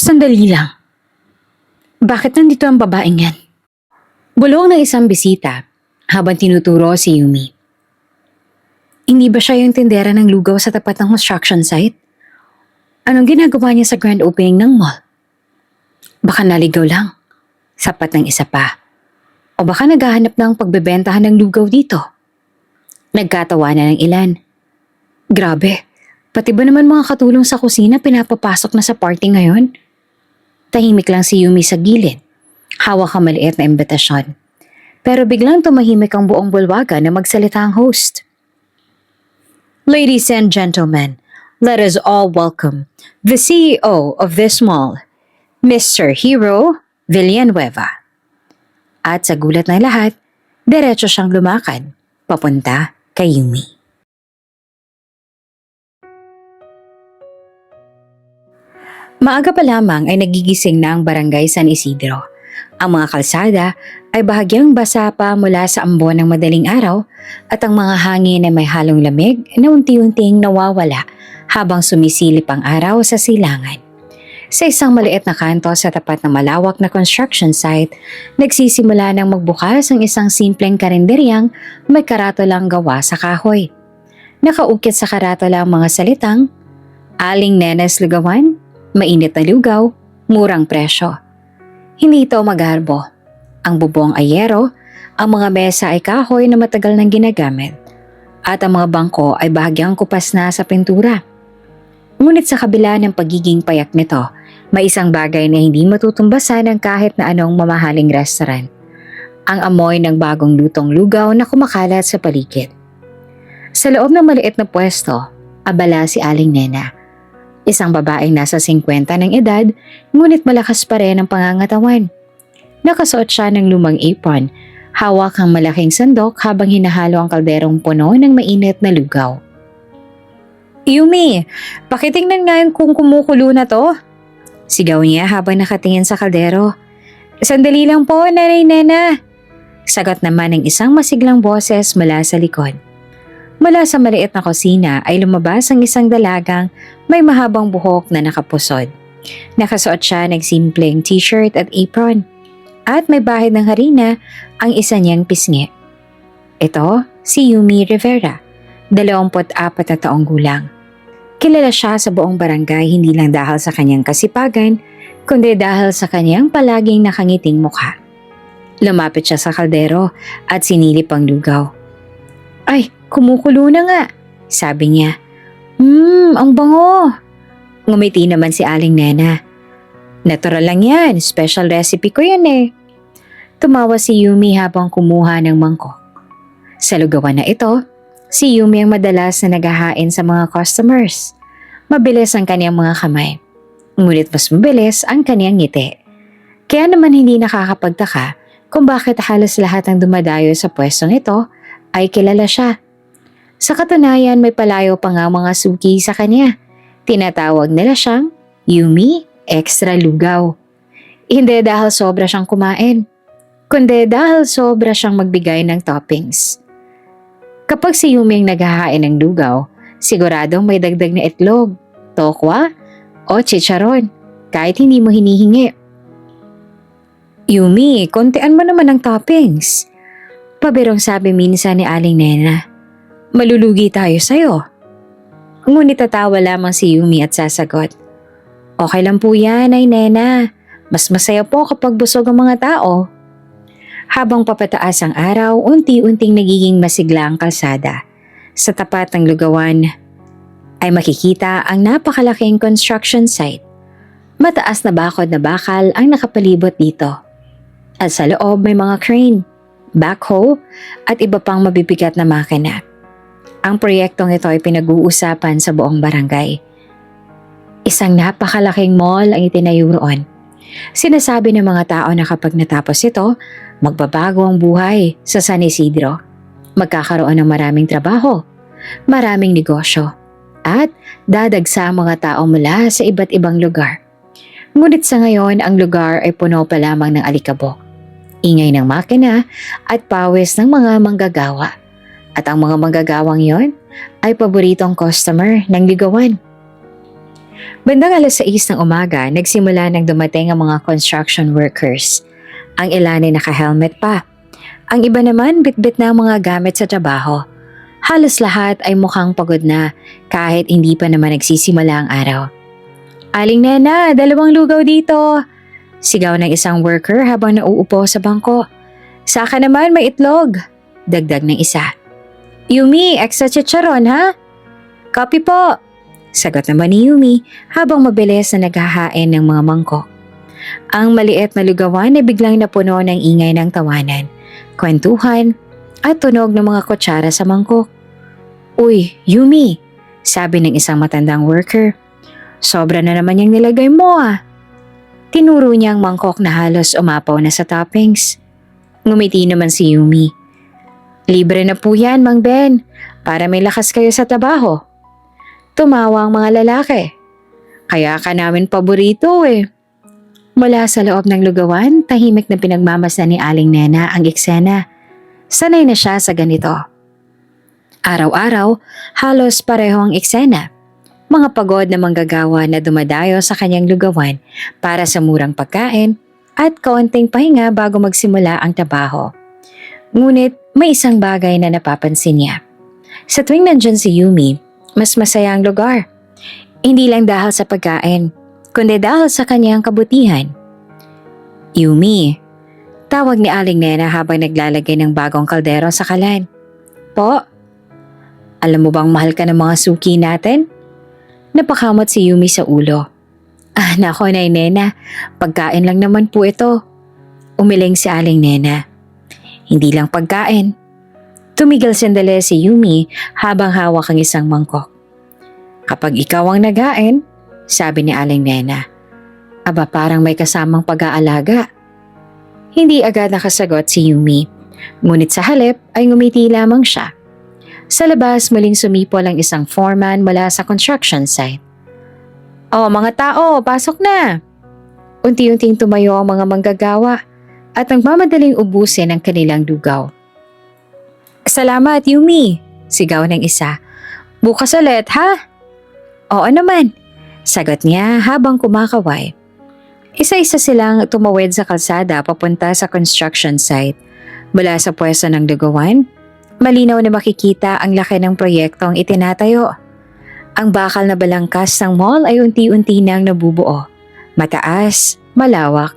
Sandali lang. Bakit nandito ang babaeng yan? Bulong ng isang bisita habang tinuturo si Yumi. Hindi ba siya yung tindera ng lugaw sa tapat ng construction site? Anong ginagawa niya sa grand opening ng mall? Baka naligaw lang. Sapat ng isa pa. O baka naghahanap ng pagbebentahan ng lugaw dito? Nagkatawanan ng ilan. Grabe, pati ba naman mga katulong sa kusina pinapapasok na sa party ngayon? Tahimik lang si Yumi sa gilid. Hawak ang maliit na imbitasyon. Pero biglang tumahimik ang buong bulwagan na magsalita ang host. Ladies and gentlemen, let us all welcome the CEO of this mall, Mr. Hiro Villanueva. At sa gulat ng lahat, diretso siyang lumakad, papunta kay Yumi. Maaga pa lamang ay nagigising na ang barangay San Isidro. Ang mga kalsada ay bahagyang basa pa mula sa ambon ng madaling araw at ang mga hangin ay may halong lamig na unti-unting nawawala habang sumisilip ang araw sa silangan. Sa isang maliit na kanto sa tapat ng malawak na construction site, nagsisimula ng magbukas ang isang simpleng karinderyang may karatolang gawa sa kahoy. Nakaukit sa karatola ang mga salitang, Aling Nenes Lugawan, mainit na lugaw, murang presyo. Hindi ito magarbo. Ang bubong ay yero, ang mga mesa ay kahoy na matagal nang ginagamit, at ang mga bangko ay bahagyang kupas na sa pintura. Ngunit sa kabila ng pagiging payak nito, may isang bagay na hindi matutumbasan ng kahit na anong mamahaling restaurant. Ang amoy ng bagong lutong lugaw na kumakalat sa paligid. Sa loob ng maliit na pwesto, abala si Aling Nena. Isang babaeng nasa 50 ng edad, ngunit malakas pa rin ang pangangatawan. Nakasuot siya ng lumang apron, hawak ang malaking sandok habang hinahalo ang kalderong puno ng mainit na lugaw. Yumi, pakitingnan nga kung kumukulo na to. Sigaw niya habang nakatingin sa kaldero. Sandali lang po, Nanay Nena. Sagot naman ng isang masiglang boses mula sa likod. Mula sa maliit na kusina ay lumabas ang isang dalagang may mahabang buhok na nakapusod. Nakasuot siya ng simpleng t-shirt at apron. At may bahid ng harina ang isa niyang pisngi. Ito si Yumi Rivera, 24 na taong gulang. Kilala siya sa buong barangay hindi lang dahil sa kanyang kasipagan, kundi dahil sa kanyang palaging nakangiting mukha. Lumapit siya sa kaldero at sinilip ang lugaw. Ay, kumukulo na nga, sabi niya. Ang bango. Ngumiti naman si Aling Nena. Natural lang yan, special recipe ko yan eh. Tumawa si Yumi habang kumuha ng mangkok. Sa lugawan na ito, si Yumi ang madalas na naghahain sa mga customers. Mabilis ang kanyang mga kamay. Ngunit mas mabilis ang kanyang ngiti. Kaya naman hindi nakakapagtaka kung bakit halos lahat ng dumadayo sa pwestong ito ay kilala siya. Sa katunayan may palayo pa nga mga suki sa kanya. Tinatawag nila siyang Yumi Extra Lugaw. Hindi dahil sobra siyang kumain, kundi dahil sobra siyang magbigay ng toppings. Kapag si Yumi ang naghahain ng lugaw, siguradong may dagdag na itlog, tokwa o chicharon kahit hindi mo hinihingi. Yumi, kontian mo naman ang toppings. Pabirong sabi minsan ni Aling Nena. Malulugi tayo sa'yo. Ngunit tatawa lamang si Yumi at sasagot. Okay lang po yan, ay Nena. Mas masaya po kapag busog ang mga tao. Habang papataas ang araw, unti-unting nagiging masigla ang kalsada. Sa tapat ng lugawan ay makikita ang napakalaking construction site. Mataas na bakod na bakal ang nakapalibot dito. At sa loob may mga crane, backhoe at iba pang mabibigat na makina. Ang proyektong ito ay pinag-uusapan sa buong barangay. Isang napakalaking mall ang itinayo roon. Sinasabi ng mga tao na kapag natapos ito, magbabago ang buhay sa San Isidro. Magkakaroon ng maraming trabaho, maraming negosyo, at dadagsa ang mga tao mula sa iba't ibang lugar. Ngunit sa ngayon, ang lugar ay puno pa lamang ng alikabok, ingay ng makina at pawis ng mga manggagawa. At ang mga manggagawang yon ay paboritong customer ng ligawan. Bandang 6:00 ng umaga, nagsimula nang dumating ang mga construction workers. Ang ilan ay naka-helmet pa. Ang iba naman bitbit na ang mga gamit sa trabaho. Halos lahat ay mukhang pagod na kahit hindi pa naman nagsisimula ang araw. "Aling Nena, 2 lugaw dito!" Sigaw ng isang worker habang nauupo sa bangko. "Saka naman may itlog!" Dagdag ng isa. "Yumi, extra chicharon ha?" "Copy po!" Sagot naman ni Yumi habang mabilis na naghahain ng mga mangkok. Ang maliit na lugawan ay biglang napuno ng ingay ng tawanan, kwentuhan at tunog ng mga kutsara sa mangkok. "Uy, Yumi," sabi ng isang matandang worker. "Sobra na naman yung nilagay mo ah." Tinuro niya ang mangkok na halos umapaw na sa toppings. Ngumiti naman si Yumi. "Libre na po yan, Mang Ben, para may lakas kayo sa trabaho." Tumawa ang mga lalaki. "Kaya ka namin paborito eh." Mula sa loob ng lugawan, tahimik na pinagmamasdan ni Aling Nena ang eksena. Sanay na siya sa ganito. Araw-araw, halos pareho ang eksena. Mga pagod na manggagawa na dumadayo sa kanyang lugawan para sa murang pagkain at kaunting pahinga bago magsimula ang trabaho. Ngunit may isang bagay na napapansin niya. Sa tuwing nandyan si Yumi, mas masaya ang lugar. Hindi lang dahil sa pagkain, kundi dahil sa kanyang kabutihan. "Yumi," tawag ni Aling Nena habang naglalagay ng bagong kaldero sa kalan. "Po? Alam mo bang mahal ka ng mga suki natin?" Napakamot si Yumi sa ulo. "Ah, nako Nay Nena, pagkain lang naman po ito." Umiling si Aling Nena. "Hindi lang pagkain." Tumigil sandali si Yumi habang hawak ang isang mangkok. "Kapag ikaw ang nagain," sabi ni Aling Nena. "Aba, parang may kasamang pag-aalaga." Hindi agad nakasagot si Yumi, ngunit sa halip ay ngumiti lamang siya. Sa labas muling sumipol ang isang foreman mula sa construction site. "Oh, mga tao, pasok na!" Unti-unting tumayo ang mga manggagawa at nagmamadaling ubusin ang kanilang lugaw. "Salamat, Yumi," sigaw ng isa. "Bukas ulit, ha?" "Oo naman," sagot niya habang kumakaway. Isa-isa silang tumawid sa kalsada papunta sa construction site. Mula sa pwesto ng lugawan, malinaw na makikita ang laki ng proyektong itinatayo. Ang bakal na balangkas ng mall ay unti-unti nang nabubuo. Mataas, malawak,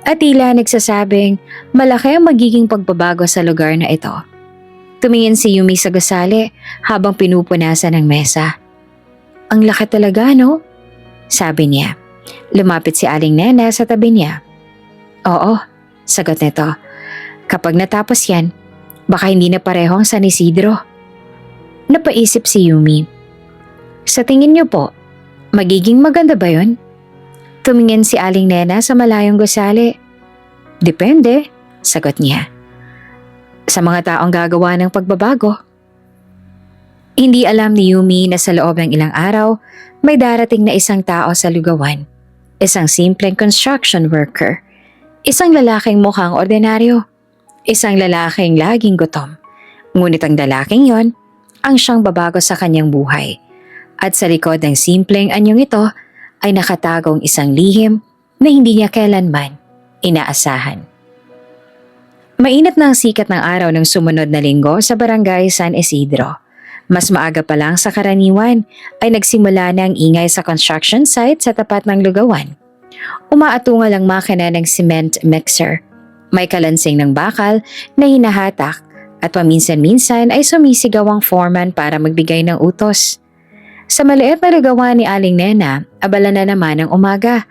at tila nagsasabing malaki ang magiging pagbabago sa lugar na ito. Tumingin si Yumi sa gusali habang pinupunasan ng mesa. "Ang laki talaga, no?" sabi niya. Lumapit si Aling Nena sa tabi niya. "Oo," sagot nito. "Kapag natapos yan, baka hindi na pareho ang San Isidro." Napaisip si Yumi. "Sa tingin niyo po, magiging maganda ba yun?" Tumingin si Aling Nena sa malayong gusali. "Depende," sagot niya. "Sa mga taong gagawa ng pagbabago." Hindi alam ni Yumi na sa loob ng ilang araw, may darating na isang tao sa lugawan. Isang simpleng construction worker. Isang lalaking mukhang ordinaryo. Isang lalaking laging gutom. Ngunit ang lalaking yon, ang siyang babago sa kanyang buhay. At sa likod ng simpleng anyong ito ay nakatagong isang lihim na hindi niya kailanman inaasahan. Mainit na ang sikat ng araw ng sumunod na linggo sa barangay San Isidro. Mas maaga pa lang sa karaniwan ay nagsimula na ang ingay sa construction site sa tapat ng lugawan. Umaatungal ang makina ng cement mixer. May kalansing ng bakal na hinahatak at paminsan-minsan ay sumisigaw ang foreman para magbigay ng utos. Sa maliit na lugawan ni Aling Nena, abala na naman ang umaga.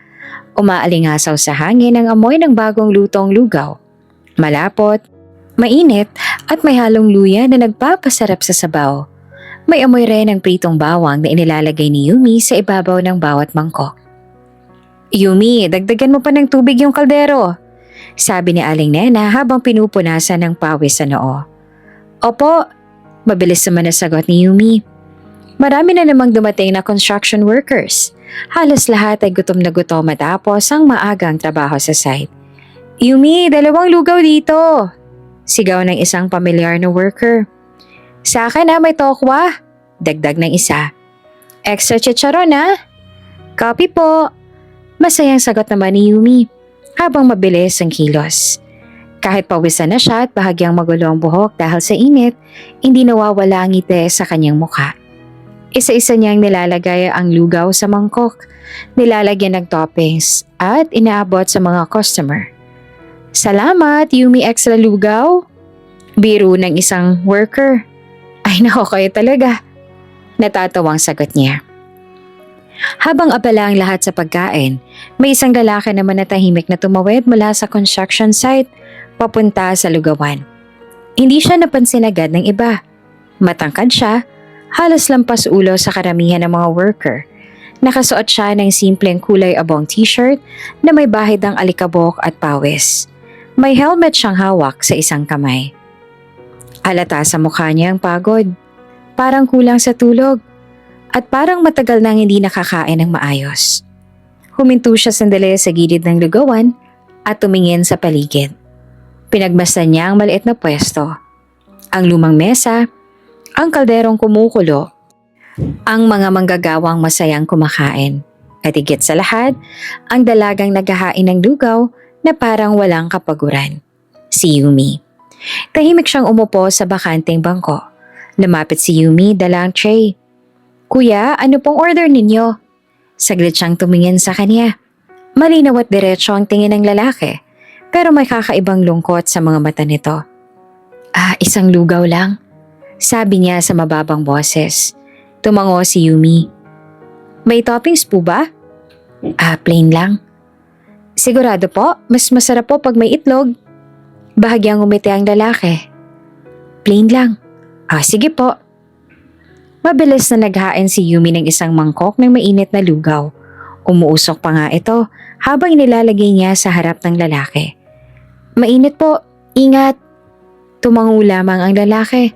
Umaalingasaw sa hangin ang amoy ng bagong lutong lugaw. Malapot, mainit at may halong luya na nagpapasarap sa sabaw. May amoy rin ng pritong bawang na inilalagay ni Yumi sa ibabaw ng bawat mangkok. "Yumi, dagdagan mo pa ng tubig yung kaldero," sabi ni Aling Nena habang pinupunasan ng pawis sa noo. "Opo," mabilis naman na sagot ni Yumi. Marami na namang dumating na construction workers. Halos lahat ay gutom na gutom matapos ang maagang trabaho sa site. "Yumi, 2 lugaw dito," sigaw ng isang pamilyar na worker. "Sa akin may tokwa," dagdag ng isa. "Extra chicharon ha?" Copy po. Masayang sagot naman ni Yumi habang mabilis ang kilos. Kahit pawisan na siya at bahagyang magulo ang buhok dahil sa init, hindi nawawala ang ngiti sa kanyang mukha. Isa-isa niyang nilalagay ang lugaw sa mangkok, nilalagyan ng toppings at inaabot sa mga customer. Salamat, Yumi Extra Lugaw! Biro ng isang worker. Ay nako, kayo talaga. Natatawang sagot niya. Habang abala ang lahat sa pagkain, may isang lalaki naman na tahimik na tumawid mula sa construction site papunta sa lugawan. Hindi siya napansin agad ng iba. Matangkad siya, halos lampas ulo sa karamihan ng mga worker. Nakasuot siya ng simpleng kulay abong t-shirt na may bahid ng alikabok at pawis. May helmet siyang hawak sa isang kamay. Halata sa mukha niya ang pagod. Parang kulang sa tulog. At parang matagal nang hindi nakakain ng maayos. Huminto siya sandali sa gilid ng lugawan at tumingin sa paligid. Pinagmasdan niya ang maliit na pwesto. Ang lumang mesa, ang kalderong kumukulo, ang mga manggagawang masayang kumakain. At higit sa lahat, ang dalagang naghahain ng lugaw na parang walang kapaguran. Si Yumi. Tahimik siyang umupo sa bakanteng bangko. Lumapit si Yumi, dala ang tray. Kuya, ano pong order ninyo? Saglit siyang tumingin sa kanya. Malinaw at diretso ang tingin ng lalaki, pero may kakaibang lungkot sa mga mata nito. Isang lugaw lang, sabi niya sa mababang boses. Tumango si Yumi. May toppings po ba? Plain lang. Sigurado po, mas masarap po pag may itlog. Bahagyang umiti ang lalaki. Plain lang. Sige po. Mabilis na naghain si Yumi ng isang mangkok ng mainit na lugaw. Umuusok pa nga ito habang nilalagay niya sa harap ng lalaki. Mainit po, ingat. Tumango lamang ang lalaki.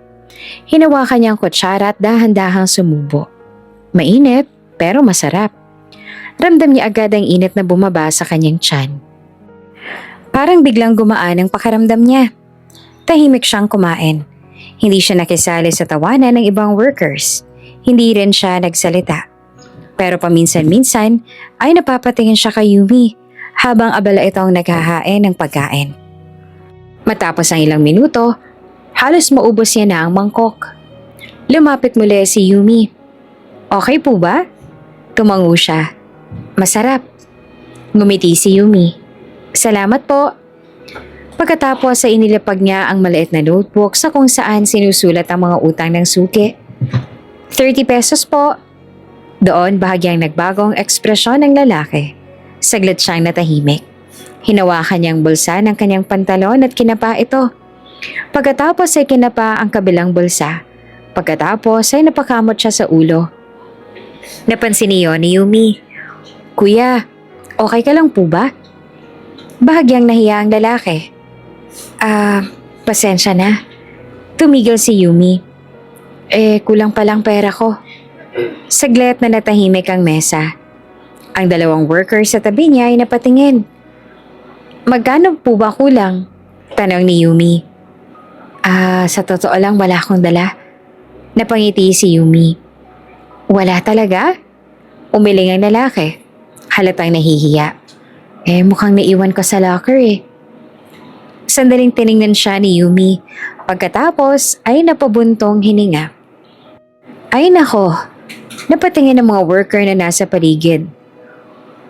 Hinawakan niya ang kutsara at dahan-dahang sumubo. Mainit pero masarap. Ramdam niya agad ang init na bumaba sa kanyang tiyan. Parang biglang gumaan ang pakiramdam niya. Tahimik siyang kumain. Hindi siya nakisali sa tawanan ng ibang workers. Hindi rin siya nagsalita. Pero paminsan-minsan ay napapatingin siya kay Yumi habang abala itong naghahain ng pagkain. Matapos ang ilang minuto, halos maubos niya na ang mangkok. Lumapit muli si Yumi. Okay po ba? Tumango siya. Masarap. Ngumiti si Yumi. Salamat po. Pagkatapos ay inilapag niya ang maliit na notebook sa kung saan sinusulat ang mga utang ng suki. 30 pesos po. Doon bahagyang nagbagong ekspresyon ng lalaki. Saglit siyang natahimik. Hinawakan niyang bulsa ng kanyang pantalon at kinapa ito. Pagkatapos ay kinapa ang kabilang bulsa. Pagkatapos ay napakamot siya sa ulo. Napansin niyo ni Yumi. Kuya, okay ka lang po ba? Bahagyang nahiya ang lalaki. Pasensya na. Tumigil si Yumi. Kulang palang pera ko. Saglit na natahimik ang mesa. Ang dalawang worker sa tabi niya ay napatingin. Magkano po ba kulang? Tanong ni Yumi. Sa totoo lang wala akong dala. Napangiti si Yumi. Wala talaga? Umiling ang lalaki. Halatang nahihiya. Mukhang naiwan ko sa locker eh. Sandaling tiningnan siya ni Yumi. Pagkatapos ay napabuntong hininga. Ay nako, napatingin ang mga worker na nasa paligid.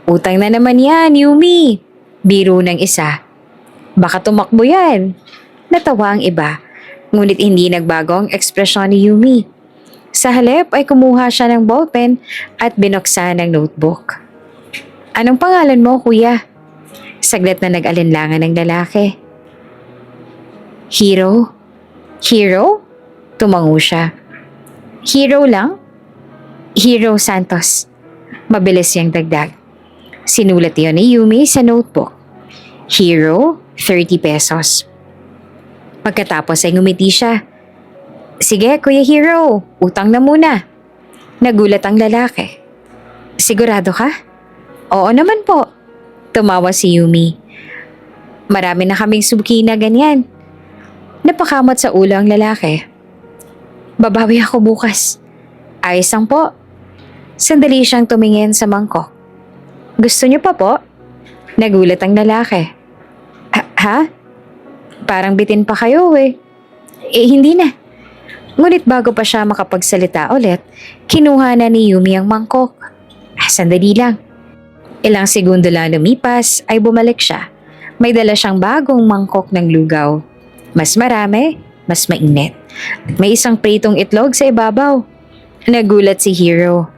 Utang na naman yan, Yumi. Biro ng isa. Baka tumakbo yan. Natawa ang iba, ngunit hindi nagbago ang ekspresyon ni Yumi. Sa halip ay kumuha siya ng ballpen at binuksan ng notebook. Anong pangalan mo, kuya? Saglit na nag-alinlangan ng lalaki. Hero? Hero? Tumango siya. Hero lang? Hero Santos. Mabilis siyang dagdag. Sinulat yun ni Yumi sa notebook. Hero, 30 pesos. Pagkatapos ay ngumiti siya. Sige, Kuya Hero, utang na muna. Nagulat ang lalaki. Sigurado ka? Oo naman po. Tumawa si Yumi. Marami na kaming suki na ganyan. Napakamot sa ulo ang lalaki. Babawi ako bukas. Ayos lang po. Sandali siyang tumingin sa mangkok. Gusto niyo pa po? Nagulat ang lalaki. Ha? Parang bitin pa kayo eh. Hindi na. Ngunit bago pa siya makapagsalita ulit, kinuha na ni Yumi ang mangkok. Sandali lang. Ilang segundo lang lumipas ay bumalik siya. May dala siyang bagong mangkok ng lugaw. Mas marami, mas mainit. May isang pritong itlog sa ibabaw. Nagulat si Hiro.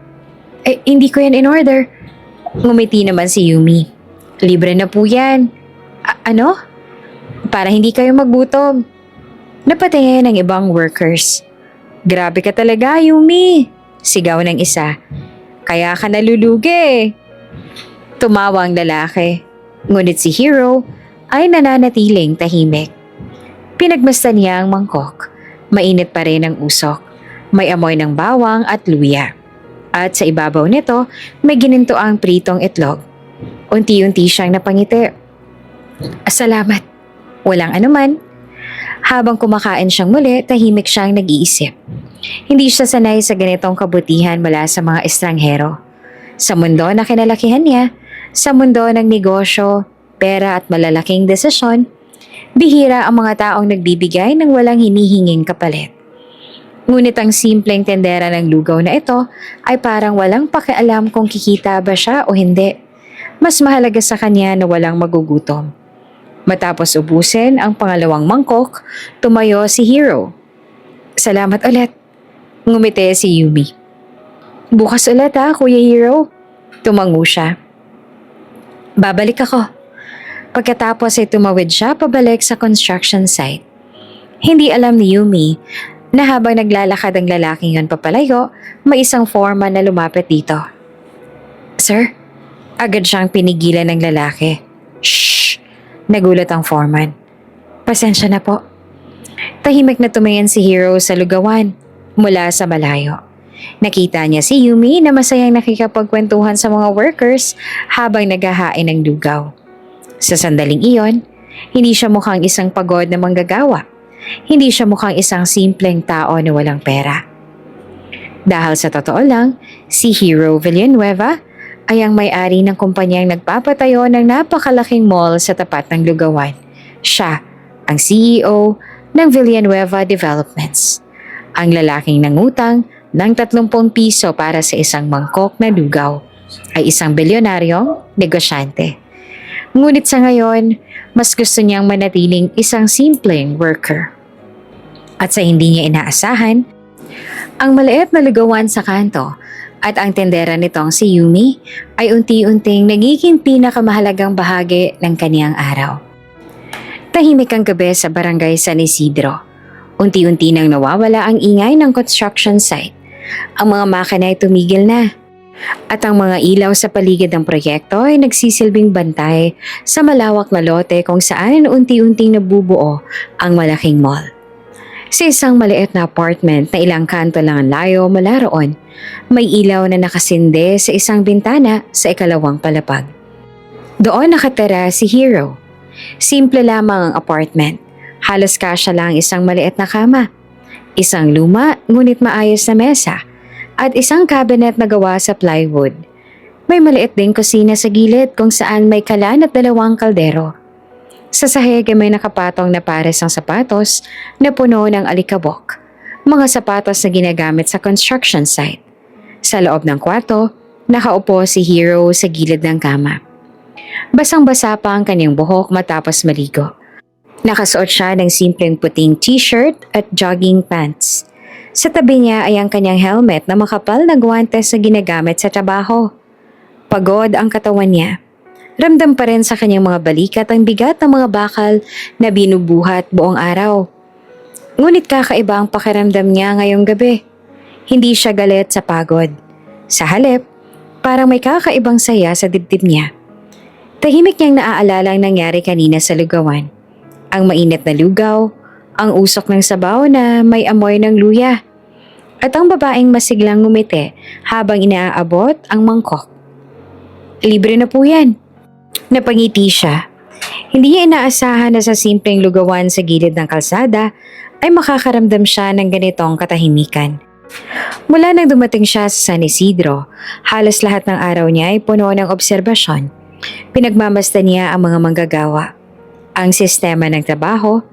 Hindi ko yan in order. Ngumiti naman si Yumi. Libre na po yan. Ano? Para hindi kayo magbutom. Napatingin ng ibang workers. Grabe ka talaga, Yumi. Sigaw ng isa. Kaya ka nalulugi. Tumawa ang lalaki. Ngunit si Hiro ay nananatiling tahimik. Pinagmasdan niya ang mangkok. Mainit pa rin ang usok. May amoy ng bawang at luya. At sa ibabaw nito, may gininto ang pritong itlog. Unti-unti siyang napangiti. Salamat. Walang anuman. Habang kumakain siyang muli, tahimik siyang nag-iisip. Hindi siya sanay sa ganitong kabutihan mula sa mga estranghero. Sa mundo na kinalakihan niya, sa mundo ng negosyo, pera at malalaking desisyon, bihira ang mga taong nagbibigay ng walang hinihinging kapalit. Ngunit ang simpleng tendera ng lugaw na ito ay parang walang pakialam kung kikita ba siya o hindi. Mas mahalaga sa kanya na walang magugutom. Matapos ubusin ang pangalawang mangkok, tumayo si Hiro. Salamat ulit. Ngumiti si Yumi. Bukas ulit Kuya Hiro. Tumango siya. Babalik ako. Pagkatapos ay tumawid siya pabalik sa construction site. Hindi alam ni Yumi na habang naglalakad ang lalaking yon papalayo, may isang foreman na lumapit dito. Sir, agad siyang pinigilan ng lalaki. Shh! Nagulat ang foreman. Pasensya na po. Tahimik na tumingin si Hiro sa lugawan mula sa malayo. Nakita niya si Yumi na masayang nakikapagkwentuhan sa mga workers habang naghahain ng lugaw. Sa sandaling iyon, hindi siya mukhang isang pagod na manggagawa. Hindi siya mukhang isang simpleng tao na walang pera. Dahil sa totoo lang, si Hiro Villanueva ay ang may-ari ng kumpanyang nagpapatayo ng napakalaking mall sa tapat ng lugawan. Siya ang CEO ng Villanueva Developments. Ang lalaking nangutang ng 30 piso para sa isang mangkok na lugaw ay isang bilyonaryong negosyante. Ngunit sa ngayon, mas gusto niyang manatiling isang simpleng worker. At sa hindi niya inaasahan, ang maliit na lugawan sa kanto at ang tendera nitong si Yumi ay unti-unting nagiging pinakamahalagang bahagi ng kaniyang araw. Tahimik ang gabi sa barangay San Isidro. Unti-unti nang nawawala ang ingay ng construction site. Ang mga makina ay tumigil na. At ang mga ilaw sa paligid ng proyekto ay nagsisilbing bantay sa malawak na lote kung saan unti-unting nabubuo ang malaking mall. Sa isang maliit na apartment na ilang kanto lang ang layo mula roon, may ilaw na nakasinde sa isang bintana sa ikalawang palapag. Doon nakatira si Hiro. Simple lamang ang apartment. Halos kasya lang isang maliit na kama. Isang luma ngunit maayos na mesa. At isang cabinet na gawa sa plywood. May maliit ding kusina sa gilid kung saan may kalan at 2 kaldero. Sa sahig ay may nakapatong na pares ng sapatos na puno ng alikabok. Mga sapatos na ginagamit sa construction site. Sa loob ng kwarto, nakaupo si Hiro sa gilid ng kama. Basang-basa pa ang kanyang buhok matapos maligo. Nakasuot siya ng simpleng puting t-shirt at jogging pants. Sa tabi niya ay ang kanyang helmet na makapal na guwantes na ginagamit sa trabaho. Pagod ang katawan niya. Ramdam pa rin sa kanyang mga balikat ang bigat ng mga bakal na binubuhat buong araw. Ngunit kakaiba ang pakiramdam niya ngayong gabi. Hindi siya galit sa pagod. Sa halip, parang may kakaibang saya sa dibdib niya. Tahimik niyang naaalala ang nangyari kanina sa lugawan. Ang mainit na lugaw, ang usok ng sabaw na may amoy ng luya. At ang babaeng masiglang ngumiti habang inaabot ang mangkok. Libre na po yan. Napangiti siya. Hindi niya inaasahan na sa simpleng lugawan sa gilid ng kalsada ay makakaramdam siya ng ganitong katahimikan. Mula nang dumating siya sa San Isidro, halos lahat ng araw niya ay puno ng obserbasyon. Pinagmamasdan niya ang mga manggagawa, ang sistema ng trabaho,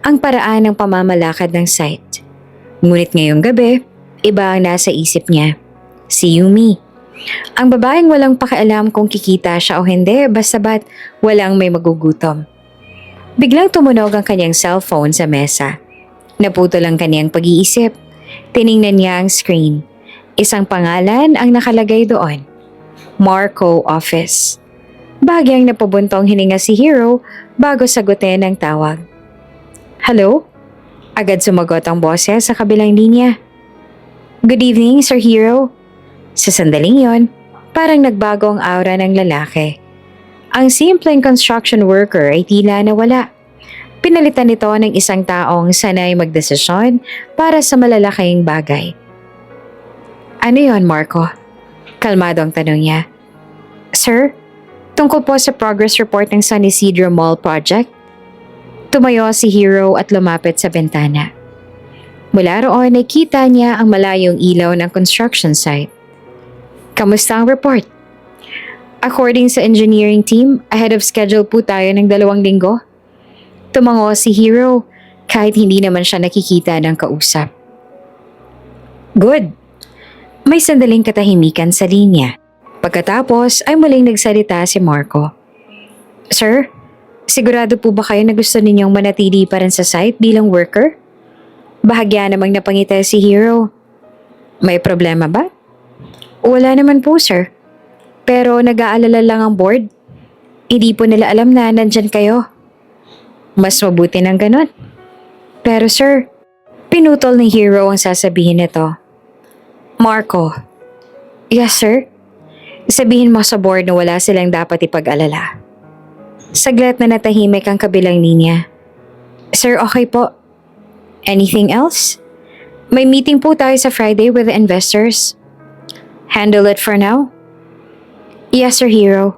ang paraan ng pamamalakad ng site. Ngunit ngayong gabi, iba ang nasa isip niya. Si Yumi. Ang babaeng walang pakialam kung kikita siya o hindi basta't walang may magugutom. Biglang tumunog ang kanyang cellphone sa mesa. Naputol ang kanyang pag-iisip. Tiningnan niya ang screen. Isang pangalan ang nakalagay doon. Marco Office. Bagyang napabuntong hininga si Hero bago sagutin ang tawag. Hello? Agad sumagot ang boses sa kabilang linya. Good evening, Sir Hero. Sa sandaling yon, parang nagbago ang aura ng lalaki. Ang simpleng construction worker ay tila nawala. Pinalitan nito ng isang taong sanay magdesisyon para sa malalaking bagay. Ano yon, Marco? Kalmado ang tanong niya. Sir, tungkol po sa progress report ng San Isidro Mall project. Tumayo si Hero at lumapit sa bintana. Mula roon ay kita niya ang malayong ilaw ng construction site. Kamusta ang report? According sa engineering team, ahead of schedule po tayo ng 2 linggo. Tumango si Hero kahit hindi naman siya nakikita ng kausap. Good. May sandaling katahimikan sa linya. Pagkatapos ay muling nagsalita si Marco. Sir, sigurado po ba kayo na gusto ninyong manatili pa rin sa site bilang worker? Bahagya namang napangiti si Hero. May problema ba? Wala naman po, sir. Pero nag-aalala lang ang board. Hindi po nila alam na nandyan kayo. Mas mabuti ng ganon. Pero sir, pinutol ni Hero ang sasabihin nito. Marco. Yes, sir? Sabihin mo sa board na wala silang dapat ipag-alala. Saglit na natahimik ang kabilang linya. Sir, okay po. Anything else? May meeting po tayo sa Friday with the investors. Handle it for now? Yes, Sir Hero.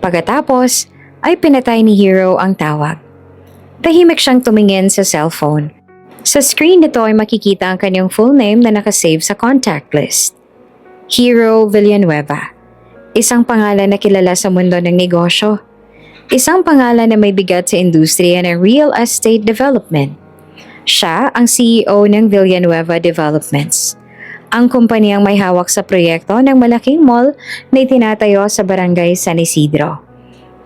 Pagkatapos, ay pinatay ni Hero ang tawag. Tahimik siyang tumingin sa cellphone. Sa screen nito ay makikita ang kanyang full name na nakasave sa contact list. Hero Villanueva. Isang pangalan na kilala sa mundo ng negosyo. Isang pangalan na may bigat sa industriya ng real estate development. Siya ang CEO ng Villanueva Developments, ang kumpanyang may hawak sa proyekto ng malaking mall na itinatayo sa barangay San Isidro.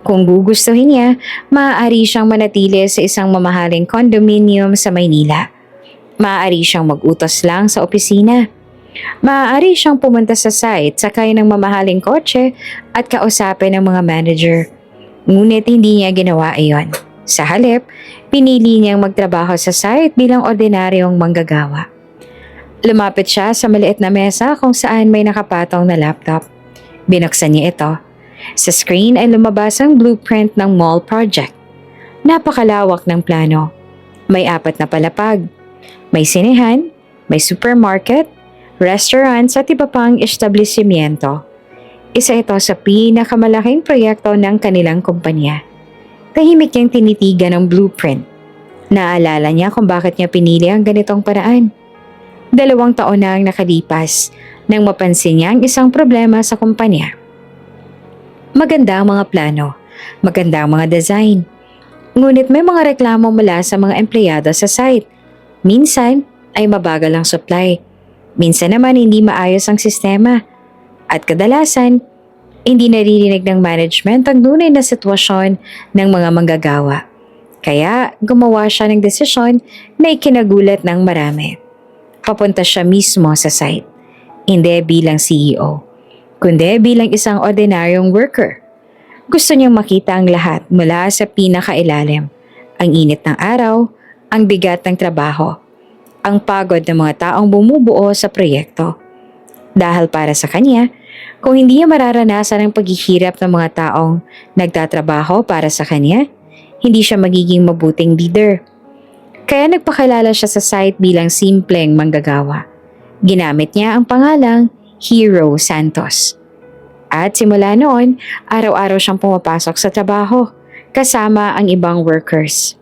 Kung gugustuhin niya, maaari siyang manatili sa isang mamahaling condominium sa Maynila. Maaari siyang mag-utos lang sa opisina. Maaari siyang pumunta sa site, sakay ng mamahaling kotse at kausapin ng mga manager. Ngunit hindi niya ginawa iyon. Sa halip, pinili niyang magtrabaho sa site bilang ordinaryong manggagawa. Lumapit siya sa maliit na mesa kung saan may nakapatong na laptop. Binuksan niya ito. Sa screen ay lumabas ang blueprint ng mall project. Napakalawak ng plano. May 4 na palapag. May sinehan, may supermarket, restaurants at iba pang establishmento. Isa ito sa pinakamalaking proyekto ng kanilang kumpanya. Tahimik niyang tinitigan ang blueprint. Naalala niya kung bakit niya pinili ang ganitong paraan. 2 taon na ang nakalipas nang mapansin niya ang isang problema sa kumpanya. Maganda ang mga plano, maganda ang mga design. Ngunit may mga reklamo mula sa mga empleyado sa site. Minsan ay mabagal ang supply. Minsan naman hindi maayos ang sistema. At kadalasan, hindi naririnig ng management ang tunay na sitwasyon ng mga manggagawa. Kaya gumawa siya ng desisyon na ikinagulat ng marami. Papunta siya mismo sa site. Hindi bilang CEO, kundi bilang isang ordinaryong worker. Gusto niyang makita ang lahat mula sa pinakailalim. Ang init ng araw, ang bigat ng trabaho, ang pagod ng mga taong bumubuo sa proyekto. Dahil para sa kanya, kung hindi niya mararanasan ang paghihirap ng mga taong nagtatrabaho para sa kanya, hindi siya magiging mabuting leader. Kaya nagpakilala siya sa site bilang simpleng manggagawa. Ginamit niya ang pangalang Hero Santos. At simula noon, araw-araw siyang pumapasok sa trabaho, kasama ang ibang workers.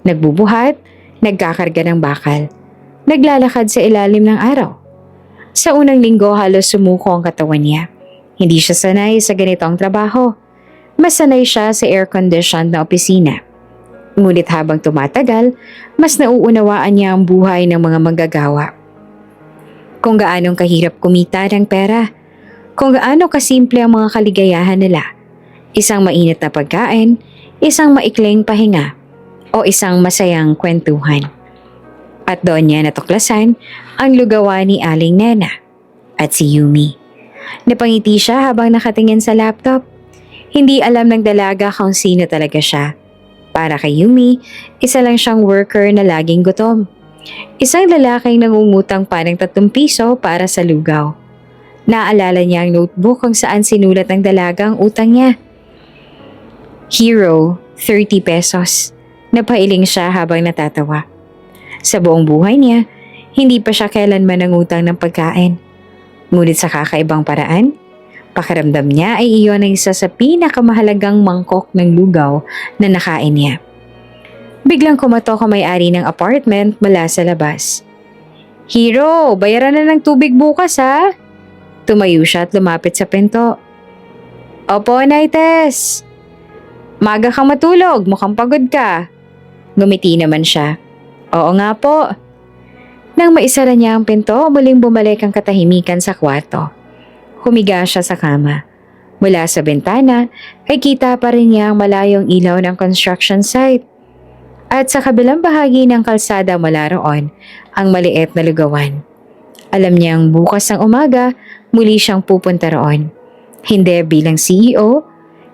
Nagbubuhat, nagkakarga ng bakal, naglalakad sa ilalim ng araw. Sa unang linggo halos sumuko ang katawan niya. Hindi siya sanay sa ganitong trabaho. Mas sanay siya sa air-conditioned na opisina. Ngunit habang tumatagal, mas nauunawaan niya ang buhay ng mga manggagawa. Kung gaanong kahirap kumita ng pera, kung gaano kasimple ang mga kaligayahan nila. Isang mainit na pagkain, isang maikling pahinga, o isang masayang kwentuhan. At doon niya natuklasan ang lugawan ni Aling Nena at si Yumi. Napangiti siya habang nakatingin sa laptop. Hindi alam ng dalaga kung sino talaga siya. Para kay Yumi, isa lang siyang worker na laging gutom. Isang lalaking nangungutang pa ng 3 piso para sa lugaw. Naalala niya ang notebook kung saan sinulat ng dalaga ang utang niya. Hero, 30 pesos. Napailing siya habang natatawa. Sa buong buhay niya, hindi pa siya kailanman nangutang ng pagkain. Ngunit sa kakaibang paraan, pakiramdam niya ay iyon ang isa sa pinakamahalagang mangkok ng lugaw na nakain niya. Biglang kumatok ang may-ari ng apartment mula sa labas. Hero, bayaran na ng tubig bukas ha? Tumayo siya at lumapit sa pinto. Opo, Naites. Maga kang matulog, mukhang pagod ka. Ngumiti naman siya. Oo nga po. Nang maisara niya ang pinto, muling bumalik ang katahimikan sa kwarto. Humiga siya sa kama. Mula sa bintana, ay kita pa rin niya ang malayong ilaw ng construction site. At sa kabilang bahagi ng kalsada mula roon, ang maliit na lugawan. Alam niyang bukas ng umaga, muli siyang pupunta roon. Hindi bilang CEO,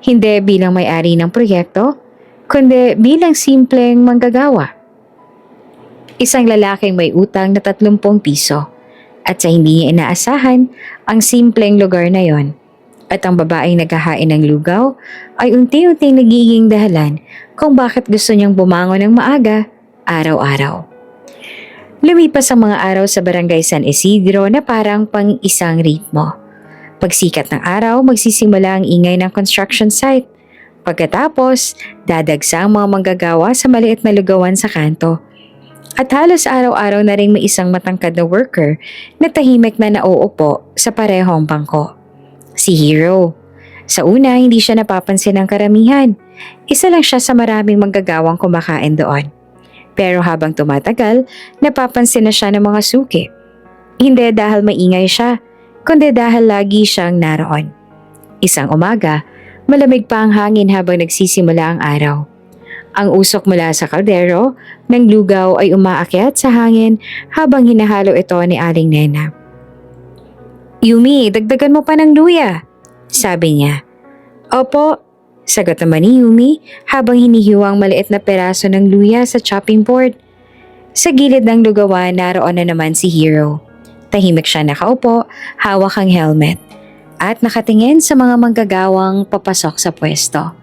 hindi bilang may-ari ng proyekto, kundi bilang simpleng manggagawa. Isang lalaking may utang na 30 piso at sa hindi niya inaasahan ang simpleng lugar na yon. At ang babaeng naghahain ng lugaw ay unti-unting nagiging dahilan kung bakit gusto niyang bumangon ng maaga araw-araw. Lumipas ang mga araw sa barangay San Isidro na parang pang-isang ritmo. Pagsikat ng araw, magsisimula ang ingay ng construction site. Pagkatapos, dadagsa ang mga manggagawa sa maliit na lugawan sa kanto. At halos araw-araw na rin may isang matangkad na worker na tahimik na nauupo sa parehong bangko. Si Hero. Sa una, hindi siya napapansin ng karamihan. Isa lang siya sa maraming manggagawang kumakain doon. Pero habang tumatagal, napapansin na siya ng mga suki. Hindi dahil maingay siya, kundi dahil lagi siyang naroon. Isang umaga, malamig pa ang hangin habang nagsisimula ang araw. Ang usok mula sa kaldero ng lugaw ay umaakyat sa hangin habang hinahalo ito ni Aling Nena. Yumi, dagdagan mo pa ng luya, sabi niya. Opo, sagot naman ni Yumi habang hinihiwang maliit na peraso ng luya sa chopping board. Sa gilid ng lugawan naroon na naman si Hero. Tahimik siya nakaupo, hawak ang helmet at nakatingin sa mga manggagawang papasok sa pwesto.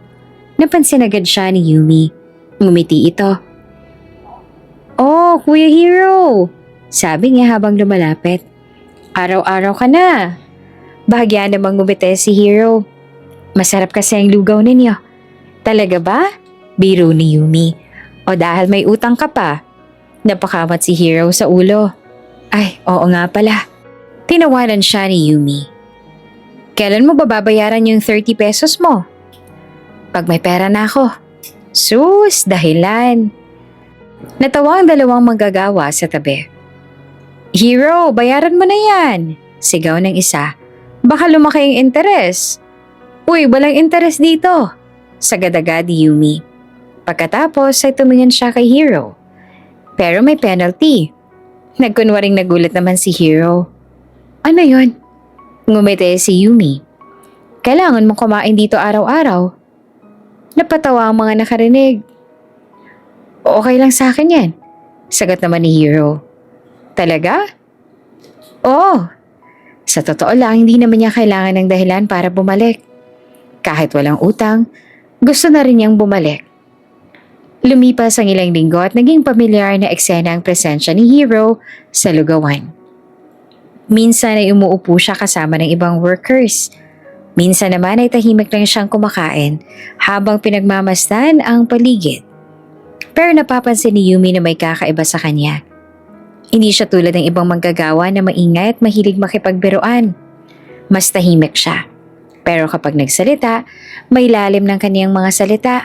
Napansin agad siya ni Yumi. Ngumiti ito. Oh, Kuya Hero! Sabi niya habang lumalapit. Araw-araw ka na. Bahagya namang ngumiti si Hero. Masarap kasi ang lugaw ninyo. Talaga ba? Biro ni Yumi. O dahil may utang ka pa? Napakamat si Hero sa ulo. Ay, oo nga pala. Tinawanan siya ni Yumi. Kailan mo babayaran yung 30 pesos mo? Pag may pera na ako. Sus, dahilan. Natawa ang dalawang manggagawa sa tabi. Hero, bayaran mo na yan. Sigaw ng isa. Baka lumaki yung interes. Uy, walang interes dito. Sagad-agad ni Yumi. Pagkatapos ay tumingin siya kay Hero. Pero may penalty. Nagkunwaring nagulat naman si Hero. Ano yon? Ngumiti si Yumi. Kailangan mong kumain dito araw-araw. Napatawa ang mga nakarinig. Okay lang sa akin yan. Sagot naman ni Hero. Talaga? Oo. Sa totoo lang, hindi naman niya kailangan ng dahilan para bumalik. Kahit walang utang, gusto na rin niyang bumalik. Lumipas ang ilang linggo at naging pamilyar na eksena ang presensya ni Hero sa lugawan. Minsan ay umuupo siya kasama ng ibang workers. Minsan naman ay tahimik lang siyang kumakain habang pinagmamasdan ang paligid. Pero napapansin ni Yumi na may kakaiba sa kanya. Hindi siya tulad ng ibang manggagawa na maingay at mahilig makipagbiruan. Mas tahimik siya. Pero kapag nagsalita, may lalim ng kaniyang mga salita.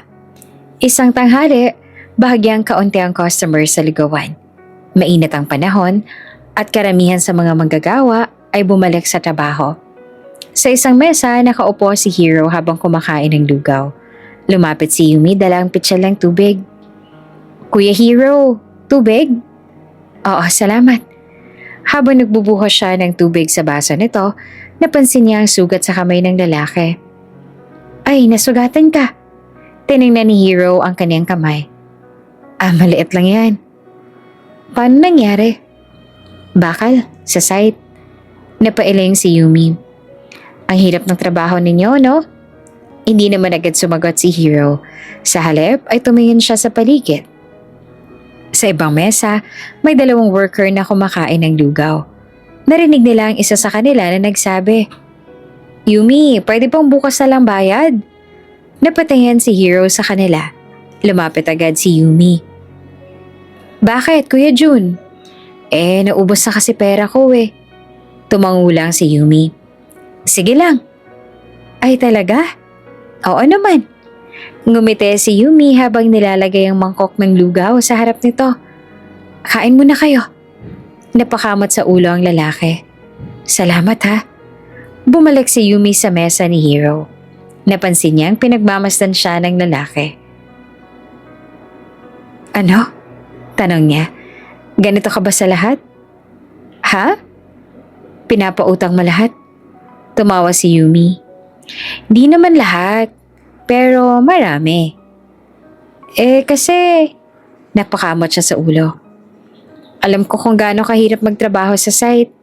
Isang tanghali, bahagyang kaunti ang customer sa ligawan. Mainit ang panahon at karamihan sa mga manggagawa ay bumalik sa trabaho. Sa isang mesa, nakaupo si Hero habang kumakain ng lugaw. Lumapit si Yumi dala ang pitsil ng tubig. Kuya Hero, tubig? Oo, salamat. Habang nagbubuhos siya ng tubig sa baso nito, napansin niya ang sugat sa kamay ng lalaki. Ay, nasugatan ka. Tinignan ni Hero ang kaniyang kamay. Maliit lang yan. Paano nangyari? Bakal, sa site. Napailing si Yumi. Ang hirap ng trabaho ninyo, no? Hindi naman agad sumagot si Hero. Sa halip ay tumingin siya sa paligid. Sa ibang mesa, may dalawang worker na kumakain ng lugaw. Narinig nila ang isa sa kanila na nagsabi, Yumi, pwede pang bukas na lang bayad? Napatingin si Hero sa kanila. Lumapit agad si Yumi. Bakit, Kuya Jun? Naubos na kasi pera ko eh. Tumangulang si Yumi. Sige lang. Ay talaga? Oo naman. Ngumiti si Yumi habang nilalagay ang mangkok ng lugaw sa harap nito. Kain muna kayo. Napakamot sa ulo ang lalaki. Salamat ha. Bumalik si Yumi sa mesa ni Hero. Napansin niyang pinagmamasdan siya ng lalaki. Ano? Tanong niya. Ganito ka ba sa lahat? Ha? Pinapautang mo lahat? Tumawa si Yumi. Di naman lahat, pero marami. Kasi napakamot siya sa ulo. Alam ko kung gaano kahirap magtrabaho sa site.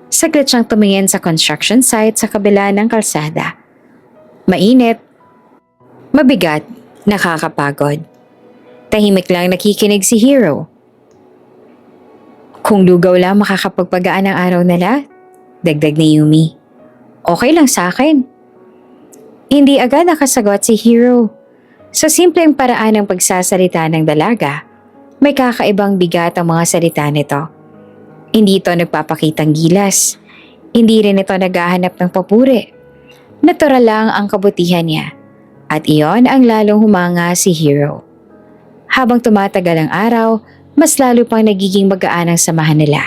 Saglit siyang tumingin sa construction site sa kabila ng kalsada. Mainit, mabigat, nakakapagod. Tahimik lang nakikinig si Hero. Kung lugaw lang makakapagpagaan ang araw nila, dagdag ni Yumi. Okay lang sa akin. Hindi agad nakasagot si Hero. Sa simpleng paraan ng pagsasalita ng dalaga, may kakaibang bigat ang mga salita nito. Hindi ito nagpapakitang gilas. Hindi rin ito naghahanap ng papuri. Natural lang ang kabutihan niya. At iyon ang lalong humanga si Hero. Habang tumatagal ang araw, mas lalo pang nagiging magaan ang samahan nila.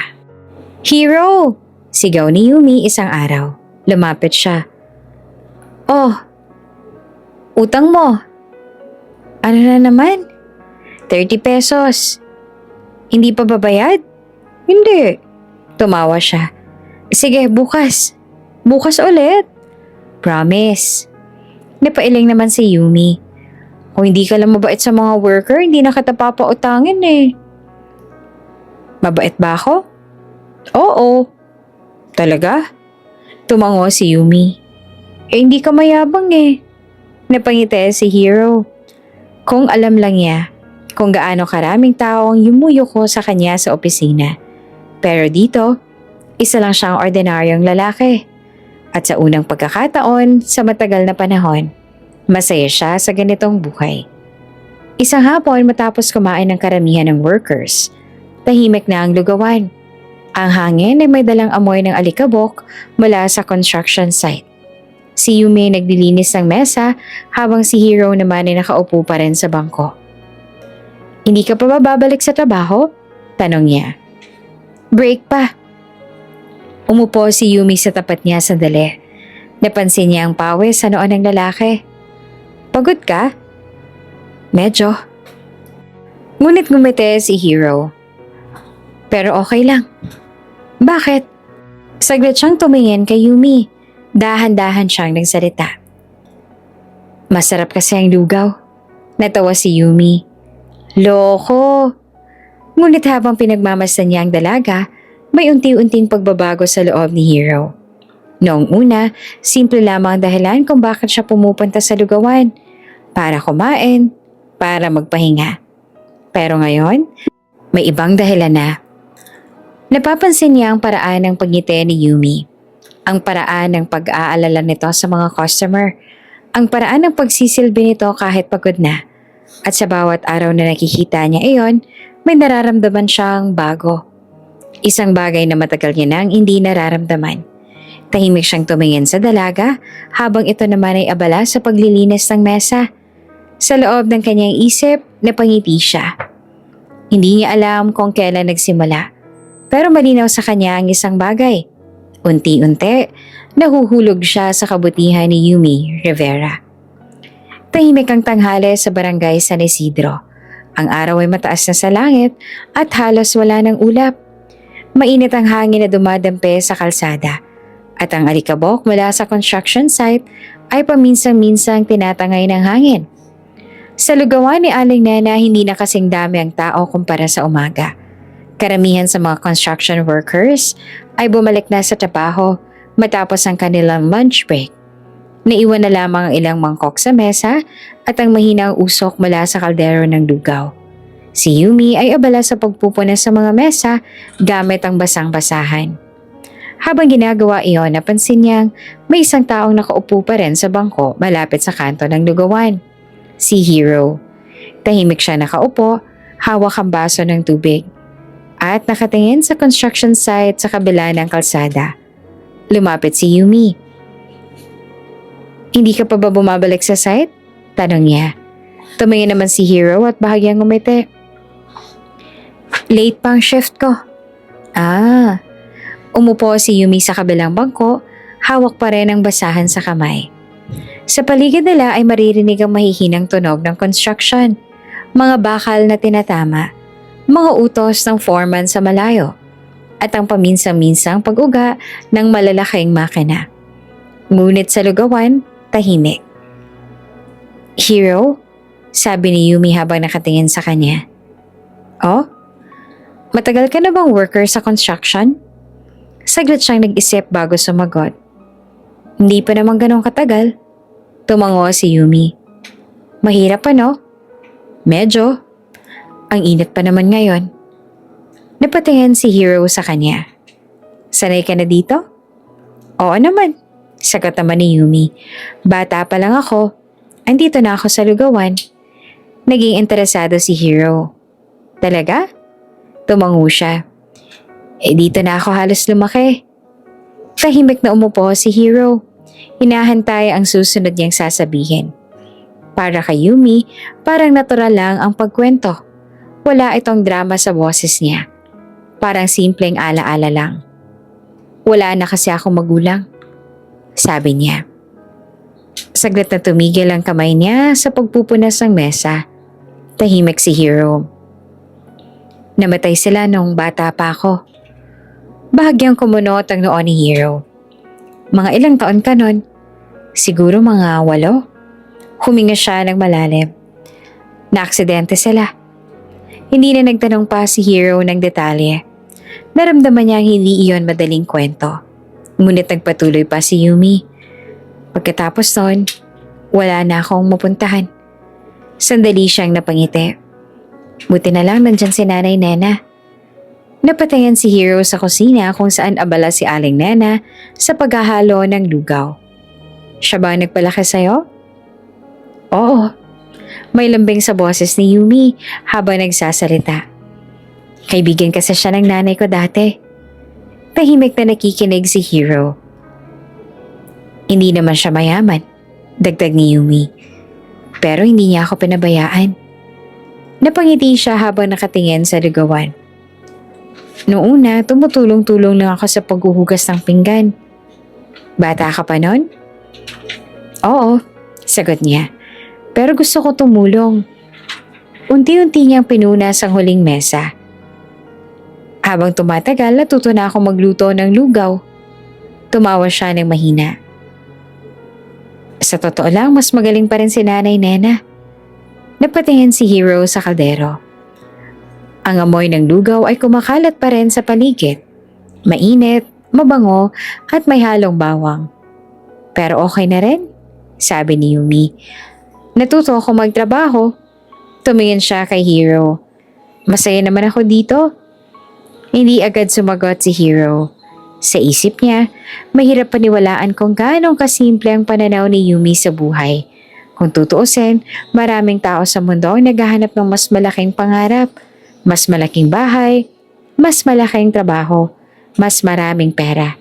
Hero! Sigaw ni Yumi isang araw. Lumapit siya. Oh, utang mo. Ano na naman? 30 pesos. Hindi pa babayad? Hindi. Tumawa siya. Sige, bukas. Bukas ulit. Promise. Napailing naman si Yumi. Kung hindi ka lang mabait sa mga worker, hindi na kita papautangin eh. Mabait ba ako? Oo. Talaga? Tumango si Yumi. Hindi ka mayabang eh. Napangiti si Hero. Kung alam lang niya kung gaano karaming tao ang yumuyuko sa kanya sa opisina. Pero dito, isa lang siyang ordinaryong lalaki. At sa unang pagkakataon sa matagal na panahon, masaya siya sa ganitong buhay. Isang hapon matapos kumain ng karamihan ng workers, tahimik na ang lugawan. Ang hangin ay may dalang amoy ng alikabok mula sa construction site. Si Yumi naglilinis ng mesa habang si Hero naman ay nakaupo pa rin sa bangko. Hindi ka pa ba babalik sa trabaho? Tanong niya. Break pa. Umupo si Yumi sa tapat niya sandali. Napansin niya ang pawis sa noo ng lalaki. Pagod ka? Medyo. Ngunit ngumiti si Hero. Pero okay lang. Bakit? Saglit siyang tumingin kay Yumi. Dahan-dahan siyang nagsalita. Masarap kasi ang lugaw. Natawa si Yumi. Loko. Ngunit habang pinagmamasdan niya ang dalaga, may unti-unting pagbabago sa loob ni Hero. Noong una, simple lamang ang dahilan kung bakit siya pumupunta sa lugawan. Para kumain, para magpahinga. Pero ngayon, may ibang dahilan na. Napapansin niya ang paraan ng pagngiti ni Yumi. Ang paraan ng pag-aalala nito sa mga customer. Ang paraan ng pagsisilbi nito kahit pagod na. At sa bawat araw na nakikita niya iyon, may nararamdaman siyang bago. Isang bagay na matagal niya nang hindi nararamdaman. Tahimik siyang tumingin sa dalaga habang ito naman ay abala sa paglilinis ng mesa. Sa loob ng kanyang isip, napangiti siya. Hindi niya alam kung kailan nagsimula, pero malinaw sa kanya ang isang bagay. Unti-unti, nahuhulog siya sa kabutihan ni Yumi Rivera. Tahimik ang tanghali sa barangay San Isidro. Ang araw ay mataas na sa langit at halos wala ng ulap. Mainit ang hangin na dumadampi sa kalsada at ang alikabok mula sa construction site ay paminsan-minsang tinatangay ng hangin. Sa lugawan ni Aling Nena, hindi na kasing dami ang tao kumpara sa umaga. Karamihan sa mga construction workers ay bumalik na sa trabaho matapos ang kanilang lunch break. Naiwan na lamang ang ilang mangkok sa mesa at ang mahinang usok mula sa kaldero ng lugaw. Si Yumi ay abala sa pagpupunas sa mga mesa gamit ang basang-basahan. Habang ginagawa iyon, napansin niyang may isang taong nakaupo pa rin sa bangko malapit sa kanto ng lugawan. Si Hero. Tahimik siya nakaupo, hawak ang baso ng tubig. At nakatingin sa construction site sa kabila ng kalsada. Lumapit si Yumi. "Hindi ka pa ba bumabalik sa site?" tanong niya. Tumingin naman si Hero at bahagyang umiti. "Late pang shift ko." Umupo si Yumi sa kabilang bangko, hawak pa rin ang basahan sa kamay. Sa paligid nila ay maririnig ang mahihinang tunog ng construction, mga bakal na tinatama, mga utos ng foreman sa malayo, at ang paminsan-minsang pag-uga ng malalaking makina. Ngunit sa lugawan, tahimik. "Hero?" sabi ni Yumi habang nakatingin sa kanya. "Oh? Matagal ka na bang worker sa construction?" Saglit siyang nag-isip bago sumagot. "Hindi pa naman ganun katagal." Tumango si Yumi. "Mahirap pa, no?" "Medyo. Ang init pa naman ngayon." Napatingin si Hero sa kanya. "Sanay ka na dito?" "Oo naman," sagot naman ni Yumi. "Bata pa lang ako. Andito na ako sa lugawan." Naging interesado si Hero. "Talaga?" Tumango siya. Dito na ako halos lumaki." Tahimik na umupo si Hero. Hinahantay ang susunod niyang sasabihin. Para kay Yumi, parang natural lang ang pagkwento. Wala itong drama sa boses niya. Parang simpleng alaala lang. "Wala na kasi akong magulang," sabi niya. Saglit na tumigil ang kamay niya sa pagpupunas ng mesa. Tahimik si Hero. "Namatay sila nung bata pa ako." Bahagyang kumunot ang noo ni Hero. "Mga ilang taon ka nun?" "Siguro mga 8. Huminga siya ng malalim. "Naaksidente sila." Hindi na nagtanong pa si Hero ng detalye. Naramdaman niya hindi iyon madaling kwento. Ngunit nagpatuloy pa si Yumi. "Pagkatapos nun, wala na akong mapuntahan." Sandali siyang napangiti. "Buti na lang nandyan si Nanay Nena." Napatingin si Hero sa kusina kung saan abala si Aling Nena sa paghahalo ng lugaw. "Siya ba nagpalaki sa'yo?" "Oo." May lambing sa boses ni Yumi habang nagsasalita. "Kaibigan kasi siya ng nanay ko dati." Tahimik na nakikinig si Hero. "Hindi naman siya mayaman," dagdag ni Yumi. "Pero hindi niya ako pinabayaan." Napangiti siya habang nakatingin sa lugawan. "Noong una, tumutulong-tulong lang ako sa paghuhugas ng pinggan." "Bata ka pa nun?" "Oo," sagot niya. "Pero gusto ko tumulong." Unti-unti niyang pinunas ang huling mesa. "Habang tumatagal, natuto na ako magluto ng lugaw." Tumawa siya ng mahina. "Sa totoo lang, mas magaling pa rin si Nanay Nena." Napatingin si Hero sa kaldero. Ang amoy ng lugaw ay kumakalat pa rin sa paligid. Mainit, mabango at may halong bawang. "Pero okay na rin," sabi ni Yumi. "Natuto ako magtrabaho." Tumingin siya kay Hero. "Masaya naman ako dito." Hindi agad sumagot si Hero. Sa isip niya, mahirap paniwalaan kung gaano kasimple ang pananaw ni Yumi sa buhay. Kung tutuusin, maraming tao sa mundo ang naghahanap ng mas malaking pangarap, mas malaking bahay, mas malaking trabaho, mas maraming pera.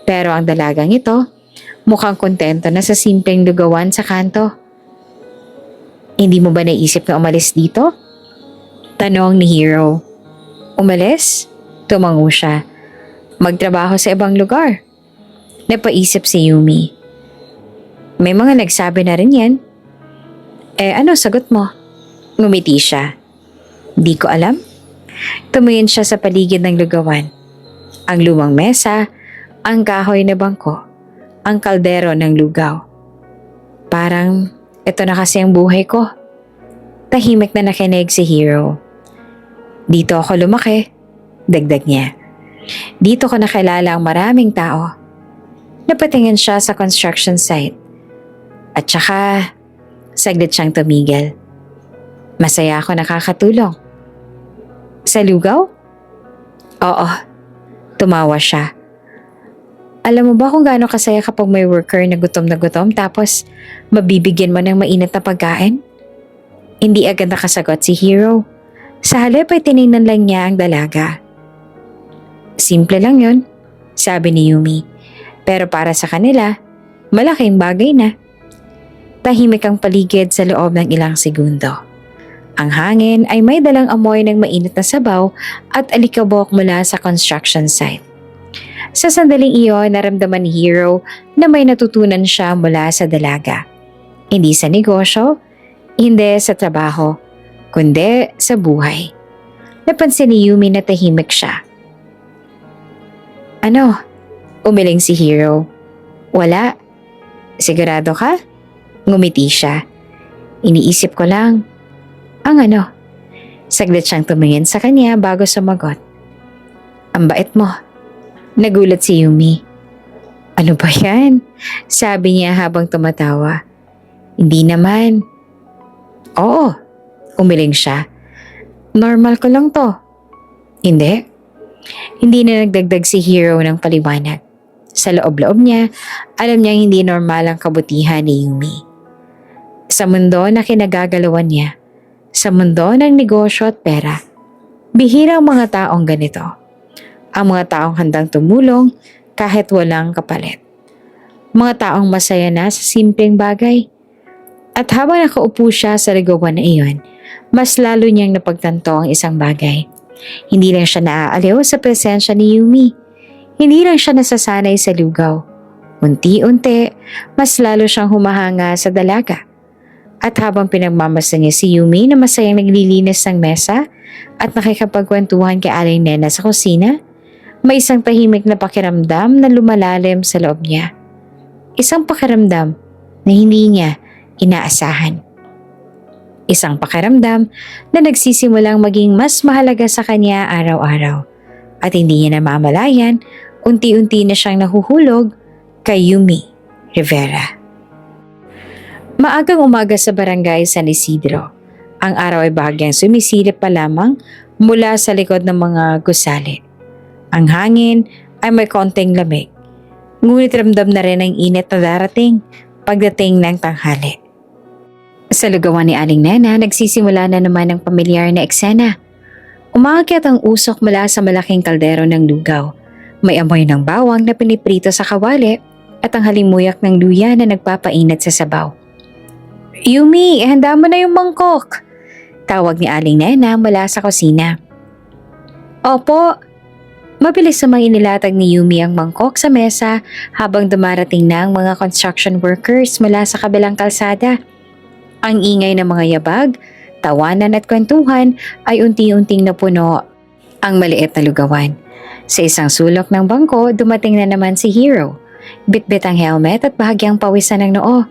Pero ang dalagang ito, mukhang kontento na sa simpleng lugawan sa kanto. Hindi mo ba naisip na umalis dito? Tanong ni Hero. Umalis? Tumango siya. Magtrabaho sa ibang lugar. Napaisip si Yumi. May mga nagsabi na rin yan. Ano sagot mo? Ngumiti siya. Di ko alam. Tumingin siya sa paligid ng lugawan. Ang lumang mesa, ang kahoy na bangko, ang kaldero ng lugaw. Parang ito na kasi ang buhay ko. Tahimik na nakinig si Hero. Dito ako lumaki, dagdag niya. Dito ko nakilala ang maraming tao. Napatingin siya sa construction site. At saka, saglit siyang tumigil. Masaya ako nakakatulong. Sa lugaw? Oo, tumawa siya. Alam mo ba kung gaano kasaya kapag may worker na gutom tapos mabibigyan mo ng mainit na pagkain? Hindi agad nakasagot si Hero. Sa halip ay tinignan lang niya ang dalaga. Simple lang yun, sabi ni Yumi. Pero para sa kanila, malaking bagay na. Tahimik ang paligid sa loob ng ilang segundo. Ang hangin ay may dalang amoy ng mainit na sabaw at alikabok mula sa construction site. Sa sandaling iyon, naramdaman ni Hero na may natutunan siya mula sa dalaga. Hindi sa negosyo, hindi sa trabaho, kundi sa buhay. Napansin ni Yumi na tahimik siya. Ano? Umiling si Hero. Wala. Sigurado ka? Ngumiti siya. Iniisip ko lang. Ang ano? Saglit siyang tumingin sa kanya bago sumagot. Ang bait mo. Nagulat si Yumi. Ano ba yan? Sabi niya habang tumatawa. Hindi naman. Oo. Umiling siya. Normal ko lang to. Hindi. Hindi na nagdagdag si Hero ng paliwanag. Sa loob-loob niya, alam niyang hindi normal ang kabutihan ni Yumi. Sa mundo na kinagagalawan niya, sa mundo ng negosyo at pera, bihirang mga taong ganito. Ang mga taong handang tumulong kahit walang kapalit. Mga taong masaya na sa simpleng bagay. At habang nakaupo siya sa ligawan na iyon, mas lalo niyang napagtanto ang isang bagay. Hindi lang siya naaaliw sa presensya ni Yumi. Hindi lang siya nasasanay sa lugaw. Unti-unti, mas lalo siyang humahanga sa dalaga. At habang pinagmamasa niya si Yumi na masayang naglilinis ng mesa at nakikapagkwentuhan kay Aling Nena sa kusina, may isang tahimik na pakiramdam na lumalalim sa loob niya. Isang pakiramdam na hindi niya inaasahan. Isang pakiramdam na nagsisimulang maging mas mahalaga sa kanya araw-araw. At hindi niya namamalayan, unti-unti na siyang nahuhulog kay Yumi Rivera. Maagang umaga sa barangay San Isidro. Ang araw ay bahagyang sumisilip pa lamang mula sa likod ng mga gusali. Ang hangin ay may konting lamig. Ngunit ramdam na rin ang init na darating pagdating ng tanghali. Sa lugawan ni Aling Nena, nagsisimula na naman ang pamilyar na eksena. Umaakyat ang usok mula sa malaking kaldero ng lugaw. May amoy ng bawang na piniprito sa kawali at ang halimuyak ng luya na nagpapainit sa sabaw. Yumi, ihanda mo na yung mangkok. Tawag ni Aling Nena mula sa kusina. Opo. Mabilis namang inilatag ni Yumi ang mangkok sa mesa habang dumarating na ang mga construction workers mula sa kabilang kalsada. Ang ingay ng mga yabag, tawanan at kwentuhan ay unti-unting napuno ang maliit na lugawan. Sa isang sulok ng bangko, dumating na naman si Hero. Bitbit ang helmet at bahagyang pawisan ng noo.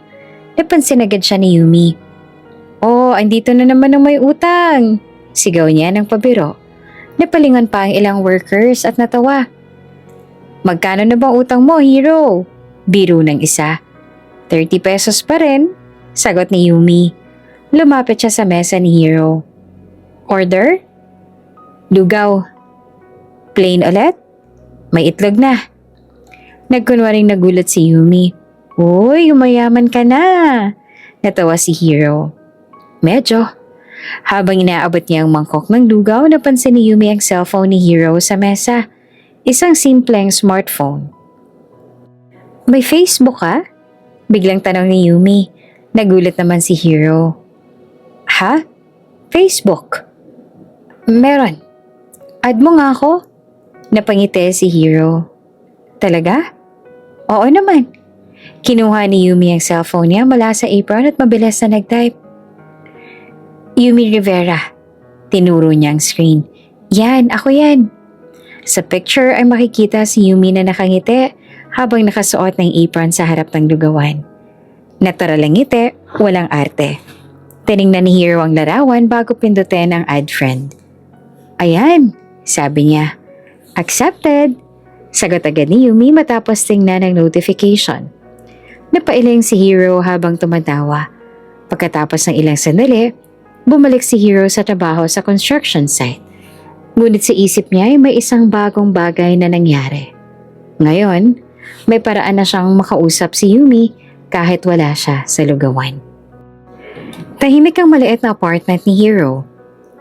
Napansin agad siya ni Yumi. Oh, andito na naman ang may utang. Sigaw niya ng pabiro. Napalingon pa ang ilang workers at natawa. Magkano na bang utang mo, Hero? Biro ng isa. 30 pesos pa rin, sagot ni Yumi. Lumapit siya sa mesa ni Hero. Order? Lugaw. Plain ulit? May itlog na. Nagkunwaring nagulat si Yumi. Uy, umayaman ka na. Natawa si Hero. Medyo. Habang inaabot niya ang mangkok ng lugaw, napansin ni Yumi ang cellphone ni Hiro sa mesa. Isang simpleng smartphone. May Facebook ka? Biglang tanong ni Yumi. Nagulat naman si Hiro. Ha? Facebook? Meron. Add mo nga ako? Napangiti si Hiro. Talaga? Oo naman. Kinuha ni Yumi ang cellphone niya mula sa apron at mabilis na nag-type. Yumi Rivera. Tinuro niya ang screen. Yan, ako yan. Sa picture ay makikita si Yumi na nakangiti habang nakasuot ng apron sa harap ng lugawan. Natural ang ngiti, walang arte. Tiningnan ni Hiro ang larawan bago pindutin ang add friend. Ayan, sabi niya. Accepted. Sagot agad ni Yumi matapos tingnan ang notification. Napailing si Hiro habang tumatawa. Pagkatapos ng ilang sandali, bumalik si Hiro sa trabaho sa construction site. Ngunit sa isip niya ay may isang bagong bagay na nangyari. Ngayon, may paraan na siyang makausap si Yumi kahit wala siya sa lugawan. Tahimik ang maliit na apartment ni Hiro.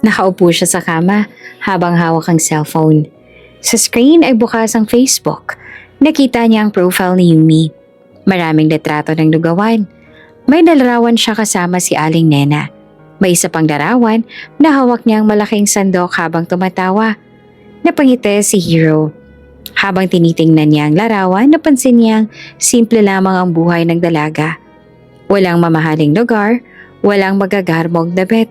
Nakaupo siya sa kama habang hawak ang cellphone. Sa screen ay bukas ang Facebook. Nakita niya ang profile ni Yumi. Maraming litrato ng lugawan. May larawan siya kasama si Aling Nena. May isa pang larawan na hawak niya ang malaking sandok habang tumatawa. Napangiti si Hiro. Habang tinitingnan niya ang larawan, napansin niyang simple lamang ang buhay ng dalaga. Walang mamahaling lugar, walang magagarmog na bet.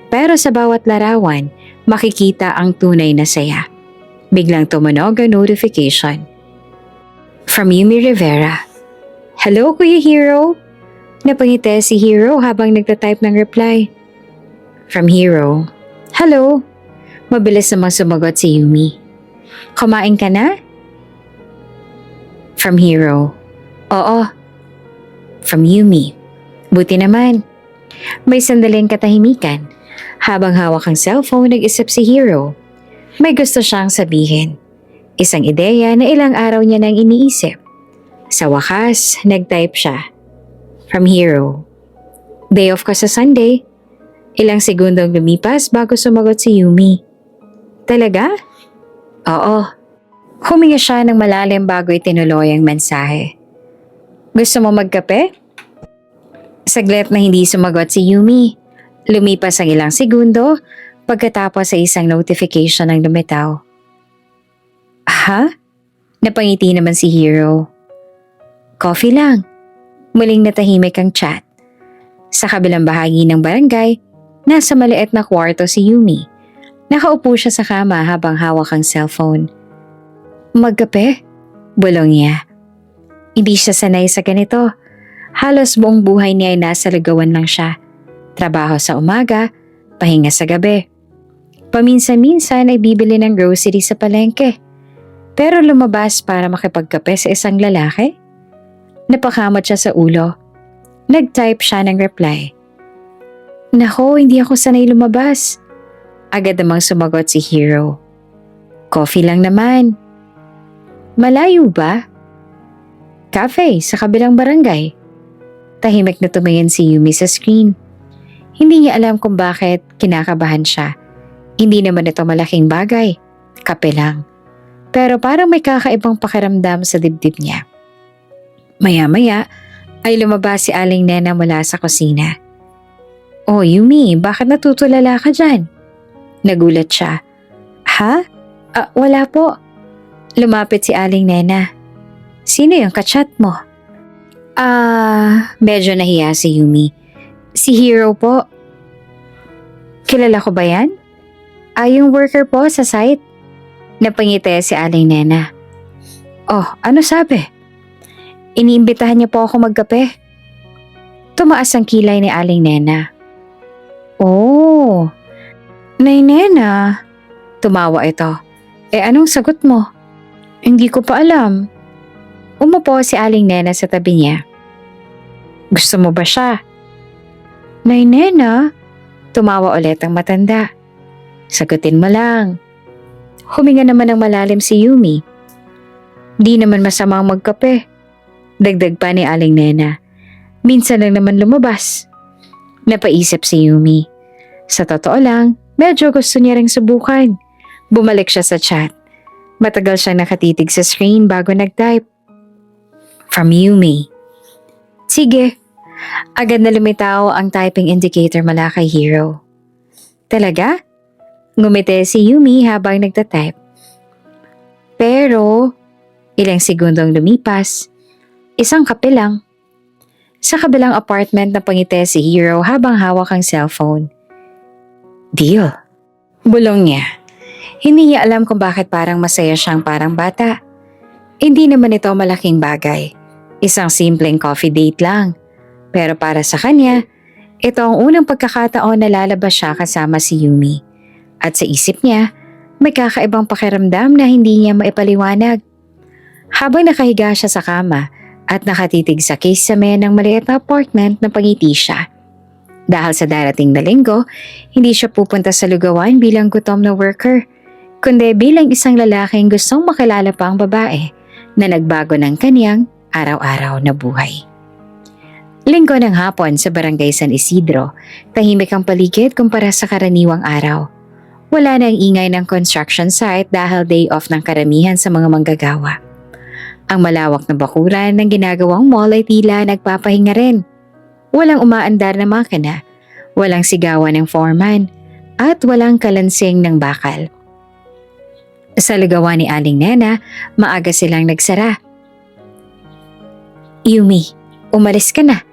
Pero sa bawat larawan, makikita ang tunay na saya. Biglang tumunog ang notification. From Yumi Rivera. Hello, Kuya Hiro? Napangiti si Hiro habang nagtatype ng reply. From Hiro. Hello. Mabilis namang sumagot si Yumi. Kumain ka na? From Hiro. Oo. From Yumi. Buti naman. May sandaling katahimikan. Habang hawak ang cellphone, nag-isip si Hiro. May gusto siyang sabihin. Isang ideya na ilang araw niya nang iniisip. Sa wakas, nag-type siya. From Hiro. Day off ka sa Sunday. Ilang segundong lumipas bago sumagot si Yumi. Talaga? Oo. Huminga siya ng malalim bago itinuloy ang mensahe. Gusto mo magkape? Saglit na hindi sumagot si Yumi. Lumipas ang ilang segundo pagkatapos sa isang notification ang lumitaw. Ha? Napangiti naman si Hiro. Coffee lang. Muling natahimik ang chat. Sa kabilang bahagi ng barangay, nasa maliit na kwarto si Yumi. Nakaupo siya sa kama habang hawak ang cellphone. Magkape? Bulong niya. Hindi siya sanay sa ganito. Halos buong buhay niya ay nasa lugawan lang siya. Trabaho sa umaga, pahinga sa gabi. Paminsan-minsan ay bibili ng grocery sa palengke. Pero lumabas para makipagkape sa isang lalaki? Napakamot siya sa ulo. Nag-type siya ng reply. Nako, hindi ako sanay lumabas. Agad namang sumagot si Hiro. Coffee lang naman. Malayo ba? Cafe sa kabilang barangay. Tahimik na tumingin si Yumi sa screen. Hindi niya alam kung bakit kinakabahan siya. Hindi naman ito malaking bagay. Kape lang. Pero parang may kakaibang pakiramdam sa dibdib niya. Maya-maya ay lumabas si Aling Nena mula sa kusina. Oh Yumi, bakit natutulala ka dyan? Nagulat siya. Ha? Wala po. Lumapit si Aling Nena. Sino yung kachat mo? Medyo nahiya si Yumi. Si Hiro po. Kilala ko ba yan? Yung worker po sa site. Napangiti si Aling Nena. Oh, ano sabi? Iniimbitahan niya po ako magkape. Tumaas ang kilay ni Aling Nena. Oh, Nay Nena. Tumawa ito. Anong sagot mo? Hindi ko pa alam. Umupo si Aling Nena sa tabi niya. Gusto mo ba siya? Nay Nena. Tumawa ulit ang matanda. Sagutin mo lang. Huminga naman ng malalim si Yumi. Di naman masamang magkape. Dagdag pa ni Aling Nena. Minsan lang naman lumabas. Napaisip si Yumi. Sa totoo lang, medyo gusto niya ring subukan. Bumalik siya sa chat. Matagal siyang nakatitig sa screen bago nag-type. From Yumi. Sige. Agad na lumitaw ang typing indicator mula kay Hero. Talaga? Ngumiti si Yumi habang nagtatype. Pero, ilang segundong lumipas, isang kape lang. Sa kabilang apartment na pangiti si Hero habang hawak ang cellphone. Deal. Bulong niya. Hindi niya alam kung bakit parang masaya siyang parang bata. Hindi naman ito malaking bagay. Isang simpleng coffee date lang. Pero para sa kanya, ito ang unang pagkakataon na lalabas siya kasama si Yumi. At sa isip niya, may kakaibang pakiramdam na hindi niya maipaliwanag. Habang nakahiga siya sa kama at nakatitig sa kisame ng maliit na apartment na pangiti siya. Dahil sa darating na linggo, hindi siya pupunta sa lugawan bilang gutom na worker, kundi bilang isang lalaking gustong makilala pa ang babae na nagbago ng kanyang araw-araw na buhay. Linggo ng hapon sa Barangay San Isidro, tahimik ang paligid kumpara sa karaniwang araw. Wala na ang ingay ng construction site dahil day off ng karamihan sa mga manggagawa. Ang malawak na bakuran ng ginagawang mall ay tila nagpapahinga rin. Walang umaandar na makina, walang sigawan ng foreman, at walang kalansing ng bakal. Sa lugawan ni Aling Nena, maaga silang nagsara. Yumi, umalis ka na,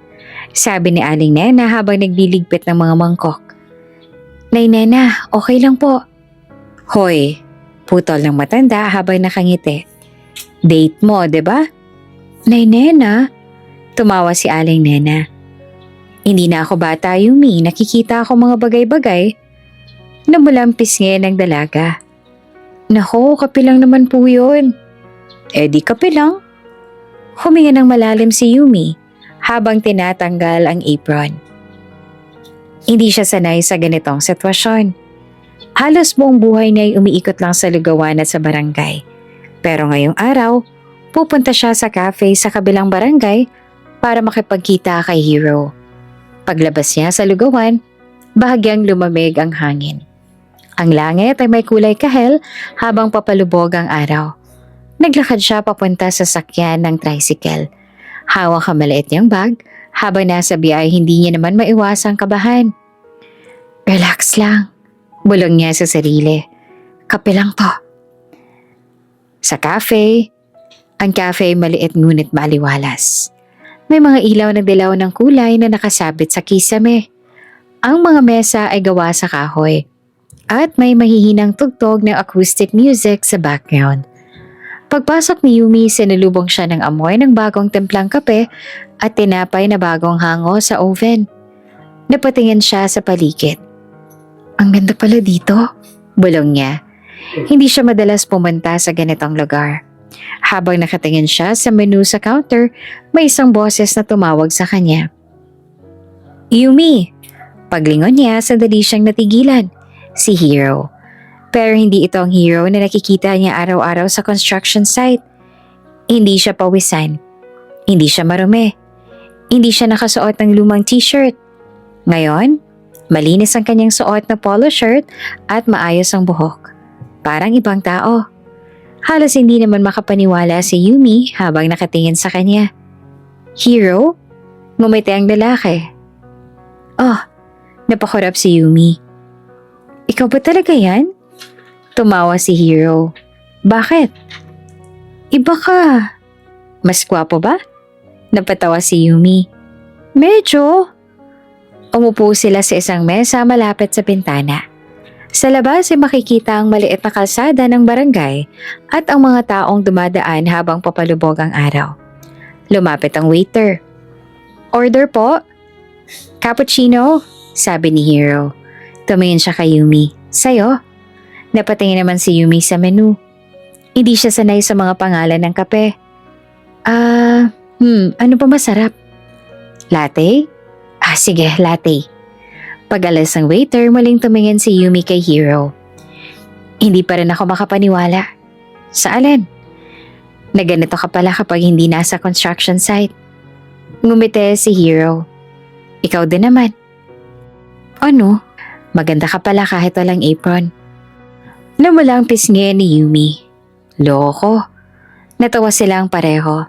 sabi ni Aling Nena habang nagliligpit ng mga mangkok. Nay Nena, okay lang po. Hoy, putol ng matanda habang nakangiti. Date mo, 'di ba? Nay Nena, tumawa si Aling Nena. Hindi na ako bata, Yumi. Nakikita ako mga bagay-bagay. Namulampis ngayon ng dalaga. Nako, kape lang naman po yun. Di kape lang. Huminga ng malalim si Yumi habang tinatanggal ang apron. Hindi siya sanay sa ganitong sitwasyon. Halos buong buhay niya ay umiikot lang sa lugawan at sa barangay. Pero ngayong araw, pupunta siya sa cafe sa kabilang barangay para makipagkita kay Hero. Paglabas niya sa lugawan, bahagyang lumamig ang hangin. Ang langit ay may kulay kahel habang papalubog ang araw. Naglakad siya papunta sa sakyan ng tricycle. Hawak ang maliit niyang bag habang nasa biyahe hindi niya naman maiwasang kabahan. Relax lang, bulong niya sa sarili. Kape lang to. Sa cafe, ang cafe ay maliit ngunit maliwalas. May mga ilaw na dilaw ng kulay na nakasabit sa kisame. Ang mga mesa ay gawa sa kahoy at may mahihinang tugtog ng acoustic music sa background. Pagpasok ni Yumi, sinalubong siya ng amoy ng bagong timplang kape at tinapay na bagong hango sa oven. Napatingin siya sa paligid. Ang ganda pala dito, bulong niya. Hindi siya madalas pumunta sa ganitong lugar. Habang nakatingin siya sa menu sa counter, may isang boses na tumawag sa kanya. Yumi! Paglingon niya, sandali siyang natigilan. Si Hero. Pero hindi ito ang Hero na nakikita niya araw-araw sa construction site. Hindi siya pawisan. Hindi siya marumi. Hindi siya nakasuot ng lumang t-shirt. Ngayon, malinis ang kanyang suot na polo shirt at maayos ang buhok. Parang ibang tao. Halos hindi naman makapaniwala si Yumi habang nakatingin sa kanya. Hero? Ngumiti ang lalaki. Oh, napakurap si Yumi. Ikaw ba talaga yan? Tumawa si Hero. Bakit? Iba ka. Mas gwapo ba? Napatawa si Yumi. Medyo. Umupo sila sa isang mesa malapit sa bintana. Sa labas ay makikita ang maliit na kalsada ng barangay at ang mga taong dumadaan habang papalubog ang araw. Lumapit ang waiter. Order po. Cappuccino, sabi ni Hero. Tumingin siya kay Yumi. Sa'yo? Napatingin naman si Yumi sa menu. Hindi siya sanay sa mga pangalan ng kape. Ano pa masarap? Latte? Sige, latte. Pag-alas ng waiter, muling tumingin si Yumi kay Hero. Hindi pa rin ako makapaniwala. Sa alin? Na ganito ka pala kapag hindi nasa construction site. Ngumiti si Hero. Ikaw din naman. Ano? Maganda ka pala kahit walang apron. Namula ang pisngi ni Yumi. Loko. Natawa silang pareho.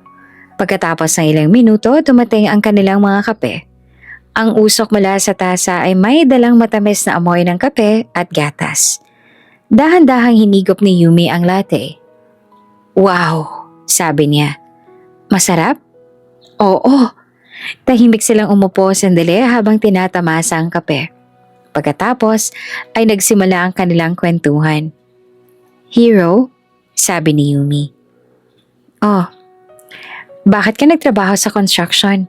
Pagkatapos ng ilang minuto, dumating ang kanilang mga kape. Ang usok mula sa tasa ay may dalang matamis na amoy ng kape at gatas. Dahan-dahang hinigop ni Yumi ang latte. Wow, sabi niya. Masarap? Oo. Tahimik silang umupo sandali habang tinatamasa ang kape. Pagkatapos ay nagsimula ang kanilang kwentuhan. Hero, sabi ni Yumi. Oh, bakit ka nagtrabaho sa construction?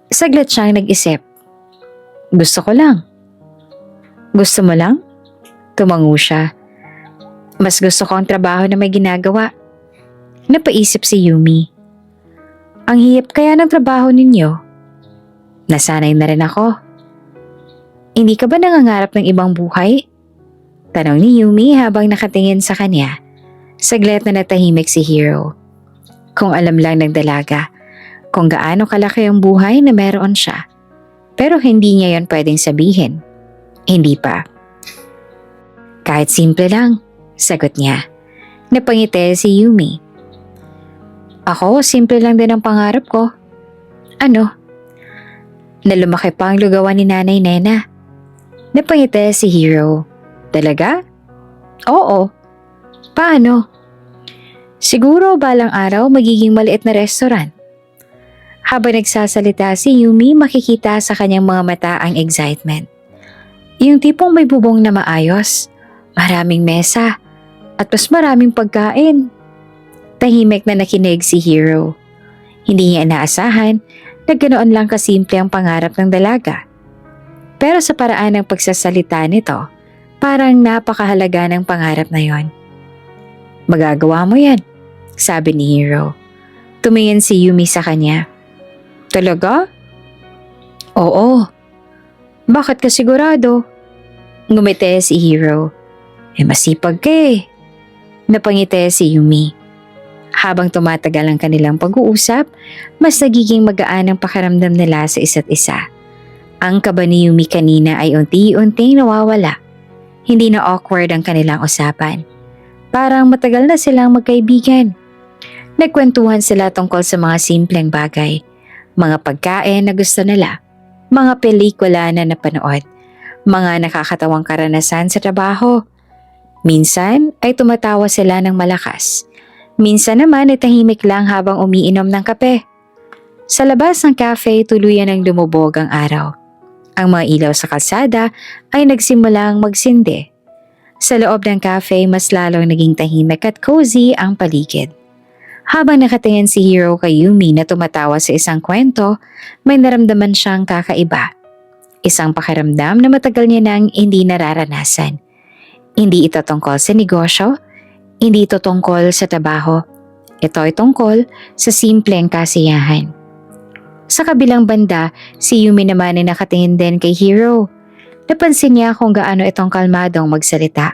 Saglit siyang nag-isip. Gusto ko lang. Gusto mo lang? Tumango siya. Mas gusto ko ang trabaho na may ginagawa. Napaisip si Yumi. Ang hiyap kaya ng trabaho ninyo? Nasanay na rin ako. Hindi ka ba nangangarap ng ibang buhay? Tanong ni Yumi habang nakatingin sa kanya. Saglit na natahimik si Hero. Kung alam lang ng dalaga, kung gaano kalaki ang buhay na meron siya. Pero hindi niya yon pwedeng sabihin. Hindi pa. Kahit simple lang, sagot niya. Napangiti si Yumi. Ako, simple lang din ang pangarap ko. Ano? Na lumaki pa ang lugawan ni Nanay Nena. Napangiti si Hero. Talaga? Oo. Paano? Siguro balang araw magiging maliit na restaurant. Habang nagsasalita si Yumi, makikita sa kanyang mga mata ang excitement. Yung tipong may bubong na maayos, maraming mesa, at mas maraming pagkain. Tahimik na nakinig si Hero. Hindi niya inaasahan na ganoon lang kasimple ang pangarap ng dalaga. Pero sa paraan ng pagsasalita nito, parang napakahalaga ng pangarap na yon. Magagawa mo yan, sabi ni Hero. Tumingin si Yumi sa kanya. Talaga? Oo. Bakit ka sigurado? Ngumiti si Hero. Masipag ka eh. Napangiti si Yumi. Habang tumatagal ang kanilang pag-uusap, mas nagiging magaan ang pakiramdam nila sa isa't isa. Ang kaba ni Yumi kanina ay unti-unting nawawala. Hindi na awkward ang kanilang usapan. Parang matagal na silang magkaibigan. Nagkwentuhan sila tungkol sa mga simpleng bagay, mga pagkain na gusto nila, mga pelikula na napanood, mga nakakatawang karanasan sa trabaho. Minsan ay tumatawa sila ng malakas. Minsan naman ay tahimik lang habang umiinom ng kape. Sa labas ng cafe, tuluyan ang lumubog ang araw. Ang mga ilaw sa kalsada ay nagsimulang magsindi. Sa loob ng cafe, mas lalong naging tahimik at cozy ang paligid. Habang nakatingin si Hero kay Yumi na tumatawa sa isang kwento, may naramdaman siyang kakaiba. Isang pakiramdam na matagal niya nang hindi nararanasan. Hindi ito tungkol sa negosyo, hindi ito tungkol sa trabaho. Ito ay tungkol sa simpleng kasiyahan. Sa kabilang banda, si Yumi naman ay nakatingin din kay Hero. Napansin niya kung gaano itong kalmadong magsalita,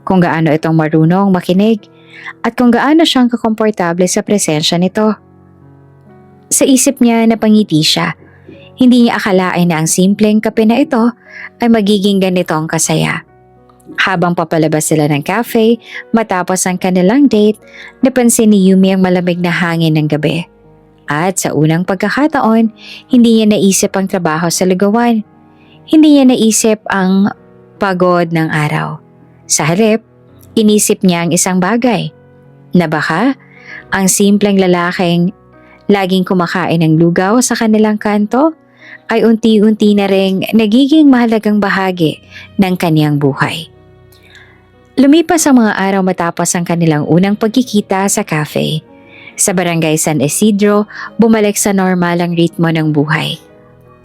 kung gaano itong marunong makinig, at kung gaano siyang kakomportable sa presensya nito. Sa isip niya napangiti siya. Hindi niya akalain na ang simpleng kape na ito ay magiging ganitong kasaya. Habang papalabas sila ng cafe, matapos ang kanilang date, napansin ni Yumi ang malamig na hangin ng gabi. At sa unang pagkakataon, hindi niya naisip ang trabaho sa lugawan. Hindi niya naisip ang pagod ng araw. Sa halip, inisip niya ang isang bagay. Na baka, ang simpleng lalaking laging kumakain ng lugaw sa kanilang kanto ay unti-unti na ring nagiging mahalagang bahagi ng kanyang buhay. Lumipas ang mga araw matapos ang kanilang unang pagkikita sa cafe. Sa barangay San Isidro, bumalik sa normal ang ritmo ng buhay.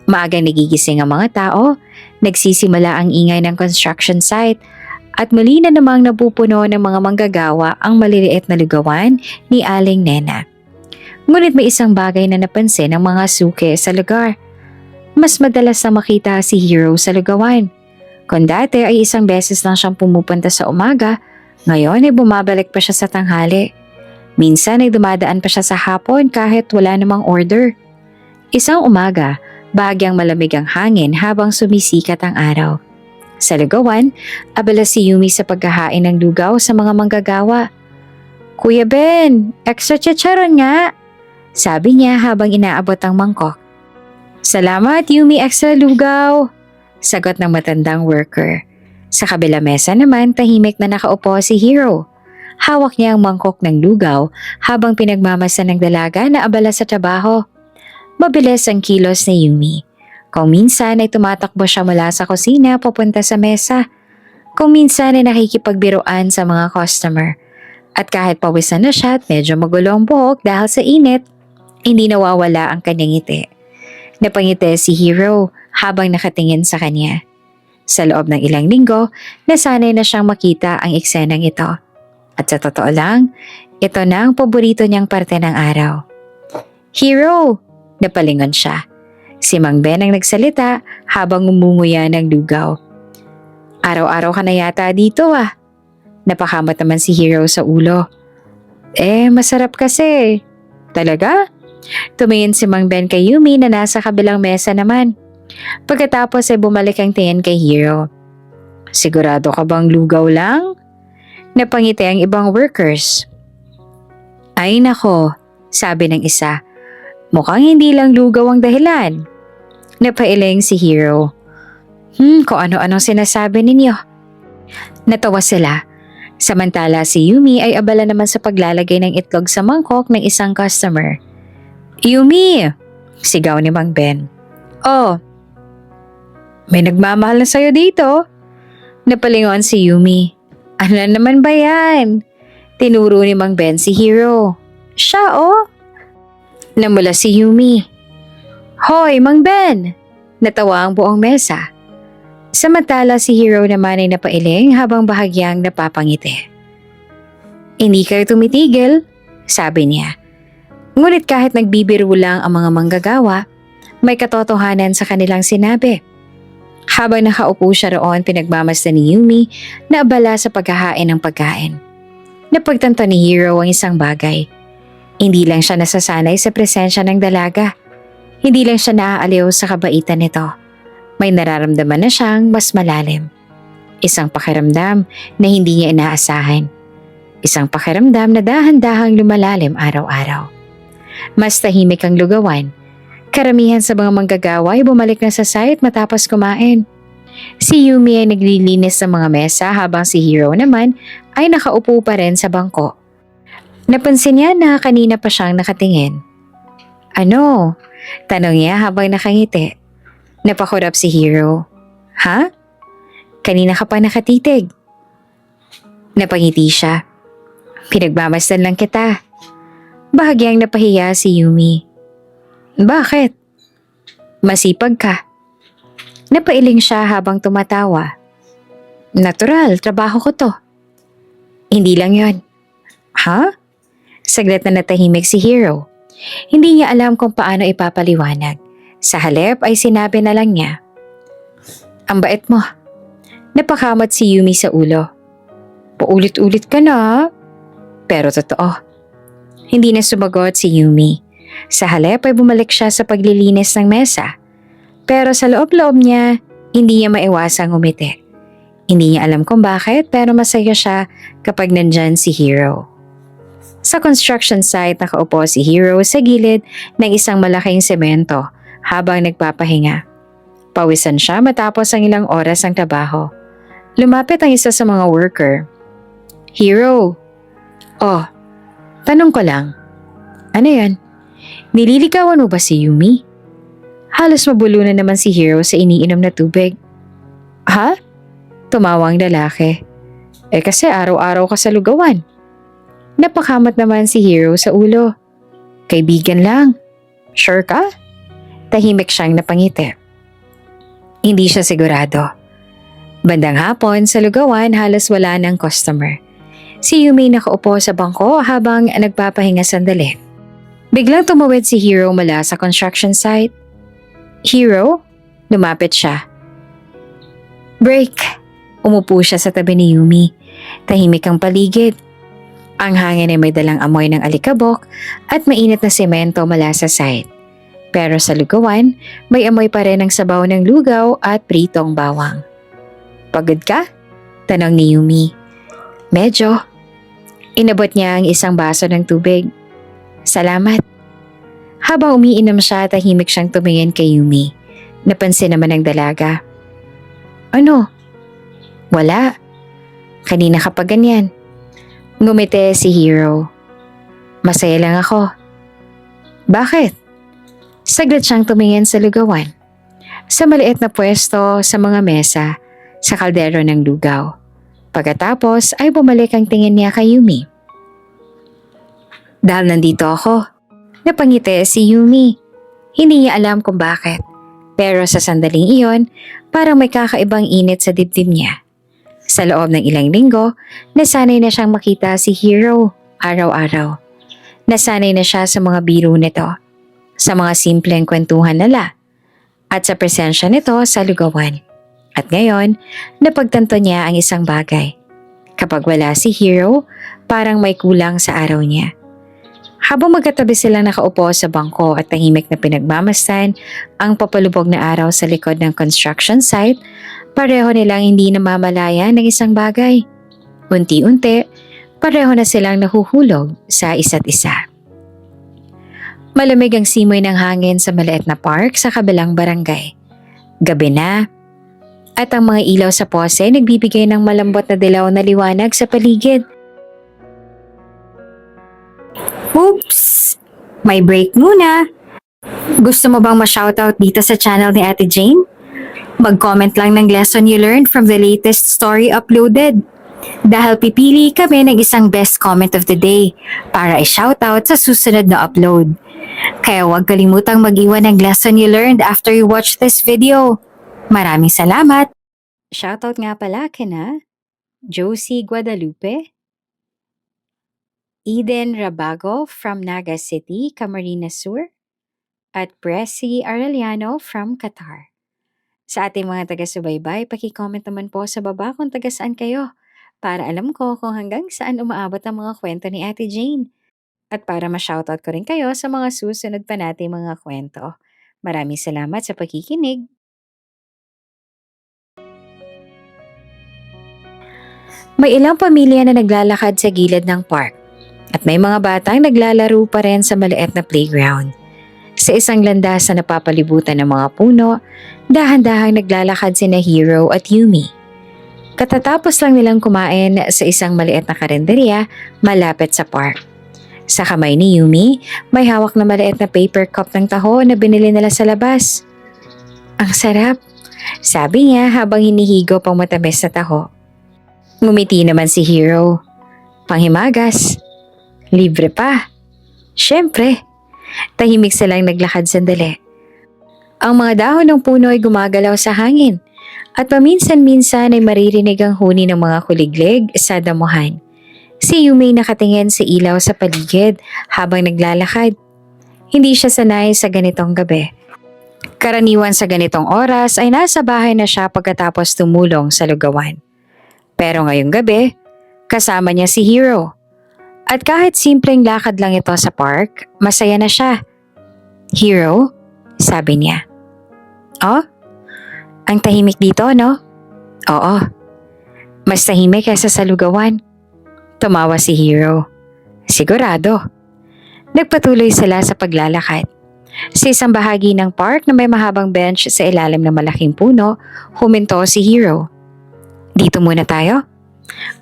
Maagang nagigising ang mga tao, nagsisimula ang ingay ng construction site, at muli na namang napupuno ng mga manggagawa ang maliliit na lugawan ni Aling Nena. Ngunit may isang bagay na napansin ng mga suki sa lugar. Mas madalas na makita si Hero sa lugawan. Kung dati ay isang beses lang siyang pumupunta sa umaga, ngayon ay bumabalik pa siya sa tanghali. Minsan ay dumadaan pa siya sa hapon kahit wala namang order. Isang umaga, bahagyang malamig ang hangin habang sumisikat ang araw. Sa lugawan, abala si Yumi sa paghahain ng lugaw sa mga manggagawa. Kuya Ben, extra chicharon nga, sabi niya habang inaabot ang mangkok. Salamat Yumi, extra lugaw, sagot ng matandang worker. Sa kabila mesa naman, tahimik na nakaupo si Hero. Hawak niya ang mangkok ng lugaw habang pinagmamasan ng dalaga na abala sa trabaho. Mabilis ang kilos ni Yumi. Kung minsan ay tumatakbo siya mula sa kusina papunta sa mesa. Kung minsan ay nakikipagbiruan sa mga customer. At kahit pawisan na siya at medyo magulo ang buhok dahil sa init, hindi nawawala ang kanyang ngiti. Napangiti si Hero habang nakatingin sa kanya. Sa loob ng ilang linggo, nasanay na siyang makita ang eksenang ito. At sa totoo lang, ito na ang paborito niyang parte ng araw. Hero! Napalingon siya. Si Mang Ben ang nagsalita habang umunguya ng lugaw. Araw-araw ka na yata dito ah. Napakamot naman si Hero sa ulo. Masarap kasi. Talaga? Tumingin si Mang Ben kay Yumi na nasa kabilang mesa naman. Pagkatapos ay bumalik ang tingin kay Hero. Sigurado ka bang lugaw lang? Napangiti ang ibang workers. Ay nako, sabi ng isa. Mukhang hindi lang lugaw ang dahilan. Napailing si Hero. Kung ano-anong sinasabi ninyo. Natawa sila. Samantala si Yumi ay abala naman sa paglalagay ng itlog sa mangkok ng isang customer. Yumi! Sigaw ni Mang Ben. Oh, may nagmamahal na sa'yo dito. Napalingon si Yumi. Ano na naman ba yan? Tinuro ni Mang Ben si Hero. Siya oh. Namula si Yumi. Hoy, Mang Ben! Natawa ang buong mesa. Samantala si Hero naman ay napailing habang bahagyang napapangiti. Hindi kayo tumitigil, sabi niya. Ngunit kahit nagbibiro lang ang mga manggagawa, may katotohanan sa kanilang sinabi. Habang nakaupo siya roon, pinagmamasdan ni Yumi na abala sa paghahain ng pagkain. Napagtanto ni Hero ang isang bagay. Hindi lang siya nasasanay sa presensya ng dalaga. Hindi lang siya naaaliw sa kabaitan nito. May nararamdaman na siyang mas malalim. Isang pakiramdam na hindi niya inaasahan. Isang pakiramdam na dahan-dahang lumalalim araw-araw. Mas tahimik ang lugawan. Karamihan sa mga manggagawa ay bumalik na sa site matapos kumain. Si Yumi ay naglilinis sa mga mesa habang si Hero naman ay nakaupo pa rin sa bangko. Napansin niya na kanina pa siyang nakatingin. Ano? Tanong niya habang nakangiti. Napakurap si Hero. Ha? Kanina ka pa nakatitig. Napangiti siya. Pinagmamasdan lang kita. Bahagyang napahiya si Yumi. Bakit? Masipag ka. Napailing siya habang tumatawa. Natural, trabaho ko to. Hindi lang yon. Ha? Saglit na natahimik si Hero. Hindi niya alam kung paano ipapaliwanag. Sa halip ay sinabi na lang niya. Ang bait mo. Napakamot si Yumi sa ulo. Paulit-ulit ka na. Pero totoo. Hindi na sumagot si Yumi. Sa halip ay bumalik siya sa paglilinis ng mesa. Pero sa loob-loob niya, hindi niya maiwasang umiti. Hindi niya alam kung bakit pero masaya siya kapag nandyan si Hero. Sa construction site nakaupo si Hero sa gilid ng isang malaking semento habang nagpapahinga. Pawisan siya matapos ang ilang oras ng trabaho. Lumapit ang isa sa mga worker. Hero! Oh, tanong ko lang. Ano yan? Nililigawan mo ba si Yumi? Halos mabulunan naman si Hero sa iniinom na tubig. Ha? Tumawa ang lalaki. Kasi araw-araw ka sa lugawan. Napakamot naman si Hero sa ulo. Kaibigan lang. Sure ka? Tahimik siyang napangiti. Hindi siya sigurado. Bandang hapon sa lugawan halos wala ng customer. Si Yumi nakaupo sa bangko habang nagpapahinga sandali. Biglang tumawid si Hero mula sa construction site. Hero? Lumapit siya. Break! Umupo siya sa tabi ni Yumi. Tahimik ang paligid. Ang hangin ay may dalang amoy ng alikabok at mainit na semento mula sa site. Pero sa lugawan, may amoy pa rin ng sabaw ng lugaw at pritong bawang. Pagod ka? Tanong ni Yumi. Medyo. Inabot niya ang isang baso ng tubig. Salamat. Habang umiinom siya, tahimik siyang tumingin kay Yumi. Napansin naman ng dalaga. Ano? Wala. Kanina ka pa ganyan. Ngumiti si Hero. Masaya lang ako. Bakit? Saglit siyang tumingin sa lugawan. Sa maliit na pwesto sa mga mesa sa kaldero ng lugaw. Pagkatapos ay bumalik ang tingin niya kay Yumi. Dahil nandito ako, napangiti si Yumi. Hindi niya alam kung bakit. Pero sa sandaling iyon, parang may kakaibang init sa dibdib niya. Sa loob ng ilang linggo, nasanay na siyang makita si Hero araw-araw. Nasanay na siya sa mga biro nito, sa mga simpleng kwentuhan nila, at sa presensya nito sa lugawan. At ngayon, napagtanto niya ang isang bagay. Kapag wala si Hero, parang may kulang sa araw niya. Habang magkatabi silang nakaupo sa bangko at tahimik na pinagmamasdan ang papalubog na araw sa likod ng construction site, pareho nilang hindi namamalaya ng isang bagay. Unti-unti, pareho na silang nahuhulog sa isa't isa. Malamig ang simoy ng hangin sa maliit na park sa kabilang barangay. Gabi na, at ang mga ilaw sa pose nagbibigay ng malambot na dilaw na liwanag sa paligid. Oops! May break muna. Gusto mo bang ma-shoutout dito sa channel ni Ate Jane? Mag-comment lang ng lesson you learned from the latest story uploaded. Dahil pipili kami ng isang best comment of the day para i-shoutout sa susunod na upload. Kaya huwag kalimutang mag-iwan ng lesson you learned after you watch this video. Maraming salamat! Shoutout nga pala kina Josie Guadalupe, Eden Rabago from Naga City, Camarines Sur, at Pressy Arellano from Qatar. Sa ating mga taga-subaybay, paki-comment naman po sa baba kung taga-saan kayo para alam ko kung hanggang saan umaabot ang mga kwento ni Ate Jane. At para ma-shoutout ko rin kayo sa mga susunod pa nating mga kwento. Maraming salamat sa pakikinig. May ilang pamilya na naglalakad sa gilid ng park at may mga batang naglalaro pa rin sa maliit na playground. Sa isang landas na napapalibutan ng mga puno, dahan-dahang naglalakad sina Hero at Yumi. Katatapos lang nilang kumain sa isang maliit na karinderya malapit sa park. Sa kamay ni Yumi, may hawak na maliit na paper cup ng taho na binili nila sa labas. Ang sarap, sabi niya habang hinihigo pang matamis na taho. Ngumiti naman si Hero. Panghimagas. Libre pa. Siyempre. Tahimik silang naglakad sandali. Ang mga dahon ng puno ay gumagalaw sa hangin at paminsan-minsan ay maririnig ang huni ng mga kuliglig sa damuhan. Si Yumi nakatingin sa ilaw sa paligid habang naglalakad. Hindi siya sanay sa ganitong gabi. Karaniwan sa ganitong oras ay nasa bahay na siya pagkatapos tumulong sa lugawan. Pero ngayong gabi, kasama niya si Hero. At kahit simpleng lakad lang ito sa park, masaya na siya. Hero, sabi niya. Oh, ang tahimik dito, no? Oo, mas tahimik kaysa sa lugawan. Tumawa si Hero. Sigurado. Nagpatuloy sila sa paglalakad. Sa isang bahagi ng park na may mahabang bench sa ilalim ng malaking puno, huminto si Hero. Dito muna tayo.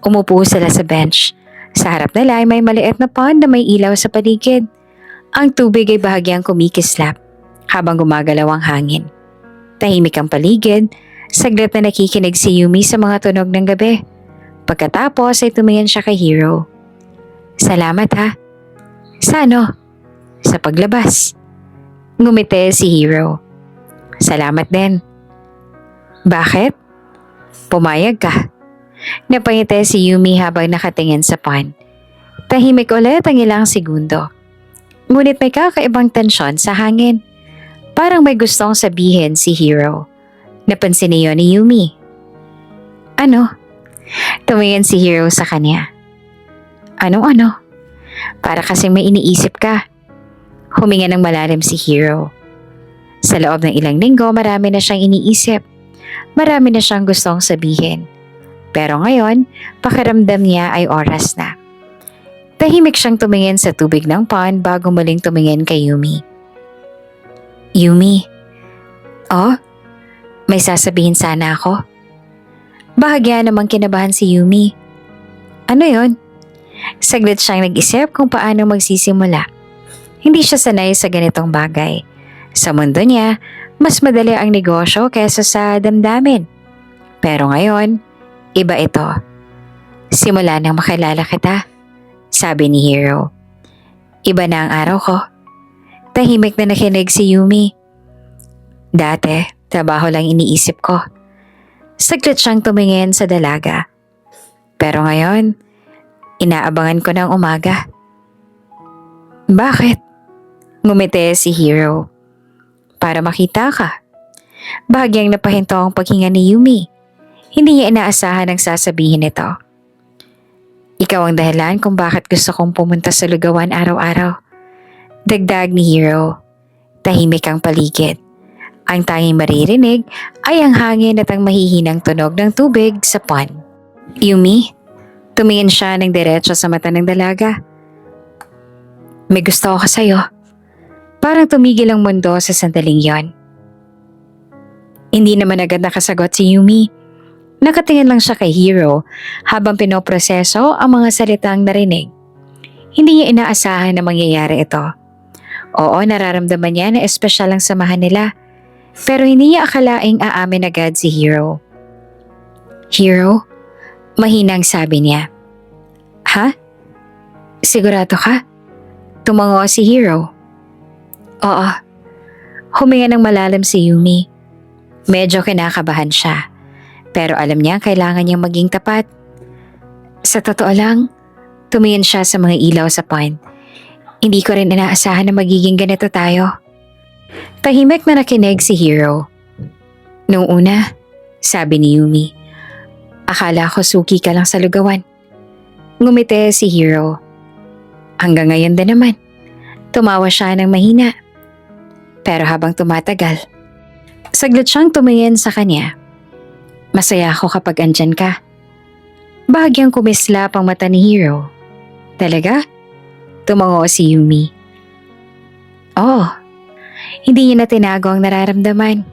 Umupo sila sa bench. Sa harap nila ay may maliit na pond na may ilaw sa paligid. Ang tubig ay bahagyang kumikislap habang gumagalaw ang hangin. Tahimik ang paligid. Saglit na nakikinig si Yumi sa mga tunog ng gabi. Pagkatapos ay tumingin siya kay Hero. Salamat ha. Sa ano? Sa paglabas. Ngumiti si Hero. Salamat din. Bakit? Pumayag ka. Napangiti si Yumi habang nakatingin sa pond. Tahimik ulit ang ilang segundo. Ngunit may kakaibang tensyon sa hangin. Parang may gustong sabihin si Hero. Napansin niyo ni Yumi. Ano? Tumingin si Hero sa kanya. Anong-ano? Para kasing may iniisip ka. Huminga ng malalim si Hero. Sa loob ng ilang linggo, marami na siyang iniisip. Marami na siyang gustong sabihin. Pero ngayon, pakiramdam niya ay oras na. Tahimik siyang tumingin sa tubig ng pond bago muling tumingin kay Yumi. Yumi, oh, may sasabihin sana ako. Bahagya namang kinabahan si Yumi. Ano yon? Saglit siyang nag-isip kung paano magsisimula. Hindi siya sanay sa ganitong bagay. Sa mundo niya, mas madali ang negosyo kaysa sa damdamin. Pero ngayon, iba ito. Simula nang makilala kita, sabi ni Hiro. Iba na ang araw ko. Tahimik na nakinig si Yumi. Dati, trabaho lang iniisip ko. Saglit siyang tumingin sa dalaga. Pero ngayon, inaabangan ko ng umaga. Bakit? Ngumiti si Hiro. Para makita ka. Bahagyang napahinto ang paghinga ni Yumi. Hindi niya inaasahan ang sasabihin nito. Ikaw ang dahilan kung bakit gusto kong pumunta sa lugawan araw-araw. Dagdag ni Hiro. Tahimik ang paligid. Ang tanging maririnig ay ang hangin at ang mahihinang tunog ng tubig sa pond. Yumi, tumingin siya ng diretso sa mata ng dalaga. May gusto ako sa'yo. Parang tumigil ang mundo sa sandaling yon. Hindi naman agad nakasagot si Yumi. Nakatingin lang siya kay Hiro habang pinoproseso ang mga salitang narinig. Hindi niya inaasahan na mangyayari ito. Oo, nararamdaman niya na espesyal ang samahan nila. Pero hindi niya akalaing aamin agad si Hiro. Hiro? Mahinang sabi niya. Ha? Sigurado ka? Tumango si Hiro. Oo. Huminga ng malalim si Yumi. Medyo kinakabahan siya. Pero alam niya kailangan niyang maging tapat. Sa totoo lang, tumingin siya sa mga ilaw sa pond. Hindi ko rin inaasahan na magiging ganito tayo. Tahimik na nakinig si Hiro. Noong una, sabi ni Yumi, akala ko suki ka lang sa lugawan. Ngumiti si Hiro. Hanggang ngayon din naman. Tumawa siya ng mahina. Pero habang tumatagal, saglit siyang tumingin sa kanya. Masaya ako kapag andyan ka. Bahagyang kumislap ang mata ni Hiro. Talaga? Tumango si Yumi. Oh, hindi niya na tinago ang nararamdaman.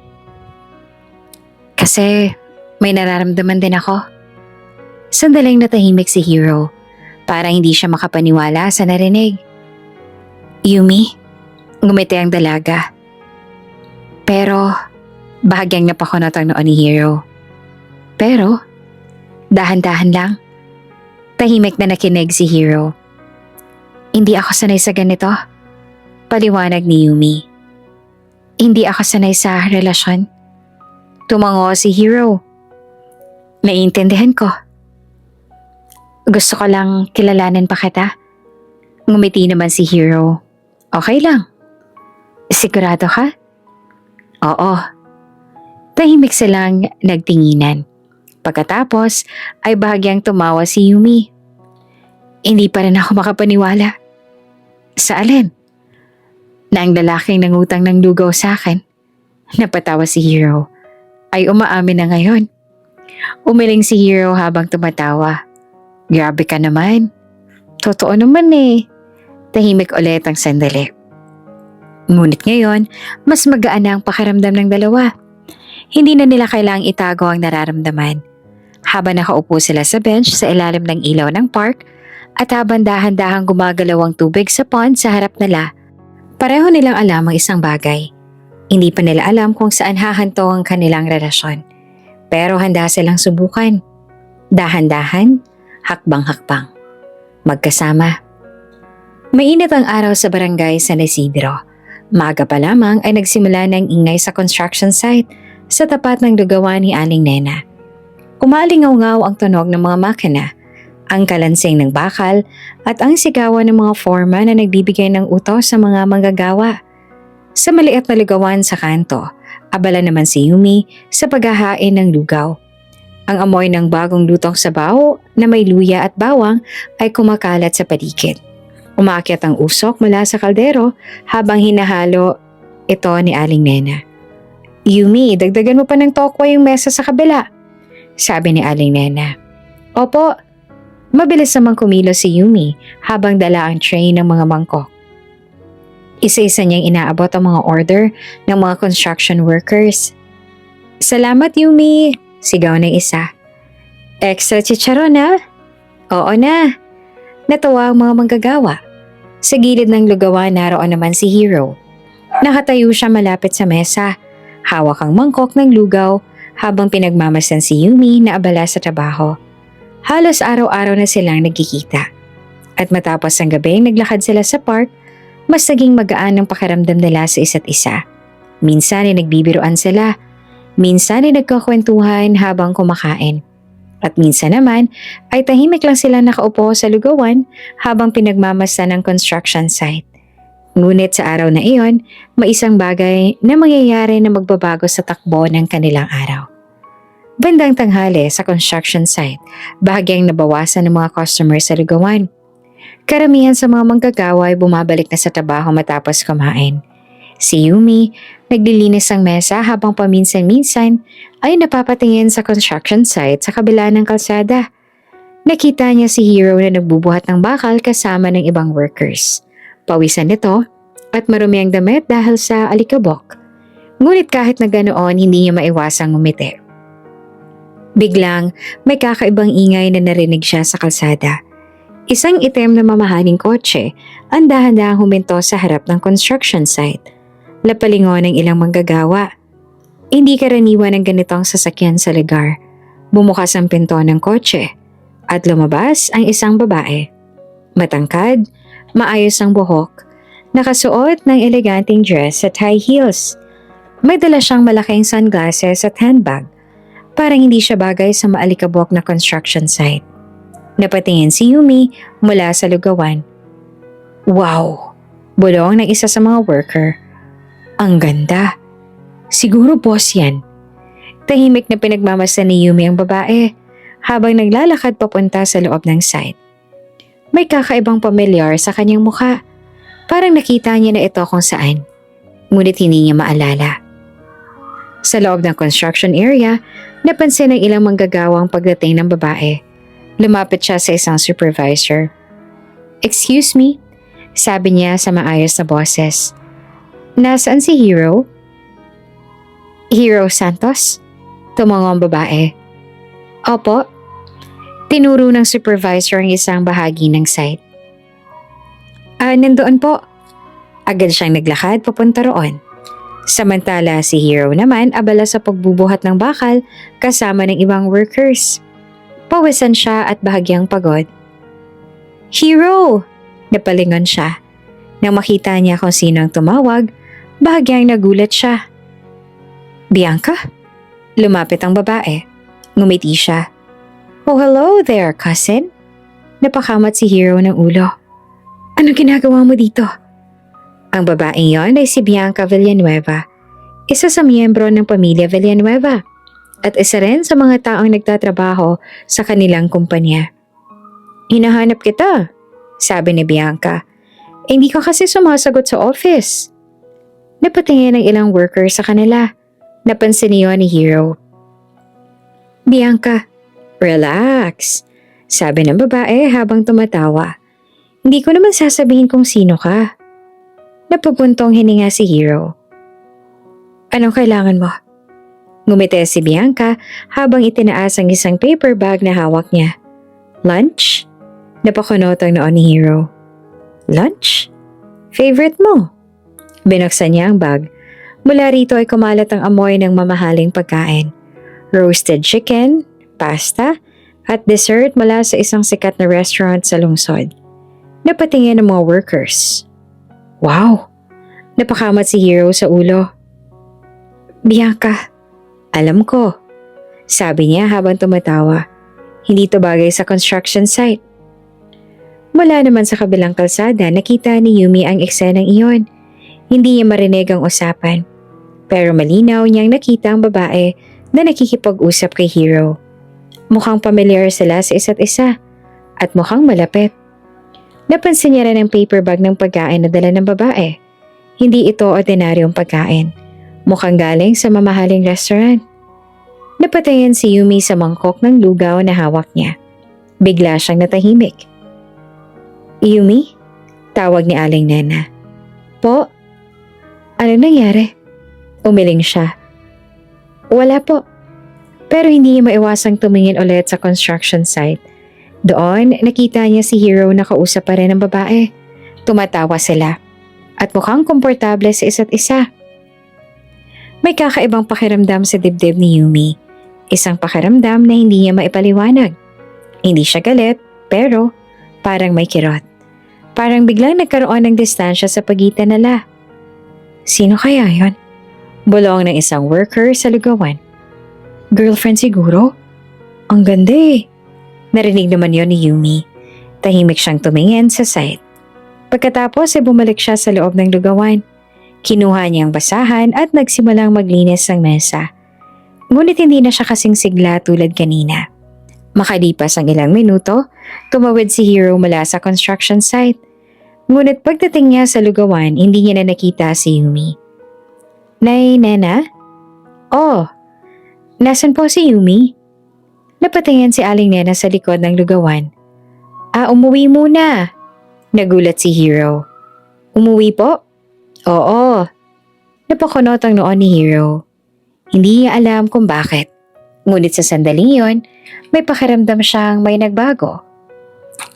Kasi may nararamdaman din ako. Sandaling natahimik si Hiro. Parang hindi siya makapaniwala sa narinig. Yumi, ngumiti ang dalaga. Pero, bahagyang napakunot ang noon ni Hiro. Pero, dahan-dahan lang. Tahimik na nakinig si Hiro. Hindi ako sanay sa ganito. Paliwanag ni Yumi. Hindi ako sanay sa relasyon. Tumango si Hiro. Naiintindihan ko. Gusto ko lang kilalanin pa kita. Ngumiti naman si Hiro. Okay lang. Sigurado ka? Oo. Tahimik silang nagtinginan. Pagkatapos ay bahagyang tumawa si Yumi. Hindi pa rin ako makapaniwala. Sa alin? Na ang lalaking nangutang ng lugaw sa akin. Napatawa si Hiro. Ay umaamin na ngayon. Umiling si Hiro habang tumatawa. Grabe ka naman. Totoo naman eh. Tahimik ulit ang sandali. Ngunit ngayon, mas magaan na ang pakiramdam ng dalawa. Hindi na nila kailangang itago ang nararamdaman. Habang nakaupo sila sa bench sa ilalim ng ilaw ng park at habang dahan-dahang gumagalaw ang tubig sa pond sa harap nila, pareho nilang alam ang isang bagay. Hindi pa nila alam kung saan hahanto ang kanilang relasyon. Pero handa silang subukan. Dahan-dahan, hakbang-hakbang. Magkasama. Mainit ang araw sa barangay San Isidro. Maaga pa lamang ay nagsimula ng ingay sa construction site sa tapat ng lugawan ni Aling Nena. Umalingaw-ngaw ang tunog ng mga makina, ang kalansing ng bakal at ang sigawan ng mga foreman na nagbibigay ng utos sa mga manggagawa. Sa maliit na lugawan sa kanto, abala naman si Yumi sa paghahain ng lugaw. Ang amoy ng bagong lutong sabaw na may luya at bawang ay kumakalat sa paligid. Umakyat ang usok mula sa kaldero habang hinahalo ito ni Aling Nena. Yumi, dagdagan mo pa ng tokwa yung mesa sa kabila, sabi ni Aling Nena. Opo. Mabilis namang kumilos si Yumi habang dala ang tray ng mga mangkok. Isa-isa niyang inaabot ang mga order ng mga construction workers. Salamat Yumi, sigaw ng isa. Extra chicharon ha? Oo na. Natawa ang mga manggagawa. Sa gilid ng lugawan naroon naman si Hero. Nakatayo siya malapit sa mesa, hawak ang mangkok ng lugaw habang pinagmamasdan si Yumi na abala sa trabaho. Halos araw-araw na silang nagkikita. At matapos ang gabi naglakad sila sa park, mas naging magaan ang pakiramdam nila sa isa't isa. Minsan ay nagbibiruan sila, minsan ay nagkakwentuhan habang kumakain. At minsan naman ay tahimik lang sila nakaupo sa lugawan habang pinagmamasdan ng construction site. Ngunit sa araw na iyon, may isang bagay na mangyayari na magbabago sa takbo ng kanilang araw. Bandang tanghali sa construction site, bahagyang nabawasan ng mga customers sa lugawan. Karamihan sa mga manggagawa ay bumabalik na sa trabaho matapos kumain. Si Yumi, naglilinis ang mesa habang paminsan-minsan ay napapatingin sa construction site sa kabila ng kalsada. Nakita niya si Hero na nagbubuhat ng bakal kasama ng ibang workers. Pawisan nito at marumi ang damit dahil sa alikabok. Ngunit kahit na ganoon, hindi niya maiwasang ngumiti. Biglang may kakaibang ingay na narinig siya sa kalsada. Isang itim na mamahaling kotse ang dahan-dahang huminto sa harap ng construction site. Lapalingon ng ilang manggagawa. Hindi karaniwan ang ganitong sasakyan sa lugar. Bumukas ang pinto ng kotse at lumabas ang isang babae. Matangkad, maayos ang buhok, nakasuot ng eleganteng dress at high heels. May dala siyang malaking sunglasses at handbag. Parang hindi siya bagay sa maalikabok na construction site. Napatingin si Yumi mula sa lugawan. Wow! Bulong ng isa sa mga worker. Ang ganda. Siguro boss yan. Tahimik na pinagmamasdan ni Yumi ang babae habang naglalakad papunta sa loob ng site. May kakaibang pamilyar sa kanyang mukha. Parang nakita niya na ito kung saan. Ngunit hindi niya maalala. Sa loob ng construction area, napansin ng ilang manggagawang pagdating ng babae. Lumapit siya sa isang supervisor. Excuse me, sabi niya sa maayos na boses. Nasaan si Hero? Hero Santos? Tumango ang babae. Opo. Tinuro ng supervisor ang isang bahagi ng site. Nandoon po. Agad siyang naglakad papunta roon. Samantala si Hero naman abala sa pagbubuhat ng bakal kasama ng ibang workers. Pawisan siya at bahagyang pagod. Hero! Napalingon siya. Nang makita niya kung sino ang tumawag, bahagyang nagulat siya. Bianca? Lumapit ang babae. Ngumiti siya. Oh hello there, cousin. Napakamot si Hero ng ulo. Ano ginagawa mo dito? Ang babaeng yon ay si Bianca Villanueva, isa sa miyembro ng pamilya Villanueva at isa rin sa mga taong nagtatrabaho sa kanilang kumpanya. Hinahanap kita, sabi ni Bianca. Hindi ka kasi sumasagot sa office. Napatingin ng ilang worker sa kanila. Napansin niyo ni Hero. Bianca, relax, sabi ng babae habang tumatawa. Hindi ko naman sasabihin kung sino ka. Napupuntong hininga si Hero. Anong kailangan mo? Ngumiti si Bianca habang itinaas ang isang paper bag na hawak niya. Lunch? Napakunotang noon ni Hero. Lunch? Favorite mo? Binuksan niya ang bag. Mula rito ay kumalat ang amoy ng mamahaling pagkain. Roasted chicken, pasta, at dessert mula sa isang sikat na restaurant sa lungsod. Napatingin ang mga workers. Wow! Napakamat si Hero sa ulo. Bianca, alam ko, sabi niya habang tumatawa. Hindi to bagay sa construction site. Mula naman sa kabilang kalsada, nakita ni Yumi ang eksenang iyon. Hindi niya marinig ang usapan. Pero malinaw niyang nakita ang babae na nakikipag-usap kay Hero. Mukhang pamilyar sila sa isa't isa at mukhang malapit. Napansin niya rin ang paper bag ng pagkain na dala ng babae. Hindi ito ordinaryong pagkain. Mukhang galing sa mamahaling restaurant. Napatingin si Yumi sa mangkok ng lugaw na hawak niya. Bigla siyang natahimik. Yumi? Tawag ni Aling Nena. Po? Anong nangyari? Umiling siya. Wala po. Pero hindi niya maiwasang tumingin ulit sa construction site. Doon, nakita niya si Hero na kausap pa rin ng babae. Tumatawa sila. At mukhang komportable sa isa't isa. May kakaibang pakiramdam sa dibdib ni Yumi. Isang pakiramdam na hindi niya maipaliwanag. Hindi siya galit, pero parang may kirot. Parang biglang nagkaroon ng distansya sa pagitan nila. Sino kaya yon? Bulong ng isang worker sa lugawan. Girlfriend siguro? Ang ganda eh. Narinig naman yon ni Yumi. Tahimik siyang tumingin sa site. Pagkatapos ay bumalik siya sa loob ng lugawan. Kinuha niya ang basahan at nagsimulang maglinis ng mesa. Ngunit hindi na siya kasing sigla tulad kanina. Makalipas ang ilang minuto, tumawid si Hero mula sa construction site. Ngunit pagdating niya sa lugawan, hindi niya na nakita si Yumi. Nay, Nena? Oh, nasan po si Yumi? Napatingin si Aling Nena sa likod ng lugawan. Umuwi muna. Nagulat si Hero. Umuwi po? Oo. Napakunot ang noon ni Hero. Hindi niya alam kung bakit. Ngunit sa sandaling yon, may pakiramdam siyang may nagbago.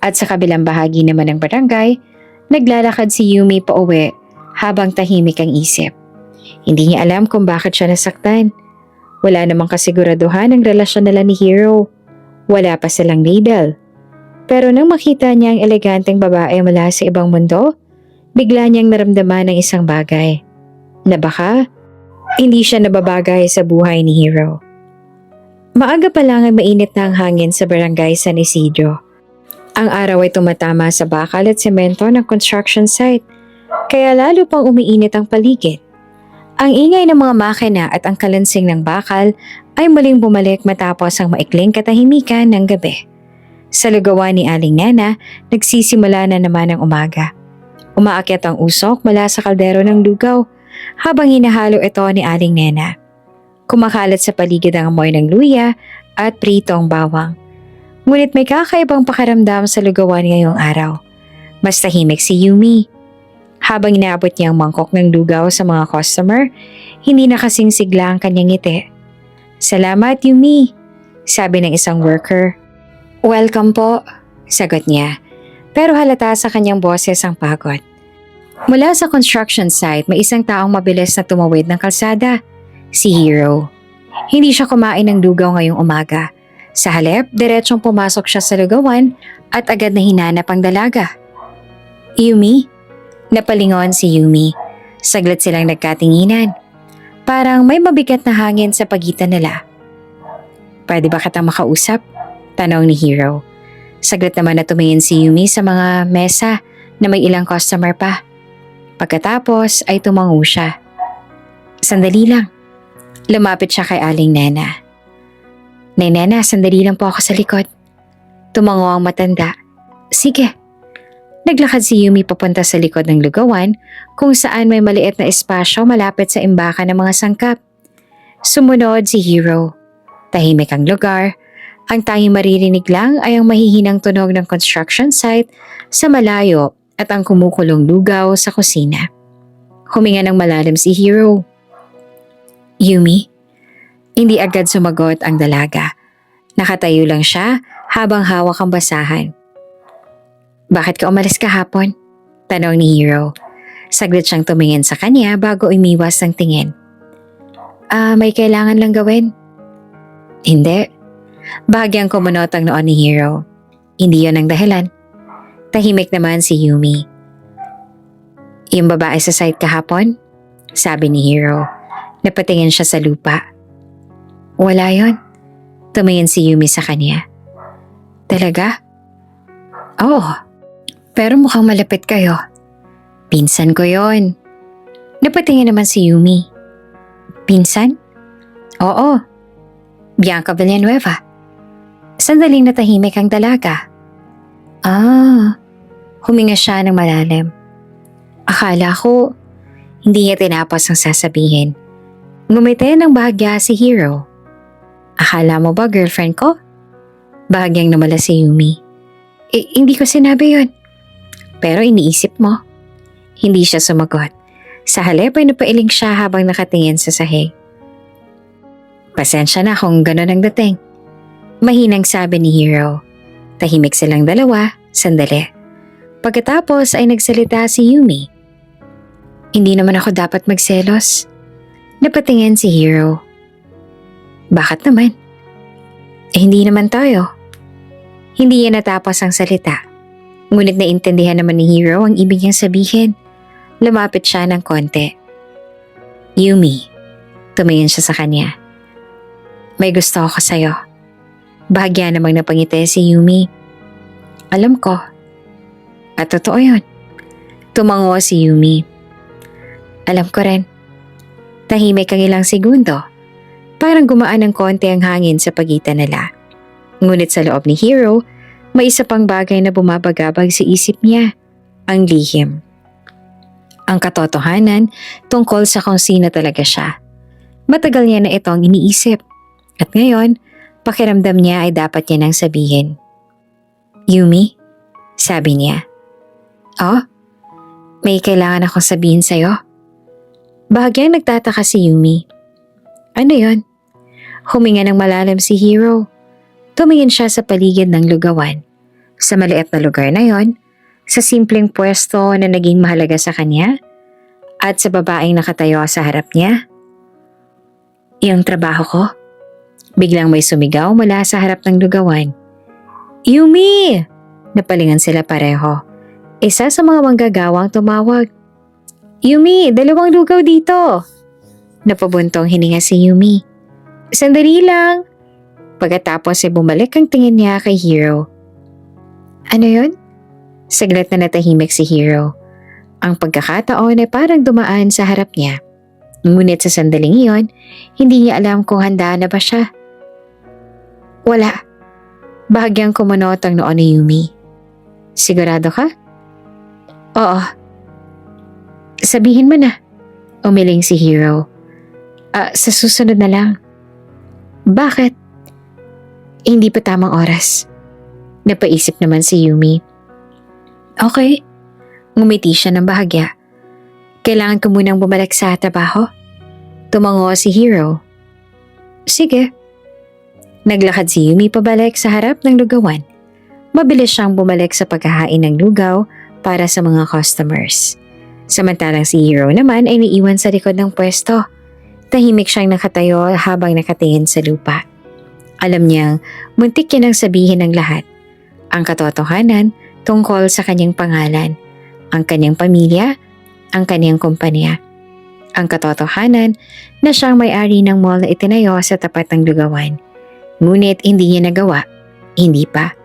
At sa kabilang bahagi naman ng barangay, naglalakad si Yumi pauwi habang tahimik ang isip. Hindi niya alam kung bakit siya nasaktan. Wala namang kasiguraduhan ang relasyon nila ni Hero. Wala pa silang label. Pero nang makita niya ang eleganteng babae mula sa ibang mundo, bigla niyang naramdaman ng isang bagay. Na baka, hindi siya nababagay sa buhay ni Hero. Maaga pa lang ay mainit na ang hangin sa barangay San Isidro. Ang araw ay tumatama sa bakal at semento ng construction site, kaya lalo pang umiinit ang paligid. Ang ingay ng mga makina at ang kalansing ng bakal ay muling bumalik matapos ang maikling katahimikan ng gabi. Sa lugawan ni Aling Nena, nagsisimula na naman ang umaga. Umaakyat ang usok mula sa kaldero ng lugaw habang hinahalo ito ni Aling Nena. Kumakalat sa paligid ang amoy ng luya at pritong bawang. Ngunit may kakaibang pakiramdam sa lugawan ngayong araw. Mas tahimik si Yumi. Habang inaabot niya ang mangkok ng lugaw sa mga customer, hindi na kasing sigla ang kanyang ngiti. Salamat Yumi, sabi ng isang worker. Welcome po, sagot niya. Pero halata sa kanyang boses ang pagod. Mula sa construction site, may isang taong mabilis na tumawid ng kalsada. Si Hero. Hindi siya kumain ng lugaw ngayong umaga. Sa halip, diretsong pumasok siya sa lugawan at agad na hinanap ang dalaga. Yumi? Napalingon si Yumi. Saglit silang nagkatinginan. Parang may mabigat na hangin sa pagitan nila. Pwede ba kitang makausap? Tanong ni Hero. Saglit naman na tumingin si Yumi sa mga mesa na may ilang customer pa. Pagkatapos ay tumango siya. Sandali lang. Lumapit siya kay Aling Nena. Nay Nena, sandali lang po ako sa likod. Tumango ang matanda. Sige. Naglakad si Yumi papunta sa likod ng lugawan kung saan may maliit na espasyo malapit sa imbakan ng mga sangkap. Sumunod si Hero. Tahimik ang lugar. Ang tanging maririnig lang ay ang mahihinang tunog ng construction site sa malayo at ang kumukulong lugaw sa kusina. Huminga ng malalim si Hero. Yumi? Hindi agad sumagot ang dalaga. Nakatayo lang siya habang hawak ang basahan. Bakit ka umalis kahapon? Tanong ni Hero. Saglit siyang tumingin sa kanya bago umiwas ng tingin. May kailangan lang gawin? Hindi. Bahagyang kumunot ang noon ni Hero. Hindi yon ang dahilan. Tahimik naman si Yumi. Yung babae sa site kahapon? Sabi ni Hero. Napatingin siya sa lupa. Wala yon. Tumingin si Yumi sa kanya. Talaga? Oo. Pero mukhang malapit kayo. Pinsan ko yon. Napatingin naman si Yumi. Pinsan? Oo. Bianca Villanueva. Sandaling natahimik ang dalaga. Huminga siya ng malalim. Akala ko, hindi niya tinapos ang sasabihin. Ngumiti ng bahagya si Hiro. Akala mo ba girlfriend ko? Bahagyang namala si Yumi. Hindi ko sinabi yun. Pero iniisip mo. Hindi siya sumagot. Sa halip ay napailing siya habang nakatingin sa sahig. Pasensya na kung gano'n ang dating. Mahinang sabi ni Hiro. Tahimik silang dalawa, sandali. Pagkatapos ay nagsalita si Yumi. Hindi naman ako dapat magselos. Napatingin si Hiro. Bakit naman? Hindi naman tayo. Hindi yan natapos ang salita. Ngunit naintindihan naman ni Hiro ang ibig niyang sabihin. Lumapit siya ng konti. Yumi, tumingin siya sa kanya. May gusto ako sa'yo. Bahagya namang napangiti si Yumi. Alam ko. At totoo yun. Tumango si Yumi. Alam ko rin. Tahimik ang ilang segundo. Parang gumaan ng konti ang hangin sa pagitan nila. Ngunit sa loob ni Hiro, may isa pang bagay na bumabagabag sa isip niya. Ang lihim. Ang katotohanan tungkol sa kung sino talaga siya. Matagal niya na itong iniisip. At ngayon, pakiramdam niya ay dapat niya nang sabihin. Yumi, sabi niya. Oh, may kailangan akong sabihin sa'yo. Bahagyang nagtataka si Yumi. Ano yon? Huminga ng malalim si Hiro. Tumingin siya sa paligid ng lugawan. Sa maliit na lugar na yon, sa simpleng pwesto na naging mahalaga sa kanya, at sa babaeng nakatayo sa harap niya. Yung trabaho ko? Biglang may sumigaw mula sa harap ng lugawan. Yumi! Napalingan sila pareho. Isa sa mga manggagawang tumawag. Yumi, 2 lugaw dito! Napabuntong hininga si Yumi. Sandali lang! Pagkatapos ay bumalik ang tingin niya kay Hiro. Ano yun? Saglit na natahimik si Hiro. Ang pagkakataon ay parang dumaan sa harap niya. Ngunit sa sandaling iyon, hindi niya alam kung handa na ba siya. Wala. Bahagyang kumunot ang noo ni Yumi. Sigurado ka? Oo. Sabihin mo na. Umiling si Hiro. Sa susunod na lang. Bakit? Hindi pa tamang oras. Napaisip naman si Yumi. Okay. Ngumiti siya ng bahagya. Kailangan ko munang bumalik sa trabaho. Tumango si Hiro. Sige. Naglakad si Yumi pabalik sa harap ng lugawan. Mabilis siyang bumalik sa paghahain ng lugaw para sa mga customers. Samantalang si Hiro naman ay naiwan sa likod ng pwesto. Tahimik siyang nakatayo habang nakatingin sa lupa. Alam niyang muntik niya nang sabihin ng lahat. Ang katotohanan tungkol sa kanyang pangalan, ang kanyang pamilya, ang kanyang kumpanya. Ang katotohanan na siyang may-ari ng mall na itinayo sa tapat ng lugawan. Ngunit hindi niya nagawa. Hindi pa.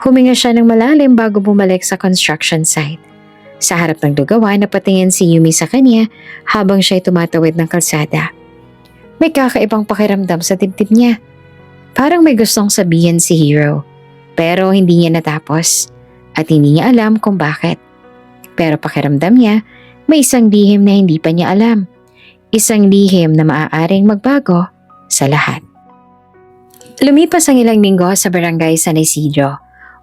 Huminga siya ng malalim bago bumalik sa construction site. Sa harap ng lugawan, napatingin si Yumi sa kanya habang siya'y tumatawid ng kalsada. May kakaibang pakiramdam sa dibdib niya. Parang may gustong sabihin si Hiro. Pero hindi niya natapos. At hindi niya alam kung bakit. Pero pakiramdam niya, may isang lihim na hindi pa niya alam. Isang lihim na maaaring magbago sa lahat. Lumipas ang ilang linggo sa barangay San Isidro.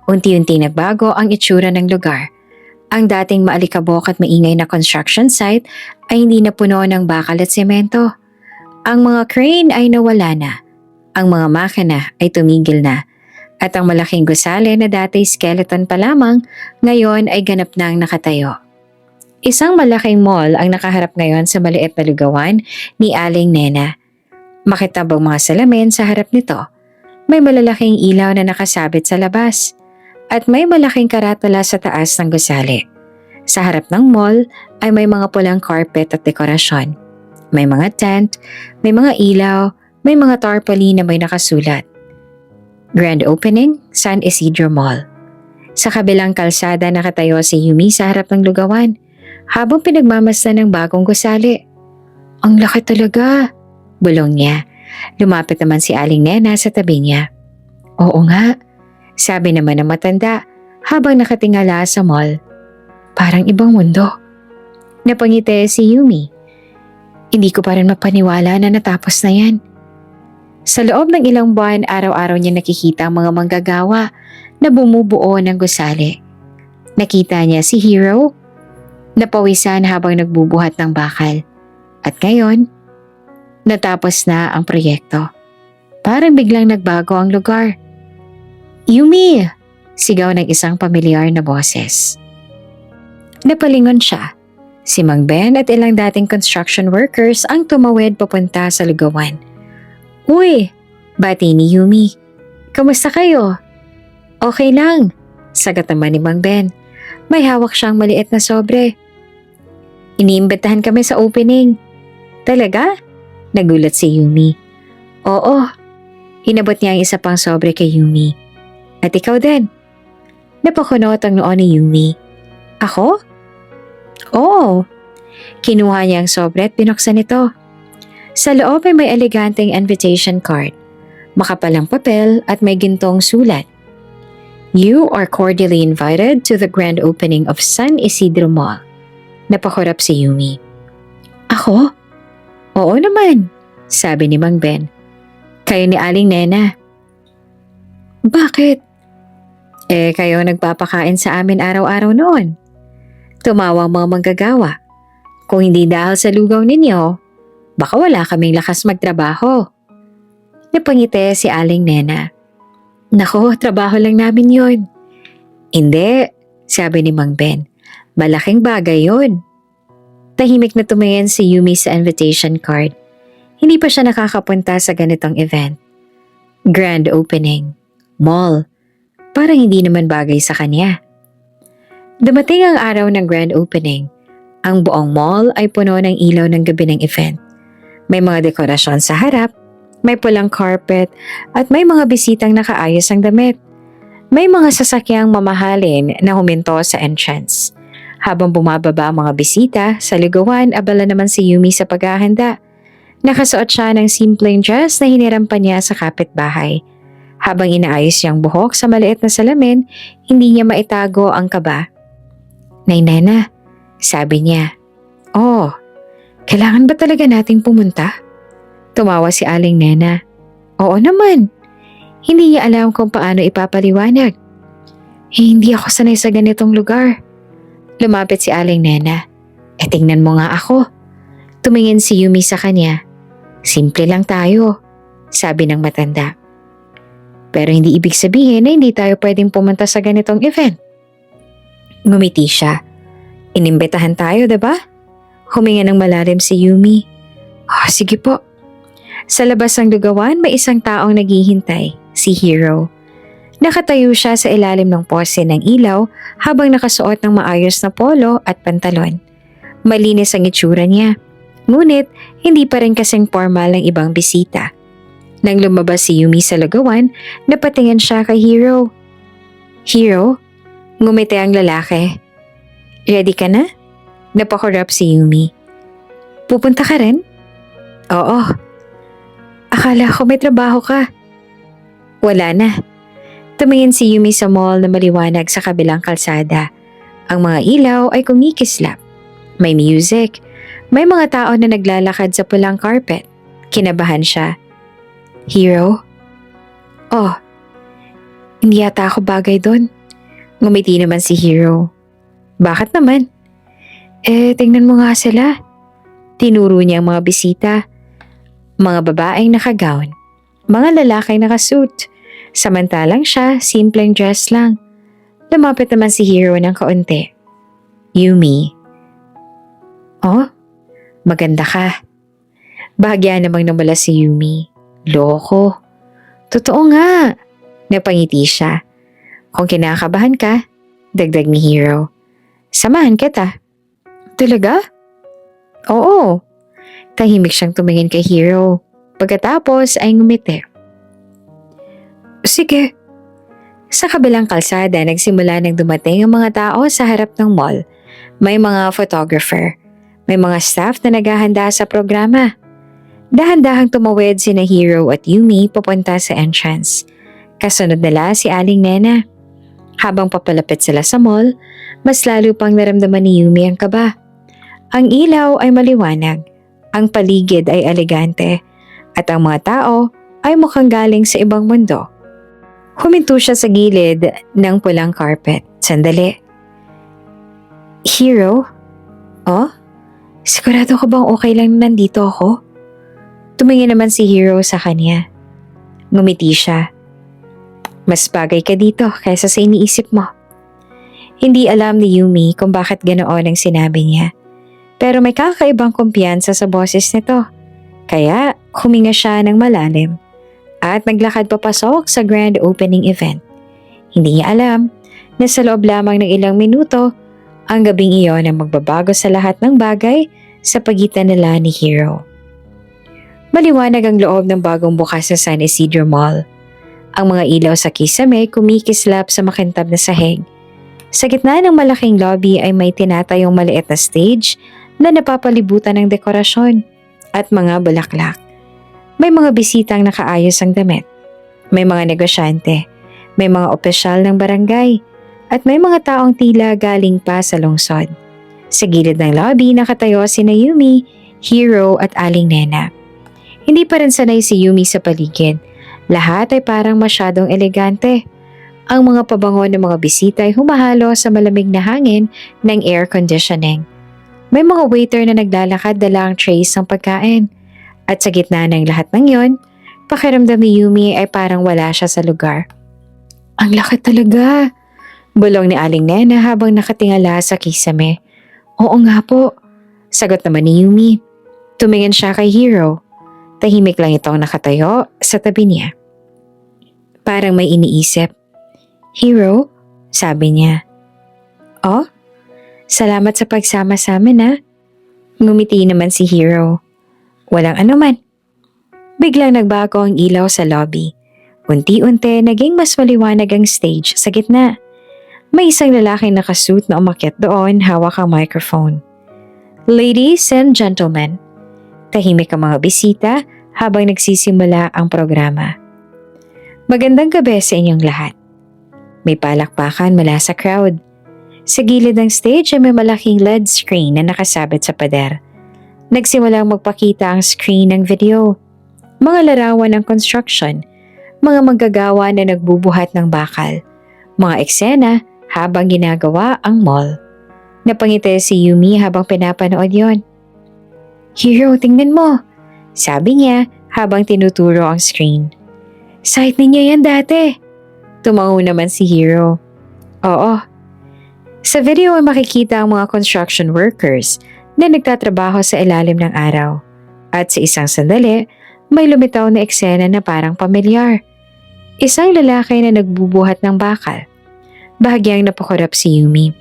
Unti-unti nagbago ang itsura ng lugar. Ang dating maalikabok at maingay na construction site ay hindi na puno ng bakal at semento. Ang mga crane ay nawala na. Ang mga makina ay tumigil na. At ang malaking gusali na dati skeleton pa lamang, ngayon ay ganap nang nakatayo. Isang malaking mall ang nakaharap ngayon sa maliit na lugawan ni Aling Nena. Makitabang mga salamin sa harap nito. May malalaking ilaw na nakasabit sa labas. At may malaking karatula sa taas ng gusali. Sa harap ng mall ay may mga pulang carpet at dekorasyon. May mga tent, may mga ilaw, may mga tarpaulin na may nakasulat. Grand Opening, San Isidro Mall. Sa kabilang kalsada nakatayo si Yumi sa harap ng lugawan habang pinagmamasdan ng bagong gusali. Ang laki talaga, bulong niya. Lumapit naman si Aling Nena sa tabi niya. Oo nga, sabi naman ng matanda habang nakatingala sa mall. Parang ibang mundo. Napangiti si Yumi. Hindi ko pa rin mapaniwala na natapos na yan. Sa loob ng ilang buwan, araw-araw niya nakikita ang mga manggagawa na bumubuo ng gusali. Nakita niya si Hero, napawisan habang nagbubuhat ng bakal. At ngayon, natapos na ang proyekto. Parang biglang nagbago ang lugar. Yumi! Sigaw ng isang pamilyar na boses. Napalingon siya. Si Mang Ben at ilang dating construction workers ang tumawid papunta sa lugawan. Uy! Bati ni Yumi. Kamusta kayo? Okay lang. Sagot naman ni Mang Ben. May hawak siyang maliit na sobre. Iniimbitahan kami sa opening. Talaga? Nagulat si Yumi. Oo. Inabot niya ang isa pang sobre kay Yumi. At ikaw din. Napakunot ang noo ni Yumi. Ako? Oo. Kinuha niya ang sobre at binuksan ito. Sa loob ay may eleganteng invitation card, makapalang papel at may gintong sulat. You are cordially invited to the grand opening of San Isidro Mall. Napakurap si Yumi. Ako? Oo naman, sabi ni Mang Ben. Kayo ni Aling Nena. Bakit? Kayo nagpapakain sa amin araw-araw noon. Tumawa ang mga manggagawa. Kung hindi dahil sa lugaw ninyo, baka wala kaming lakas magtrabaho. Napangiti si Aling Nena. Nako, trabaho lang namin yon. Hindi, sabi ni Mang Ben. Malaking bagay yon. Tahimik na tumingin si Yumi sa invitation card. Hindi pa siya nakakapunta sa ganitong event. Grand opening. Mall. Parang hindi naman bagay sa kanya. Dumating ang araw ng grand opening. Ang buong mall ay puno ng ilaw ng gabi ng event. May mga dekorasyon sa harap, may pulang carpet, at may mga bisitang nakaayos ang damit. May mga sasakyang mamahalin na huminto sa entrance. Habang bumababa ang mga bisita, sa ligawan abala naman si Yumi sa paghahanda. Nakasuot siya ng simpleng dress na hiniram pa niya sa kapitbahay. Habang inaayos niyang buhok sa maliit na salamin, hindi niya maitago ang kaba. Nay Nena, sabi niya. Oh, kailangan ba talaga nating pumunta? Tumawa si Aling Nena. Oo naman. Hindi niya alam kung paano ipapaliwanag. Hindi ako sanay sa ganitong lugar. Lumapit si Aling Nena. Tingnan mo nga ako. Tumingin si Yumi sa kanya. Simple lang tayo, sabi ng matanda. Pero hindi ibig sabihin na hindi tayo pwedeng pumunta sa ganitong event. Ngumiti siya. Inimbitahan tayo, diba? Huminga ng malalim si Yumi. Sige po. Sa labas ng lugawan, may isang taong naghihintay, si Hero. Nakatayo siya sa ilalim ng pose ng ilaw habang nakasuot ng maayos na polo at pantalon. Malinis ang itsura niya. Ngunit, hindi pa rin kasing formal ng ibang bisita. Nang lumabas si Yumi sa lugawan, napatingin siya kay Hero. Hero? Ngumiti ang lalaki. Ready ka na? Napakurap si Yumi. Pupunta ka rin? Oo. Akala ko may trabaho ka. Wala na. Tumingin si Yumi sa mall na maliwanag sa kabilang kalsada. Ang mga ilaw ay kumikislap. May music. May mga tao na naglalakad sa pulang carpet. Kinabahan siya. Hero? Oh, hindi yata ako bagay doon. Ngumiti naman si Hero. Bakit naman? Tingnan mo nga sila. Tinuro niya ang mga bisita. Mga babaeng nakagown. Mga lalaking nakasuit. Samantalang siya, simpleng dress lang. Lumapit naman si Hero ng kaunti. Yumi. Oh, maganda ka. Bahagya namang namala si Yumi. Loko. Totoo nga. Napangiti siya. Kung kinakabahan ka, dagdag ni Hero. Samahan kita. Talaga? Oo. Tahimik siyang tumingin kay Hero. Pagkatapos ay ngumiti. Sige. Sa kabilang kalsada, nagsimula nang dumating ang mga tao sa harap ng mall. May mga photographer. May mga staff na naghahanda sa programa. Dahan-dahang tumawid sina Hero at Yumi papunta sa entrance. Kasunod nila si Aling Nena. Habang papalapit sila sa mall, mas lalo pang naramdaman ni Yumi ang kaba. Ang ilaw ay maliwanag. Ang paligid ay elegante at ang mga tao ay mukhang galing sa ibang mundo. Huminto siya sa gilid ng pulang carpet. Sandali. Hero? Oh? Sigurado ka bang okay lang na nandito ako? Tumingin naman si Hero sa kanya. Ngumiti siya. Mas bagay ka dito kaysa sa iniisip mo. Hindi alam ni Yumi kung bakit ganoon ang sinabi niya. Pero may kakaibang kumpiyansa sa boses nito. Kaya huminga siya ng malalim at naglakad papasok sa grand opening event. Hindi niya alam na sa loob lamang ng ilang minuto, ang gabing iyon ang magbabago sa lahat ng bagay sa pagitan nila ni Hero. Maliwanag ang loob ng bagong bukas na San Isidro Mall. Ang mga ilaw sa kisame kumikislap sa makintab na sahig. Sa gitna ng malaking lobby ay may tinatayong maliit na stage na napapalibutan ng dekorasyon at mga bulaklak. May mga bisitang nakaayos ang damit. May mga negosyante, may mga opisyal ng barangay, at may mga taong tila galing pa sa lungsod. Sa gilid ng lobby nakatayo si Yumi, Hero at Aling Nena. Hindi pa rin sanay si Yumi sa paligid. Lahat ay parang masyadong elegante. Ang mga pabango ng mga bisita ay humahalo sa malamig na hangin ng air conditioning. May mga waiter na naglalakad dala ang trays ng pagkain. At sa gitna ng lahat ng yon, pakiramdam ni Yumi ay parang wala siya sa lugar. Ang laki talaga! Bulong ni Aling Nena habang nakatingala sa kisame. Oo nga po, sagot naman ni Yumi. Tumingin siya kay Hero. Tahimik lang itong nakatayo sa tabi niya. Parang may iniisip. Hero, sabi niya. Oh, salamat sa pagsama sa amin ha. Ngumiti naman si Hero. Walang anuman. Biglang nagbago ang ilaw sa lobby. Unti-unti naging mas maliwanag ang stage sa gitna. May isang lalaking nakasuit na umakyat doon hawak ang microphone. Ladies and gentlemen, tahimik ang mga bisita habang nagsisimula ang programa. Magandang gabi sa inyong lahat. May palakpakan mula sa crowd. Sa gilid ng stage ay may malaking LED screen na nakasabit sa pader. Nagsimulang magpakita ang screen ng video. Mga larawan ng construction, mga manggagawa na nagbubuhat ng bakal, mga eksena habang ginagawa ang mall. Napangiti si Yumi habang pinapanood yon. Hero, tingnan mo, sabi niya habang tinuturo ang screen. Site ninyo yan dati. Tumango naman si Hero. Oo. Sa video ay makikita ang mga construction workers na nagtatrabaho sa ilalim ng araw. At sa isang sandali, may lumitaw na eksena na parang pamilyar. Isang lalaki na nagbubuhat ng bakal. Bahagyang napakurap si Yumi.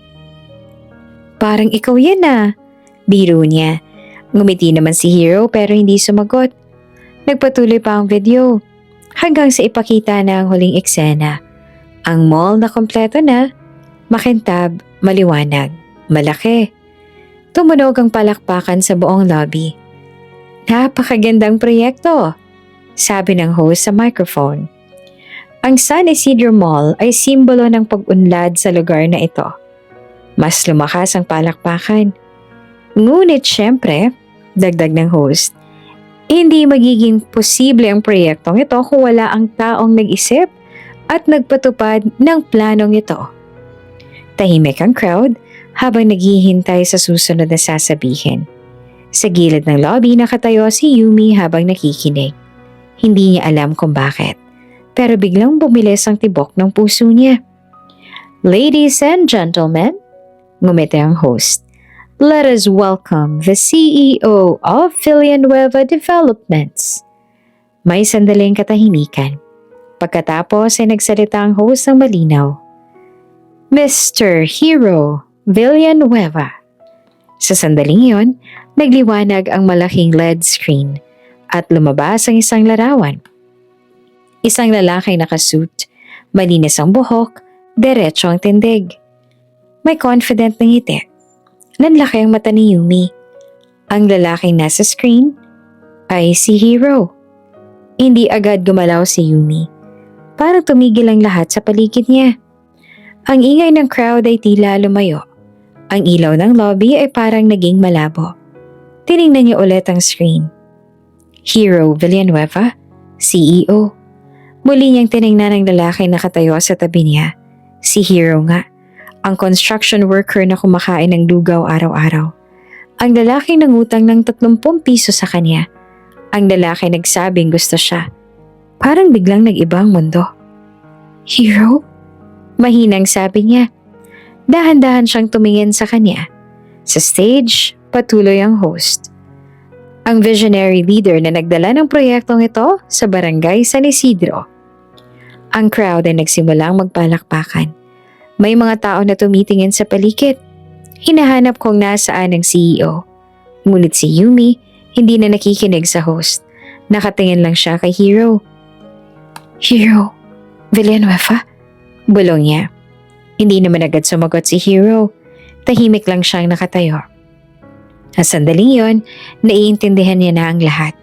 Parang ikaw yan ah, biro niya. Ngumiti naman si Hero pero hindi sumagot. Nagpatuloy pa ang video hanggang sa ipakita na ang huling eksena. Ang mall na kompleto na, makintab, maliwanag, malaki. Tumunog ang palakpakan sa buong lobby. Napakagandang proyekto, sabi ng host sa microphone. Ang San Isidro Mall ay simbolo ng pag-unlad sa lugar na ito. Mas lumakas ang palakpakan. Ngunit syempre, dagdag ng host, hindi magiging posible ang proyektong ito kung wala ang taong nag-isip at nagpatupad ng planong ito. Tahimik ang crowd habang naghihintay sa susunod na sasabihin. Sa gilid ng lobby nakatayo si Yumi habang nakikinig. Hindi niya alam kung bakit, pero biglang bumilis ang tibok ng puso niya. Ladies and gentlemen, ngumiti ang host. Let us welcome the CEO of Villanueva Developments. May sandaling katahimikan. Pagkatapos ay nagsalita ang host ng malinaw. Mr. Hero Villanueva. Sa sandaling iyon, nagliwanag ang malaking LED screen at lumabas ang isang larawan. Isang lalaki nakasuit, malinis ang buhok, diretso ang tindig. May confident na ngiti. Nanlaki ang mata ni Yumi. Ang lalaking nasa screen ay si Hero. Hindi agad gumalaw si Yumi. Parang tumigil ang lahat sa paligid niya. Ang ingay ng crowd ay tila lumayo. Ang ilaw ng lobby ay parang naging malabo. Tiningnan niya ulit ang screen. Hero Villanueva, CEO. Muli niyang tiningnan ang lalaki na nakatayo sa tabi niya. Si Hero nga, ang construction worker na kumakain ng lugaw araw-araw. Ang lalaki nangutang ng 30 piso sa kanya. Ang lalaki nagsabing gusto siya. Parang biglang nag-iba ang mundo. Hero? Mahinang sabi niya. Dahan-dahan siyang tumingin sa kanya. Sa stage, patuloy ang host. Ang visionary leader na nagdala ng proyektong ito sa barangay San Isidro. Ang crowd ay nagsimulang magpalakpakan. May mga tao na tumitingin sa paligid. Hinahanap kung nasaan ang CEO. Ngunit si Yumi hindi na nakikinig sa host. Nakatingin lang siya kay Hero. Hero, Villanueva? Bulong niya. Hindi naman agad sumagot si Hero. Tahimik lang siyang nakatayo. Sa sandaling yon, naiintindihan niya na ang lahat.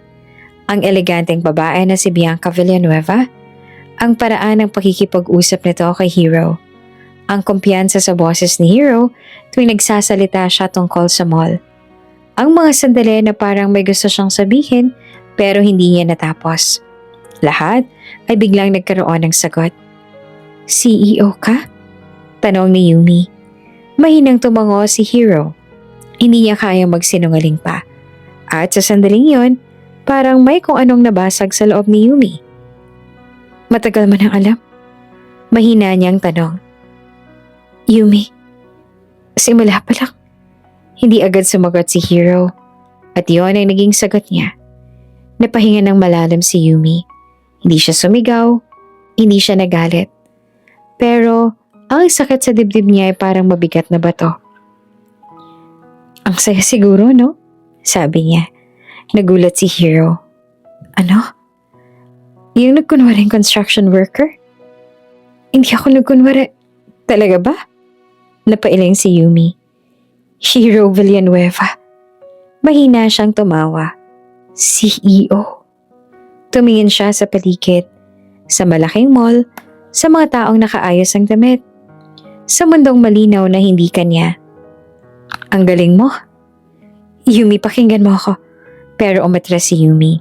Ang eleganteng babae na si Bianca Villanueva, ang paraan ng pakikipag-usap nito kay Hero, ang kumpiyansa sa boses ni Hero tuwing nagsasalita siya tungkol sa mall, ang mga sandali na parang may gusto siyang sabihin pero hindi niya natapos. Lahat ay biglang nagkaroon ng sagot. CEO ka? Tanong ni Yumi. Mahinang tumango si Hero. Hindi niya kayang magsinungaling pa. At sa sandaling yon, parang may kung anong nabasag sa loob ni Yumi. Matagal man ang alam? Mahina niyang tanong. Yumi, simula pa lang. Hindi agad sumagot si Hero. At yon ay naging sagot niya. Napahinga ng malalim si Yumi. Hindi siya sumigaw, hindi siya nagalit. Pero ang sakit sa dibdib niya ay parang mabigat na bato. Ang saya siguro, no? Sabi niya. Nagulat si Hero. Ano? Yung nagkunwaring construction worker? Hindi ako nagkunwari. Talaga ba? Napailing si Yumi. Hero Villanueva. Mahina siyang tumawa. CEO. Tumingin siya sa paligid. Sa malaking mall, sa mga taong nakaayos ang damit. Sa mundong malinaw na hindi kanya. Ang galing mo. Yumi, pakinggan mo ako. Pero umatras si Yumi.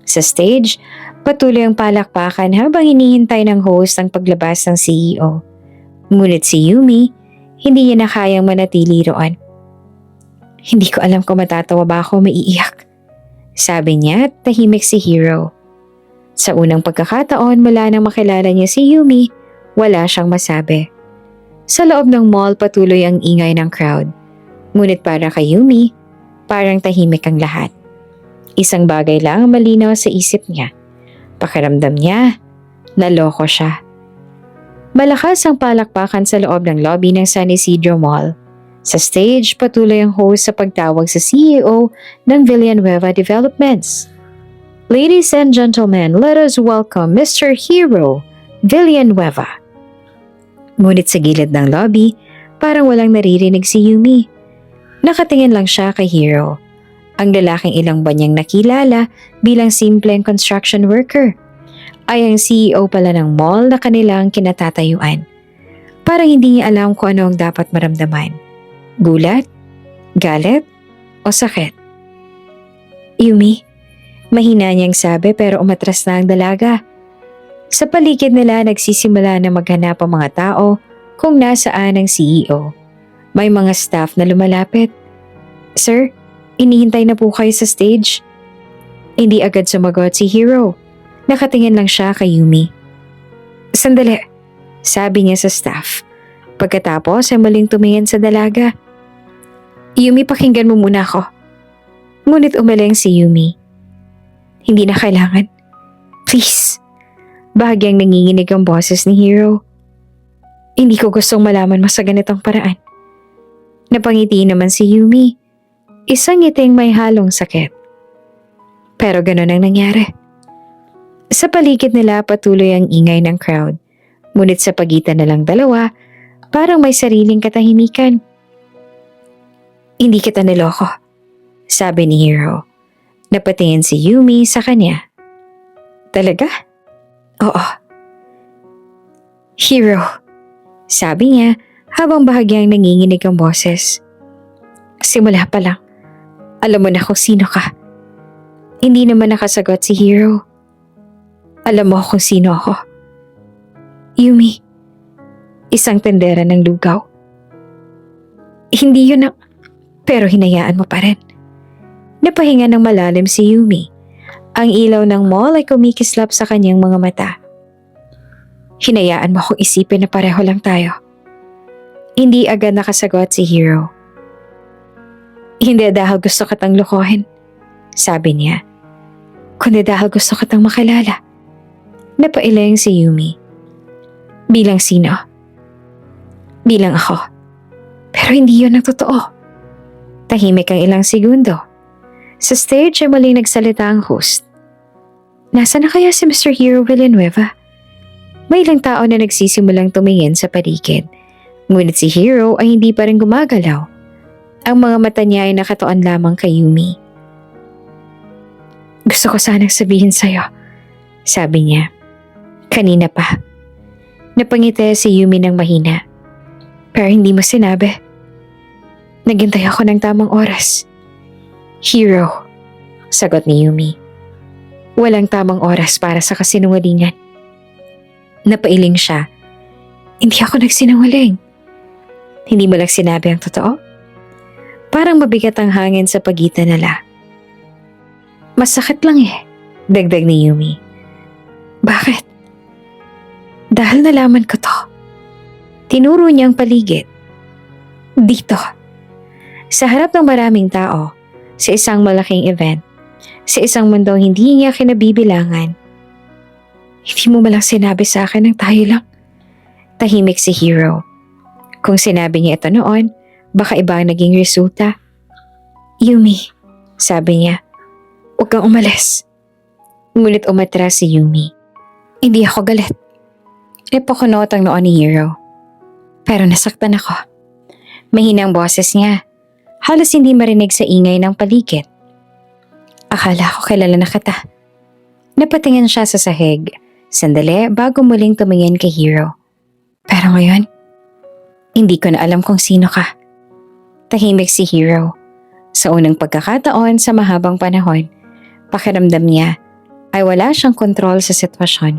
Sa stage, patuloy ang palakpakan habang hinihintay ng host ang paglabas ng CEO. Ngunit si Yumi, hindi niya na kayang manatili roon. Hindi ko alam kung matatawa ba ako o maiiyak. Sabi niya at tahimik si Hero. Sa unang pagkakataon mula nang makilala niya si Yumi, wala siyang masabi. Sa loob ng mall patuloy ang ingay ng crowd. Ngunit para kay Yumi, parang tahimik ang lahat. Isang bagay lang ang malinaw sa isip niya. Pakiramdam niya, naloko siya. Malakas ang palakpakan sa loob ng lobby ng San Isidro Mall. Sa stage, patuloy ang host sa pagtawag sa CEO ng Villanueva Developments. Ladies and gentlemen, let us welcome Mr. Hero Villanueva. Ngunit sa gilid ng lobby, parang walang naririnig si Yumi. Nakatingin lang siya kay Hero, ang lalaking ilang buwan niyang nakilala bilang simpleng construction worker. Ay ang CEO pala ng mall na kanilang kinatatayuan. Parang hindi niya alam kung ano ang dapat maramdaman. Gulat? Galit? O sakit? Yumi, mahina niyang sabi pero umatras na ang dalaga. Sa paligid nila nagsisimula na maghanap ang mga tao kung nasaan ang CEO. May mga staff na lumalapit. Sir, inihintay na po kayo sa stage. Hindi agad sumagot si Hero. Nakatingin lang siya kay Yumi. Sandali, sabi niya sa staff. Pagkatapos ay muling tumingin sa dalaga. Yumi, pakinggan mo muna ako. Ngunit umaling si Yumi. Hindi na kailangan. Please. Bahagyang nanginginig ang boses ni Hero. Hindi ko gustong malaman mo sa ganitong paraan. Napangiti naman si Yumi. Isang ngiting may halong sakit. Pero ganun ang nangyari. Sa paligid nila patuloy ang ingay ng crowd. Ngunit sa pagitan na lang dalawa, parang may sariling katahimikan. Hindi kita niloko, sabi ni Hero. Napatingin si Yumi sa kanya. Talaga? Oo. Hero, sabi niya habang bahagyang nanginginig ang boses. Simula pa lang, Alam mo na kung sino ka. Hindi naman nakasagot si Hero. Alam mo kung sino ako. Yumi, isang tendera ng lugaw. Hindi yun ang... Pero hinayaan mo pa rin. Napahinga ng malalim si Yumi. Ang ilaw ng mall ay kumikislap sa kanyang mga mata. Hinayaan mo akong isipin na pareho lang tayo. Hindi agad nakasagot si Hero. Hindi dahil gusto kitang lokohin, sabi niya. Kundi dahil gusto kitang makilala. Napailing si Yumi. Bilang sino? Bilang ako. Pero hindi yun ang totoo. Tahimik ang ilang segundo. Sa stage ay muling nagsalita ang host. Nasaan na kaya si Mr. Hero Villanueva? May ilang tao na nagsisimulang tumingin sa paligid. Ngunit si Hero ay hindi pa rin gumagalaw. Ang mga mata niya ay nakatuon lamang kay Yumi. Gusto ko sanang sabihin sa'yo, sabi niya. Kanina pa. Napangiti si Yumi ng mahina. Pero hindi mo sinabi. Naghintay ako ng tamang oras. Hero, sagot ni Yumi. Walang tamang oras para sa kasinungalingan. Napailing siya. Hindi ako nagsinungaling. Hindi mo lang sinabi ang totoo? Parang mabigat ang hangin sa pagitan nila. Masakit lang dagdag ni Yumi. Bakit? Dahil nalaman ko to. Tinuro niyang paligid. Dito. Sa harap ng maraming tao, sa isang malaking event, sa isang mundong hindi niya kinabibilangan. Hindi mo malang sinabi sa akin ng tayo lang. Tahimik si Hero. Kung sinabi niya ito noon, baka iba ang naging resulta. Yumi, sabi niya, huwag kang umalis. Ngunit umatras si Yumi. Hindi ako galit. Napakunot ang noon ni Hero. Pero nasaktan ako. Mahinang boses niya. Halos hindi marinig sa ingay ng paligid. Akala ko kilala na kita. Napatingin siya sa sahig. Sandali bago muling tumingin kay Hero. Pero ngayon, hindi ko na alam kung sino ka. Tahimik si Hero. Sa unang pagkakataon sa mahabang panahon, pakiramdam niya ay wala siyang kontrol sa sitwasyon.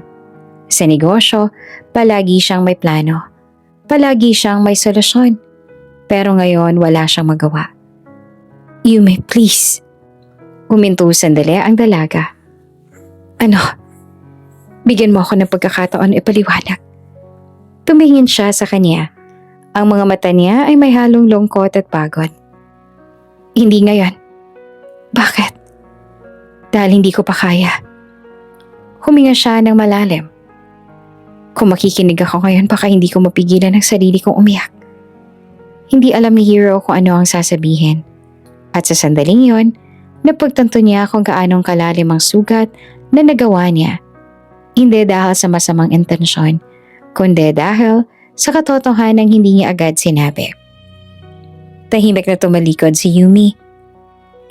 Sa negosyo, palagi siyang may plano. Palagi siyang may solusyon. Pero ngayon wala siyang magawa. Yumi, please. Huminto sandali ang dalaga. Ano? Bigyan mo ako ng pagkakataon ipaliwanag. Tumingin siya sa kanya. Ang mga mata niya ay may halong lungkot at pagod. Hindi ngayon. Bakit? Dahil hindi ko pa kaya. Huminga siya ng malalim. Kung makikinig ako ngayon, baka hindi ko mapigilan ang sarili kong umiyak. Hindi alam ni Hero kung ano ang sasabihin. At sa sandaling yon, napagtanto niya kung gaanong kalalim ang sugat na nagawa niya. Hindi dahil sa masamang intensyon, kundi dahil sa katotohanang hindi niya agad sinabi. Tahimik na tumalikod si Yumi.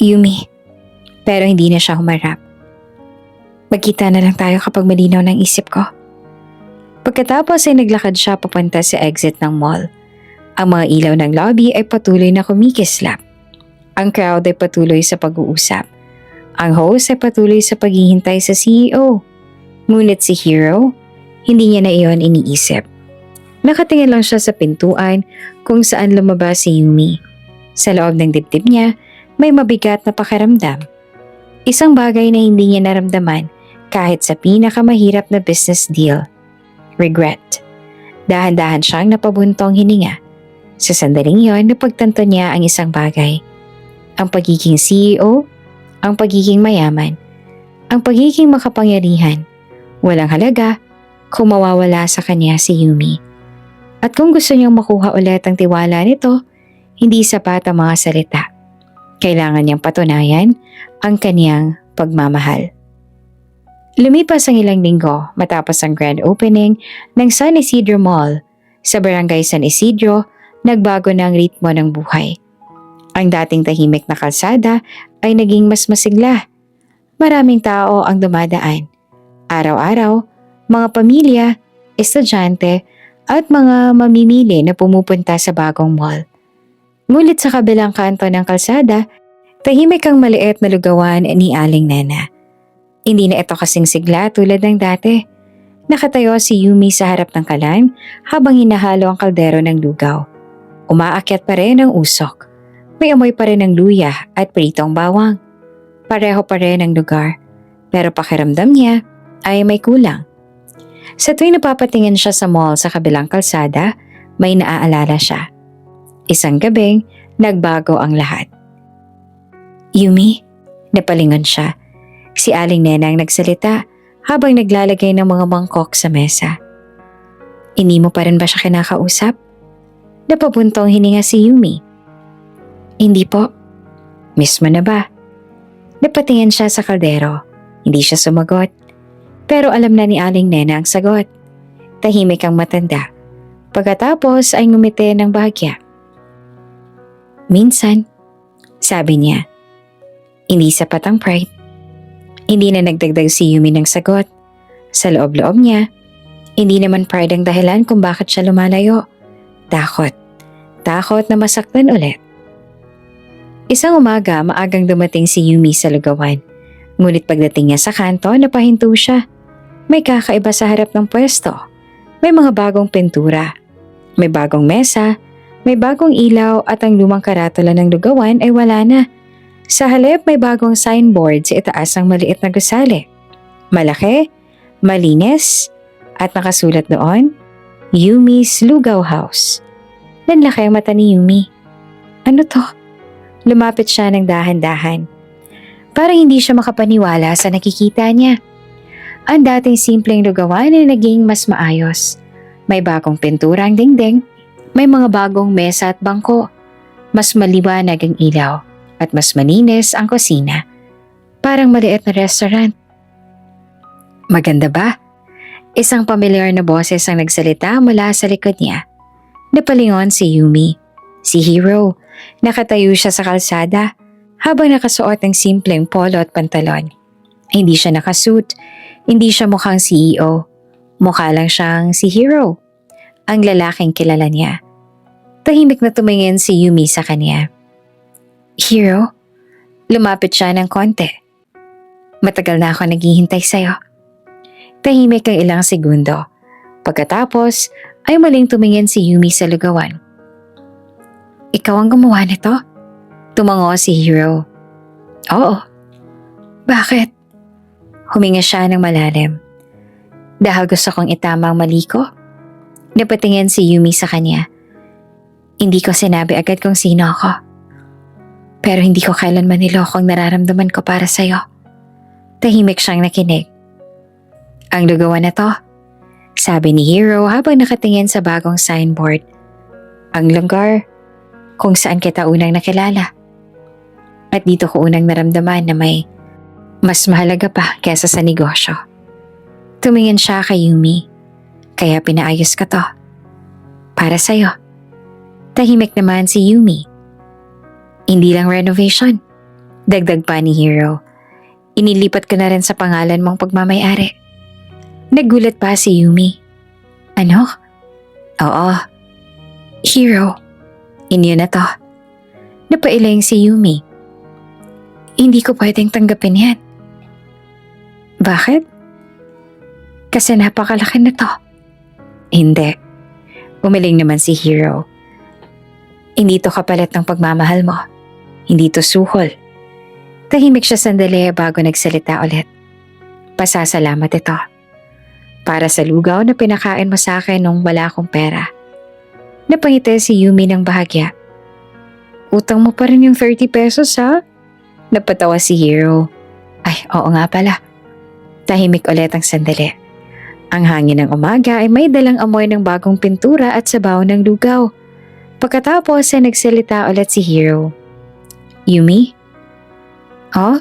Yumi. Pero hindi na siya humarap. Magkita na lang tayo kapag malinaw ng isip ko. Pagkatapos ay naglakad siya papunta sa exit ng mall. Ang mga ilaw ng lobby ay patuloy na kumikislap. Ang crowd ay patuloy sa pag-uusap. Ang host ay patuloy sa paghihintay sa CEO. Ngunit si Hero, hindi niya na iyon iniisip. Nakatingin lang siya sa pintuan kung saan lumabas si Yumi. Sa loob ng dibdib niya, may mabigat na pakiramdam. Isang bagay na hindi niya naramdaman kahit sa pinakamahirap na business deal. Regret. Dahan-dahan siyang napabuntong hininga. Sa sandaling yon, napagtanto niya ang isang bagay. Ang pagiging CEO, ang pagiging mayaman, ang pagiging makapangyarihan. Walang halaga kung mawawala sa kanya si Yumi. At kung gusto niyang makuha ulit ang tiwala nito, hindi sapat ang mga salita. Kailangan niyang patunayan ang kaniyang pagmamahal. Lumipas ang ilang linggo matapos ang grand opening ng San Isidro Mall. Sa barangay San Isidro, nagbago na ang ritmo ng buhay. Ang dating tahimik na kalsada ay naging mas masigla. Maraming tao ang dumadaan. Araw-araw, mga pamilya, estudyante, at mga mamimili na pumupunta sa bagong mall. Ngunit sa kabilang kanto ng kalsada, Tahimik ang maliit na lugawan ni Aling Nena. Hindi na ito kasing sigla tulad ng dati. Nakatayo si Yumi sa harap ng kalan habang hinahalo ang kaldero ng lugaw. Umaakyat pa rin ang usok. May amoy pa rin ng luya at pritong bawang. Pareho pa rin ang lugar, pero pakiramdam niya ay may kulang. Sa tuwing napapatingin siya sa mall sa kabilang kalsada, may naaalala siya. Isang gabing, nagbago ang lahat. Yumi, napalingon siya. Si Aling Nena ang nagsalita habang naglalagay ng mga mangkok sa mesa. Hindi mo pa rin ba siya kinakausap? Napabuntong hininga si Yumi. Hindi po. Miss mo na ba? Napatingin siya sa kaldero. Hindi siya sumagot. Pero alam na ni Aling Nena ang sagot. Tahimik ang matanda. Pagkatapos ay ngumiti ng bahagya. Minsan, sabi niya. Hindi sapat ang pride. Hindi na nagdagdag si Yumi ng sagot. Sa loob-loob niya, hindi naman pride ang dahilan kung bakit siya lumalayo. Takot. Takot na masaktan ulit. Isang umaga, maagang dumating si Yumi sa lugawan. Ngunit pagdating niya sa kanto, napahinto siya. May kakaiba sa harap ng pwesto. May mga bagong pintura. May bagong mesa. May bagong ilaw at ang lumang karatula ng lugawan ay wala na. Sa halip may bagong signboard sa itaas ng maliit na gusali. Malaki, malinis, at nakasulat doon, Yumi's Lugaw House. Nanlaki ang mata ni Yumi. Ano to? Lumapit siya ng dahan-dahan. Parang hindi siya makapaniwala sa nakikita niya. Ang dating simpleng lugawan ay naging mas maayos. May bagong pintura ang dingding, may mga bagong mesa at bangko. Mas maliwanag ang ilaw. At mas malinis ang kusina. Parang maliit na restaurant. Maganda ba? Isang pamilyar na boses ang nagsalita mula sa likod niya. Napalingon si Yumi. Si Hero. Nakatayo siya sa kalsada habang nakasuot ng simpleng polo at pantalon. Hindi siya nakasuit. Hindi siya mukhang CEO. Mukha lang siyang si Hero. Ang lalaking kilala niya. Tahimik na tumingin si Yumi sa kanya. Hero, lumapit siya ng konti. Matagal na ako naghihintay sa'yo. Tahimik ang ilang segundo. Pagkatapos ay muling tumingin si Yumi sa lugawan. Ikaw ang gumawa nito? Tumango si Hero. Oo. Bakit? Huminga siya ng malalim. Dahil gusto kong itama ang mali ko? Napatingin si Yumi sa kanya. Hindi ko sinabi agad kung sino ako. Pero hindi ko kailanman niloko ang nararamdaman ko para sa'yo. Tahimik siyang nakinig. Ang lugawan na to, sabi ni Hero habang nakatingin sa bagong signboard. Ang lugar kung saan kita unang nakilala. At dito ko unang naramdaman na may mas mahalaga pa kesa sa negosyo. Tumingin siya kay Yumi. Kaya pinaayos ka to. Para sa'yo. Tahimik naman si Yumi. Hindi lang renovation. Dagdag pa ni Hero. Inilipat ko na rin sa pangalan mong pagmamayari. Nagulat pa si Yumi. Ano? Oo. Hero. Inyo na to. Napailing si Yumi. Hindi ko pwedeng tanggapin yan. Bakit? Kasi napakalaki na to. Hindi. Umiling naman si Hero. Hindi to kapalit ng pagmamahal mo. Hindi to suhol. Tahimik siya sandali bago nagsalita ulit. Pasasalamat ito. Para sa lugaw na pinakain mo sa akin nung wala akong pera. Napangiti si Yumi ng bahagya. Utang mo pa rin yung 30 pesos ha? Napatawa si Hero. Ay, oo nga pala. Tahimik ulit ang sandali. Ang hangin ng umaga ay may dalang amoy ng bagong pintura at sabaw ng lugaw. Pagkatapos ay nagsalita ulit si Hero. Yumi? Oh?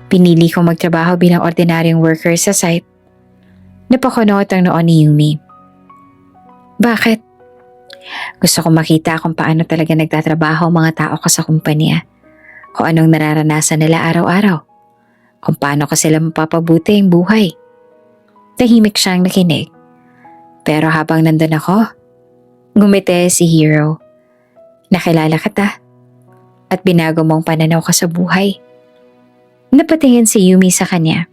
Pinili kong magtrabaho bilang ordinaryong worker sa site. Napakunot ang noon ni Yumi. Bakit? Gusto kong makita kung paano talaga nagtatrabaho ang mga tao ko sa kumpanya. Kung anong nararanasan nila araw-araw. Kung paano ko sila mapapabuti ang buhay. Tahimik siyang nakinig. Pero habang nandun ako, ngumiti si Hero. Nakilala kita. at binago mong pananaw ka sa buhay. Napatingin si Yumi sa kanya.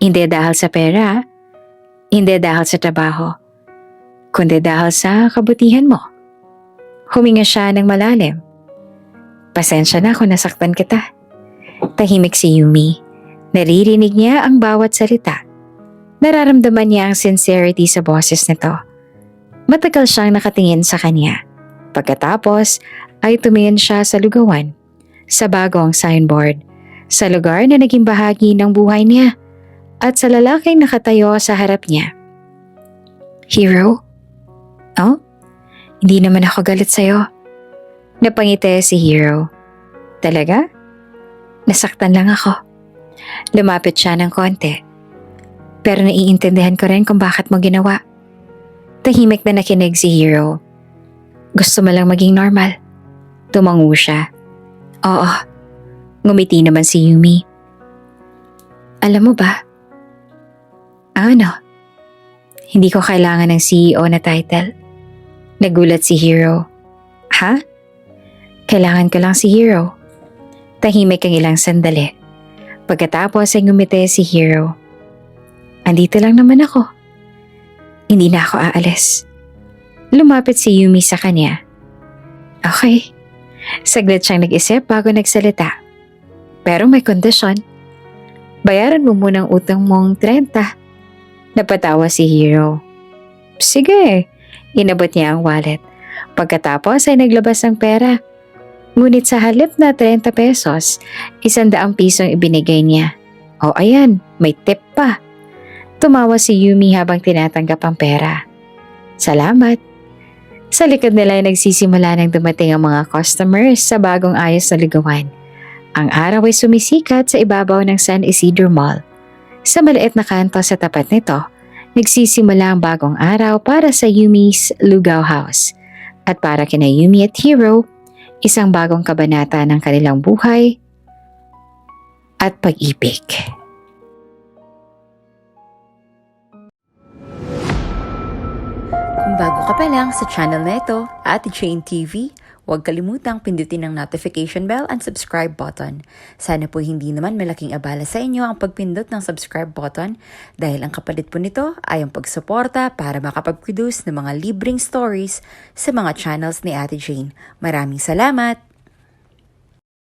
Hindi dahil sa pera, hindi dahil sa trabaho, kundi dahil sa kabutihan mo. Huminga siya ng malalim. Pasensya na kung nasaktan kita. Tahimik si Yumi. Naririnig niya ang bawat salita. Nararamdaman niya ang sincerity sa boses nito. Matagal siyang nakatingin sa kanya. Pagkatapos ay tumingin siya sa lugawan, sa bagong signboard, sa lugar na naging bahagi ng buhay niya, at sa lalaking nakatayo sa harap niya. Hero? Oh? Hindi naman ako galit sa'yo. Napangiti si Hero. Talaga? Nasaktan lang ako. Lumapit siya ng konti. Pero naiintindihan ko rin kung bakit mo ginawa. Tahimik na nakinig si Hero. Gusto mo lang maging normal. Tumango siya. Oo. Ngumiti naman si Yumi. Alam mo ba? Ano? Hindi ko kailangan ng CEO na title. Nagulat si Hero. Ha? Kailangan ko lang si Hero. Tahimik ang ilang sandali. Pagkatapos ay ngumiti si Hero. Andito lang naman ako. Hindi na ako aalis. Lumapit si Yumi sa kanya. Okay. Saglit siyang nag-isip bago nagsalita. Pero may kondisyon. Bayaran mo munang utang mong 30. Napatawa si Hero. Sige. Inabot niya ang wallet. Pagkatapos ay naglabas ng pera. Ngunit sa halip na 30 pesos, 100 pisong ibinigay niya. O ayan, may tip pa. Tumawa si Yumi habang tinatanggap ang pera. Salamat. Sa likod nila ay nagsisimula nang dumating ang mga customers sa bagong ayos na ligawan. Ang araw ay sumisikat sa ibabaw ng San Isidro Mall. Sa maliit na kanto sa tapat nito, nagsisimula ang bagong araw para sa Yumi's Lugaw House. At para kina Yumi at Hero, isang bagong kabanata ng kanilang buhay at pag-ibig. Kung bago ka pa lang sa channel na ito, Ate Jane TV, huwag kalimutang pindutin ang notification bell and subscribe button. Sana po hindi naman malaking abala sa inyo ang pagpindot ng subscribe button dahil ang kapalit po nito ay ang pagsuporta para makapag-produce ng mga libreng stories sa mga channels ni Ate Jane. Maraming salamat!